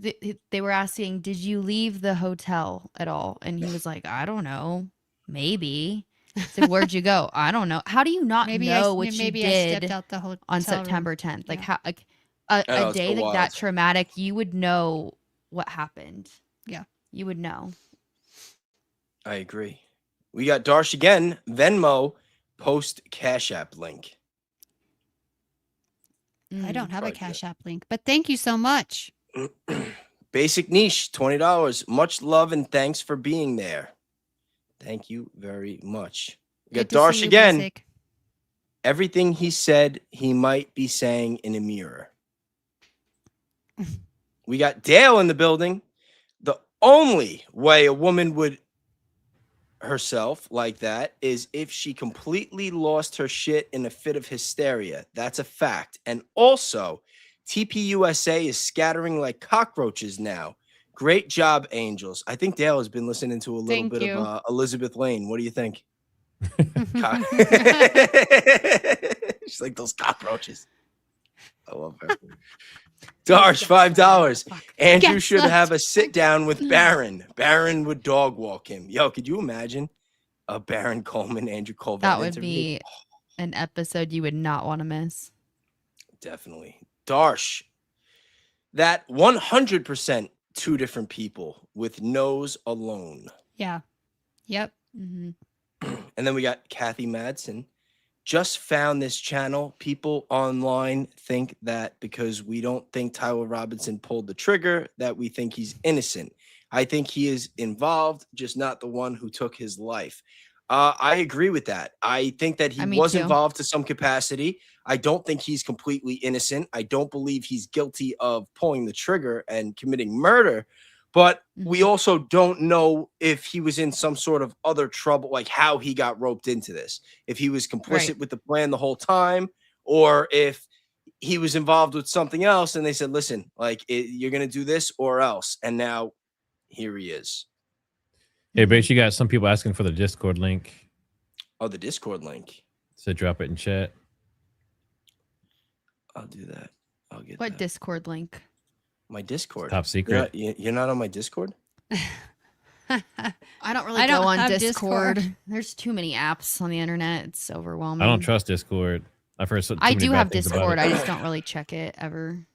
They were asking, did you leave the hotel at all? And he was like, I don't know, maybe. So where'd you go? I don't know. How do you not Maybe know I, what maybe you I did stepped out the hotel on room. September 10th? Like Yeah. how like I know, a it's day so like that wild. traumatic, you would know what happened. Yeah. You would know. I agree. We got Darsh again. Venmo post Cash App link. I don't have a Right, yeah. Cash App link, but thank you so much. Basic niche, $20. Much love and thanks for being there. Thank you very much. We got Good to see Darsh you, again. Basic. Everything he said, he might be saying in a mirror. We got Dale in the building. The only way a woman would herself like that is if she completely lost her shit in a fit of hysteria. That's a fact. And also, TPUSA is scattering like cockroaches now. Great job, Angels. I think Dale has been listening to a little Thank bit you. of Elizabeth Lane. What do you think? She's like those cockroaches. I love her. Darsh, $5. Andrew Guess should what? have a sit down with Baron. Baron would dog walk him. Yo, could you imagine a Baron Coleman, Andrew Colvin That would interview? be an episode you would not want to miss. Definitely. Darsh, that 100% two different people with nose alone. Yeah. Yep. Mhm. And then we got Kathy Madsen. Just found this channel. People online think that because we don't think Tyler Robinson pulled the trigger, that we think he's innocent. I think he is involved, just not the one who took his life. I agree with that. I think that he Me was too. involved to some capacity. I don't think he's completely innocent. I don't believe he's guilty of pulling the trigger and committing murder. But we also don't know if he was in some sort of other trouble, like how he got roped into this. If he was complicit Right. with the plan the whole time, or if he was involved with something else and they said, listen, like you're going to do this or else. And now here he is. Hey, Bates, you got some people asking for the Discord link. Oh, the Discord link. So drop it in chat. I'll do that. I'll get What that. Discord link? My Discord. Top secret. You're not on my Discord? I don't really I go don't on have Discord. Discord. There's too many apps on the internet. It's overwhelming. I don't trust Discord. I've heard too I many do bad have things about Discord. it. I just don't really check it ever.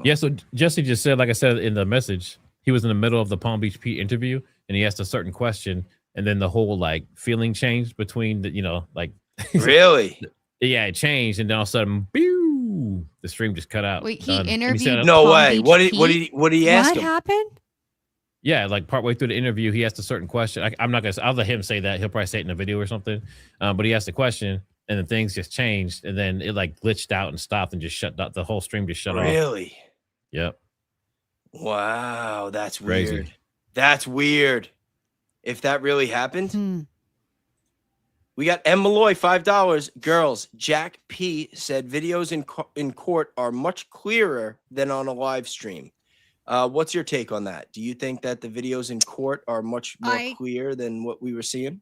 Yeah, so Jesse just said, like I said in the message, he was in the middle of the Palm Beach Pete interview and he asked a certain question, and then the whole like feeling changed between the, like Really? yeah, it changed, and then all of a sudden, pew, the stream just cut out. Wait, he Done. And interviewed said, No Palm way. Beach What did he ask What him? happened? yeah, like partway through the interview, he asked a certain question. I'm not gonna. I'll let him say that. He'll probably say it in a video or something. But he asked a question, and then things just changed, and then it like glitched out and stopped and just shut down. The whole stream just shut off. Really? Yep. Wow, that's Crazy. weird. That's weird. If that really happened. We got M. Malloy, $5. Girls, Jack P said videos in court are much clearer than on a live stream. What's your take on that? Do you think that the videos in court are much more clear than what we were seeing?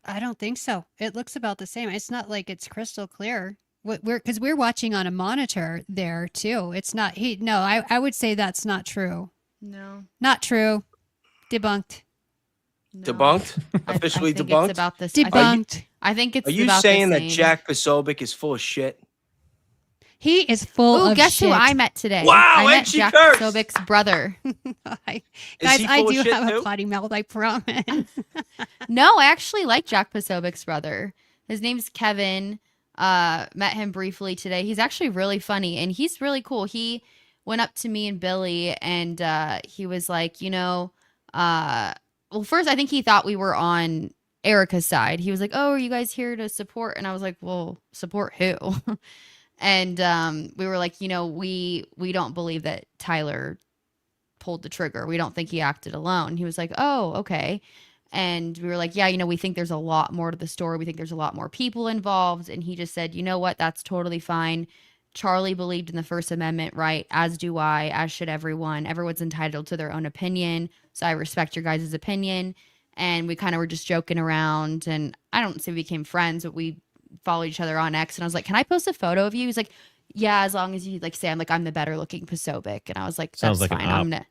I don't think so. It looks about the same. It's not like it's crystal clear. Because we're watching on a monitor there too. It's not. I would say that's not true. No. Not true. Debunked. No. Debunked? I Officially think debunked? It's about this. Debunked. I think it's. Are you about saying the that same. Jack Posobiec is full of shit? He is full Ooh, of guess shit. who I met today? Wow, I and met she Jack cursed. Posobiec's brother. Guys, he I full of do shit have too? a potty mouth, I promise. No, I actually like Jack Posobiec's brother. His name's Kevin. Met him briefly today. He's actually really funny and he's really cool. He went up to me and Billy and he was like, well, first I think he thought we were on Erica's side. He was like, "Oh, are you guys here to support?" And I was like, "Well, support who?" And we were like, we don't believe that Tyler pulled the trigger. We don't think he acted alone. He was like, "Oh, okay." And we were like, yeah, we think there's a lot more to the story. We think there's a lot more people involved. And he just said, you know what? That's totally fine. Charlie believed in the First Amendment, right? As do I, as should everyone. Everyone's entitled to their own opinion. So I respect your guys' opinion. And we kind of were just joking around. And I don't say we became friends, but we followed each other on X. And I was like, can I post a photo of you? He's like, yeah, as long as you say I'm the better looking Posobiec. And I was like, that's fine. I'm gonna.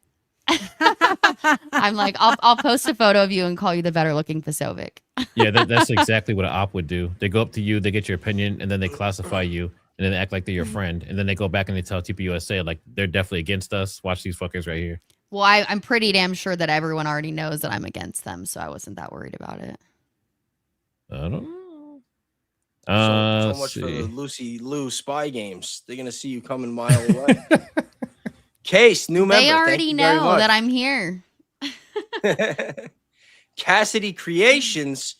I'm like, I'll post a photo of you and call you the better looking Posobiec. Yeah, that's exactly what an op would do. They go up to you, they get your opinion, and then they classify you, and then they act like they're your friend, and then they go back and they tell TPUSA like they're definitely against us. Watch these fuckers right here. Well, I'm pretty damn sure that everyone already knows that I'm against them, so I wasn't that worried about it. I don't know. So much let's for the see. Lucy Lou spy games. They're gonna see you coming a mile away. Case, new member. They Thank already you very know much. that I'm here. Cassidy Creations,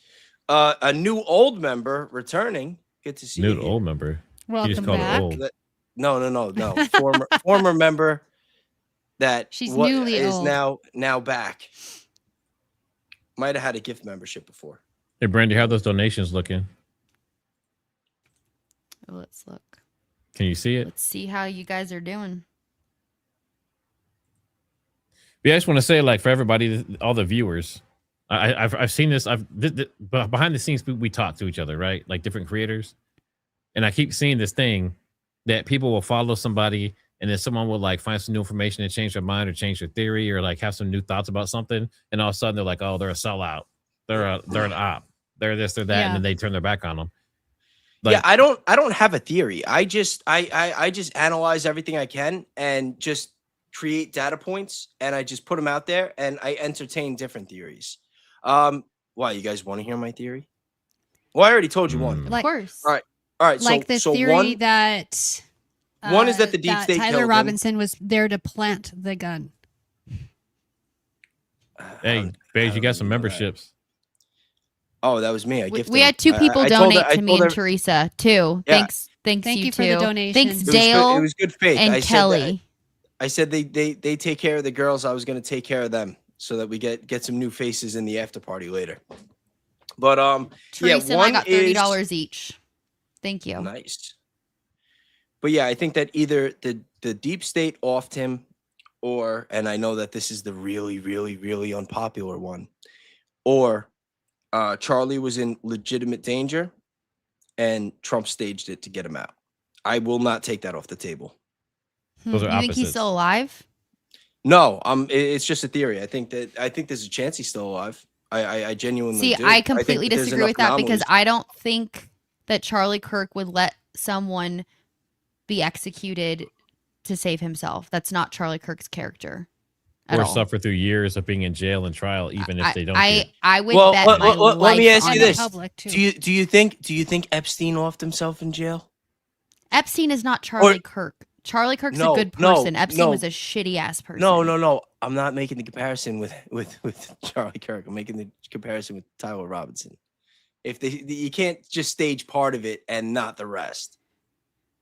a new old member returning. Good to see you. New here. old member. You just Welcome called her back. old. No. Former member that She's newly is old. now back. Might have had a gift membership before. Hey, Brandi, how are those donations looking? Let's look. Can you see it? Let's see how you guys are doing. Yeah, I just want to say, like, for everybody, all the viewers, I've seen this. Behind the scenes, we talk to each other, right? Like different creators, and I keep seeing this thing that people will follow somebody, and then someone will like find some new information and change their mind or change their theory or like have some new thoughts about something, and all of a sudden they're like, oh, they're a sellout, they're an op, they're this, they're that, Yeah. and then they turn their back on them. Like, Yeah, I don't have a theory. I just analyze everything I can and just create data points, and I just put them out there, and I entertain different theories. Why, you guys want to hear my theory? Well, I already told you one. Of Like- course. All right. Like the so theory one, that one is that the deep state Tyler killed him. Robinson was there to plant the gun. hey, Bays, you got some memberships. Oh, that was me. I gifted. We had two people I told donate her- I to me told and her- Teresa too. Yeah. Thanks Thank you you for too. the donation. Thanks It It was Dale good, it was good faith. and I said Kelly. I said they take care of the girls. I was going to take care of them so that we get some new faces in the after party later. But Teresa and I got $30 each. Thank you. Nice. But yeah, I think that either the deep state offed him, or, and I know that this is the really, really, really unpopular one, or Charlie was in legitimate danger and Trump staged it to get him out. I will not take that off the table. Those are You think he's opposites. still alive? No, it's just a theory. I think there's a chance he's still alive. I genuinely See, do. I think completely that there's disagree enough with that because anomalies. I don't think that Charlie Kirk would let someone be executed to save himself. That's not Charlie Kirk's character at Or all. suffer through years of being in jail and trial, even if they don't. I would Well, bet let- my let- let life me ask on you it. this. Public too. Do you think Epstein offed himself in jail? Epstein is not Charlie Kirk. Charlie Kirk's No, a good no, person. Epstein no. was a shitty ass person. No. I'm not making the comparison with Charlie Kirk. I'm making the comparison with Tyler Robinson. If you can't just stage part of it and not the rest,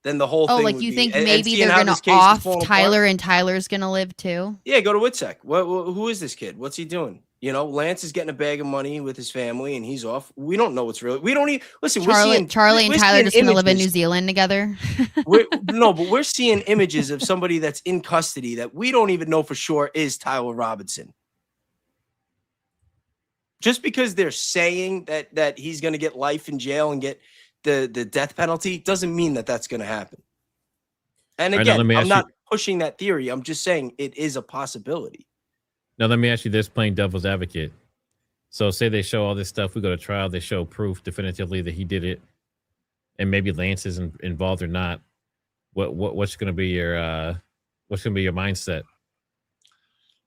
then the whole Oh, thing. like would you be- think and maybe seeing they're how gonna this case is off falling Tyler apart- and Tyler's gonna live too? Yeah, go to Witsec. Who is this kid? What's he doing? You know, Lance is getting a bag of money with his family, and he's off. We don't know what's real. We don't even listen. Charlie and we're Tyler seeing just gonna live in New images. Zealand together. No, but we're seeing images of somebody that's in custody that we don't even know for sure is Tyler Robinson. Just because they're saying that he's going to get life in jail and get the death penalty doesn't mean that that's going to happen. And All right, now again, let me I'm ask not pushing that theory. I'm just saying it is a possibility. Now, let me ask you this, playing devil's advocate. So say they show all this stuff, we go to trial, they show proof definitively that he did it, and maybe Lance is involved or not. What's going to be your mindset?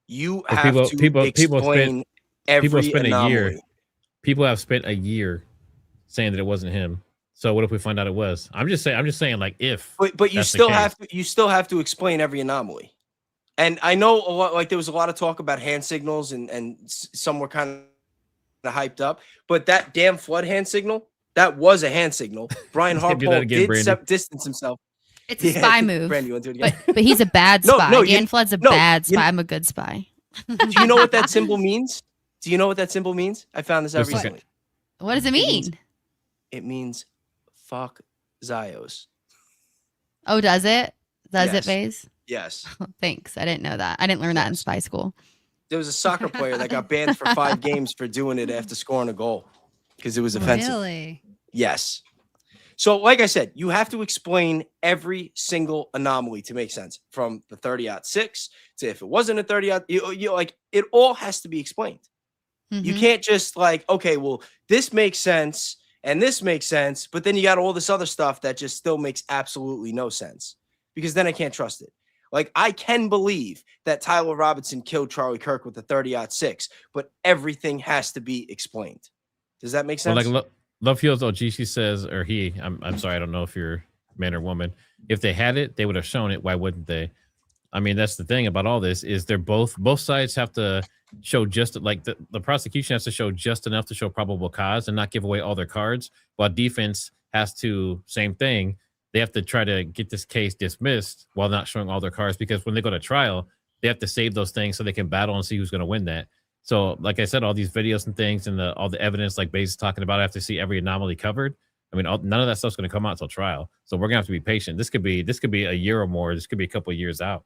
You Or have to people explain every spent anomaly. a year. People have spent a year saying that it wasn't him. So what if we find out it was? I'm just saying, like, if. But you that's the still case. have to explain every anomaly. And I know a lot, like there was a lot of talk about hand signals and some were kind of hyped up, but that damn flood hand signal, that was a hand signal. Brian Do that Harpole again, did Brandi. distance himself. It's a spy Yeah, move. Brandi, you want to do it again? But he's a bad No, spy. no, Dan Flood's a no, bad you- spy. I'm a good spy. Do you know what that symbol means? Do you know what that symbol means? I found this out Just look at- recently. What does it means- mean? It means fuck Zios. Oh, does it? Does Yes. it, Vase? Yes. Thanks. I didn't know that. I didn't learn that in spy school. There was a soccer player that got banned for 5 games for doing it after scoring a goal because it was offensive. Really? Yes. So, like I said, you have to explain every single anomaly to make sense, from the 30-06 to if it wasn't a 30, you like it all has to be explained. You Mhm. can't just like, okay, well, this makes sense and this makes sense, but then you got all this other stuff that just still makes absolutely no sense, because then I can't trust it. Like, I can believe that Tyler Robinson killed Charlie Kirk with the 30-06, but everything has to be explained. Does that make sense? Well, like Love Heals OG, she says, or he, I'm sorry, I don't know if you're man or woman. If they had it, they would have shown it. Why wouldn't they? I mean, that's the thing about all this is they're both sides have to show just like the prosecution has to show just enough to show probable cause and not give away all their cards, while defense has to same thing. They have to try to get this case dismissed while not showing all their cards, because when they go to trial, they have to save those things so they can battle and see who's going to win that. So, like I said, all these videos and things and all the evidence, like Bayes is talking about, I have to see every anomaly covered. I mean, none of that stuff's going to come out until trial. So we're going to have to be patient. This could be a year or more. This could be a couple of years out.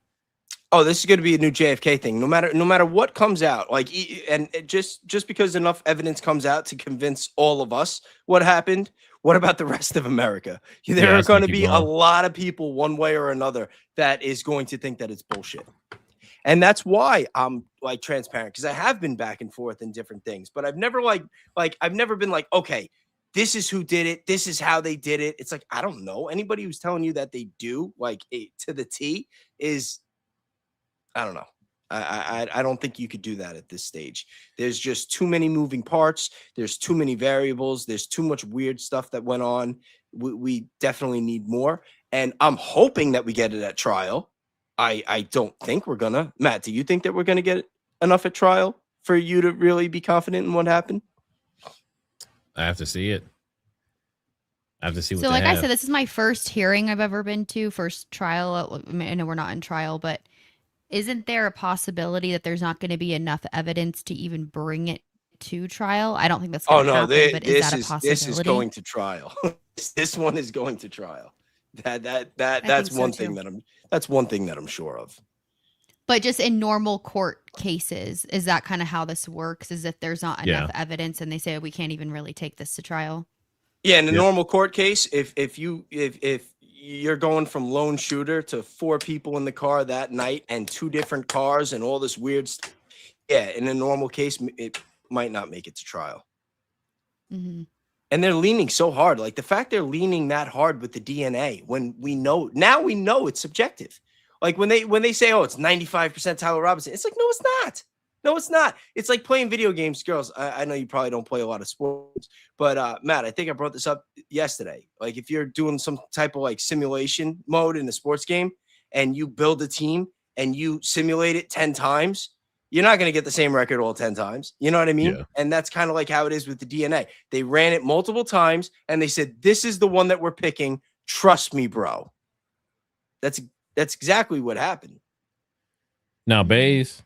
Oh, this is going to be a new JFK thing. No matter what comes out, like, and just because enough evidence comes out to convince all of us what happened, what about the rest of America? There are going to be a lot of people, one way or another, that is going to think that it's bullshit. And that's why I'm like transparent, because I have been back and forth in different things, but I've never I've never been like, okay, this is who did it. This is how they did it. It's like, I don't know. Anybody who's telling you that they do like to the T is, I don't know. I don't think you could do that at this stage. There's just too many moving parts. There's too many variables. There's too much weird stuff that went on. We definitely need more. And I'm hoping that we get it at trial. I don't think we're gonna. Matt, do you think that we're gonna get enough at trial for you to really be confident in what happened? I have to see it. I have to see what So, they like have. I said, this is my first hearing I've ever been to, first trial. I mean, I know we're not in trial, but isn't there a possibility that there's not going to be enough evidence to even bring it to trial? I don't think that's going to happen, but is that a possibility? This is going to trial. This one is going to trial. That's so one too. thing that's one thing that I'm sure of. But just in normal court cases, is that kind of how this works? Is if there's not enough evidence and they say we can't even really take this to trial? Yeah, in a normal court case, if you're going from lone shooter to 4 people in the car that night and 2 different cars and all this weird stuff, yeah, in a normal case, it might not make it to trial. Mm-hmm. And they're leaning so hard. Like the fact they're leaning that hard with the DNA when we know it's subjective. Like when they say, oh, it's 95% Tyler Robinson, it's like, no, it's not. No, it's not. It's like playing video games. Girls, I know you probably don't play a lot of sports, but Matt, I think I brought this up yesterday. Like if you're doing some type of like simulation mode in a sports game and you build a team and you simulate it 10 times, you're not going to get the same record all 10 times. You know what I mean? Yeah. And that's kind of like how it is with the DNA. They ran it multiple times and they said, this is the one that we're picking. Trust me, bro. That's exactly what happened. Now, Bayes,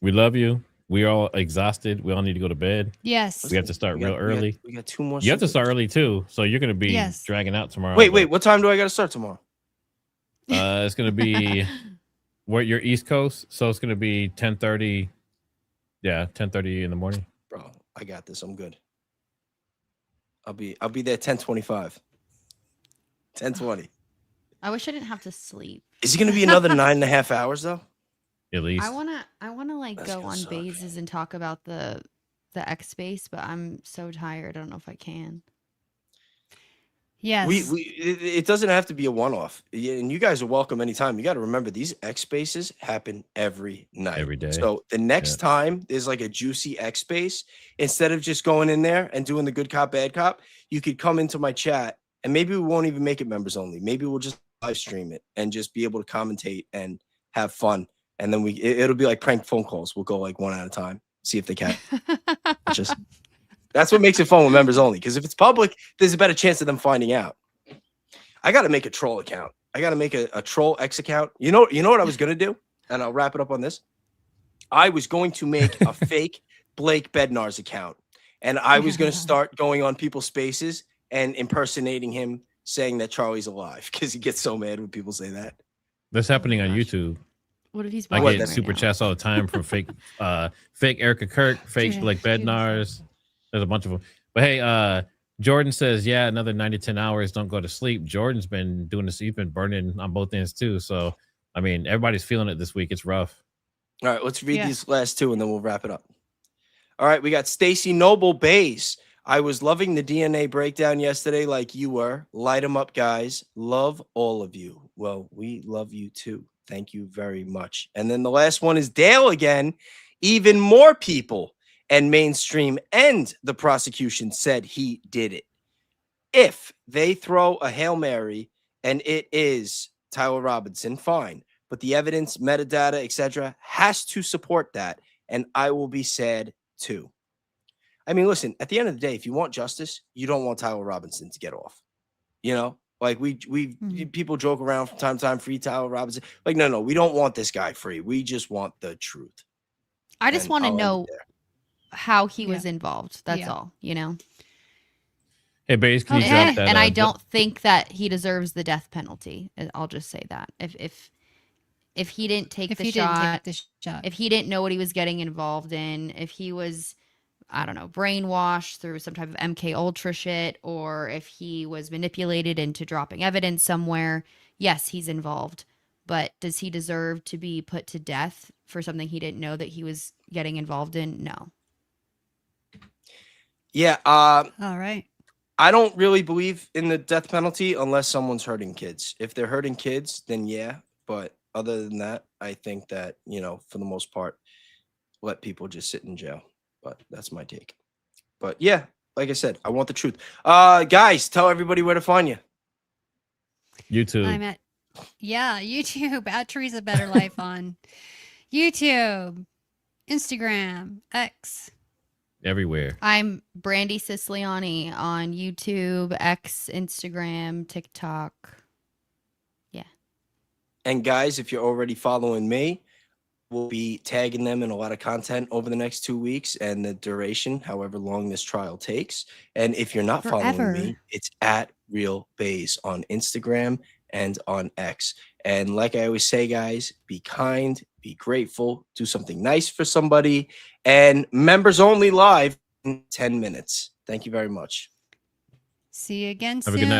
we love you. We're all exhausted. We all need to go to bed. Yes. We have to start real early. We got 2 more. You have to start early too. So you're going to be dragging out tomorrow. Wait. What time do I got to start tomorrow? It's going to be where you're East Coast. So it's going to be 10:30. Yeah, 10:30 in the morning. Bro, I got this. I'm good. I'll be there 10:25. 10:20. I wish I didn't have to sleep. Is it going to be another 9.5 hours though? At least. I wanna like go on Bayes' and talk about the X space, but I'm so tired. I don't know if I can. Yes. It doesn't have to be a one-off, and you guys are welcome anytime. You got to remember these X spaces happen every night, every day. So the next time there's like a juicy X space, instead of just going in there and doing the good cop bad cop, you could come into my chat, and maybe we won't even make it members only. Maybe we'll just live stream it and just be able to commentate and have fun. And then it'll be like prank phone calls. We'll go like one at a time, see if they can. That's what makes it fun with members only. Because if it's public, there's a better chance of them finding out. I got to make a troll account. I got to make a troll X account. You know what I was going to do? And I'll wrap it up on this. I was going to make a fake Blake Bednar's account. And I was going to start going on people's spaces and impersonating him, saying that Charlie's alive. Because he gets so mad when people say that. That's happening on YouTube. What if he's I get super chats all the time from fake Erica Kirk, fake Blake Bednar's. There's a bunch of them. But hey, Jordan says, yeah, another 9 to 10 hours. Don't go to sleep. Jordan's been doing this. He's been burning on both ends too. So, I mean, everybody's feeling it this week. It's rough. All right, let's read these last 2 and then we'll wrap it up. All right, we got Stacy Noble Bayes. I was loving the DNA breakdown yesterday like you were. Light them up, guys. Love all of you. Well, we love you too. Thank you very much. And then the last one is Dale again. Even more people and mainstream and the prosecution said he did it. If they throw a Hail Mary and it is Tyler Robinson, fine. but the evidence, metadata, etc., has to support that, and I will be sad too. I mean, listen, at the end of the day, if you want justice, you don't want Tyler Robinson to get off. You know, like people joke around from time to time, free Tyler Robinson. Like, no, we don't want this guy free. We just want the truth. I just And want to I'll end it know there. how he was involved. That's Yeah. all, you know. Hey, Bayes, can you Okay. drop that? And I don't think that he deserves the death penalty. I'll just say that. If he didn't take If the he didn't shot, take the shot. if he didn't know what he was getting involved in, if he was, I don't know, brainwashed through some type of MK Ultra shit, or if he was manipulated into dropping evidence somewhere, yes, he's involved. But does he deserve to be put to death for something he didn't know that he was getting involved in? No. Yeah. All right. I don't really believe in the death penalty unless someone's hurting kids. If they're hurting kids, then yeah. But other than that, I think that, you know, for the most part, let people just sit in jail. But that's my take. But yeah, like I said, I want the truth. Guys, tell everybody where to find you. YouTube. I'm at YouTube at Teresa Better Life on YouTube, Instagram, X. Everywhere. I'm Brandi Siciliani on YouTube, X, Instagram, TikTok. Yeah. And guys, if you're already following me, we'll be tagging them in a lot of content over the next 2 weeks and the duration, however long this trial takes. And if you're not following Forever. me, it's at RealBayes on Instagram and on X. And like I always say, guys, be kind, be grateful, do something nice for somebody, and members only live in 10 minutes. Thank you very much. See you again Have a good soon. night.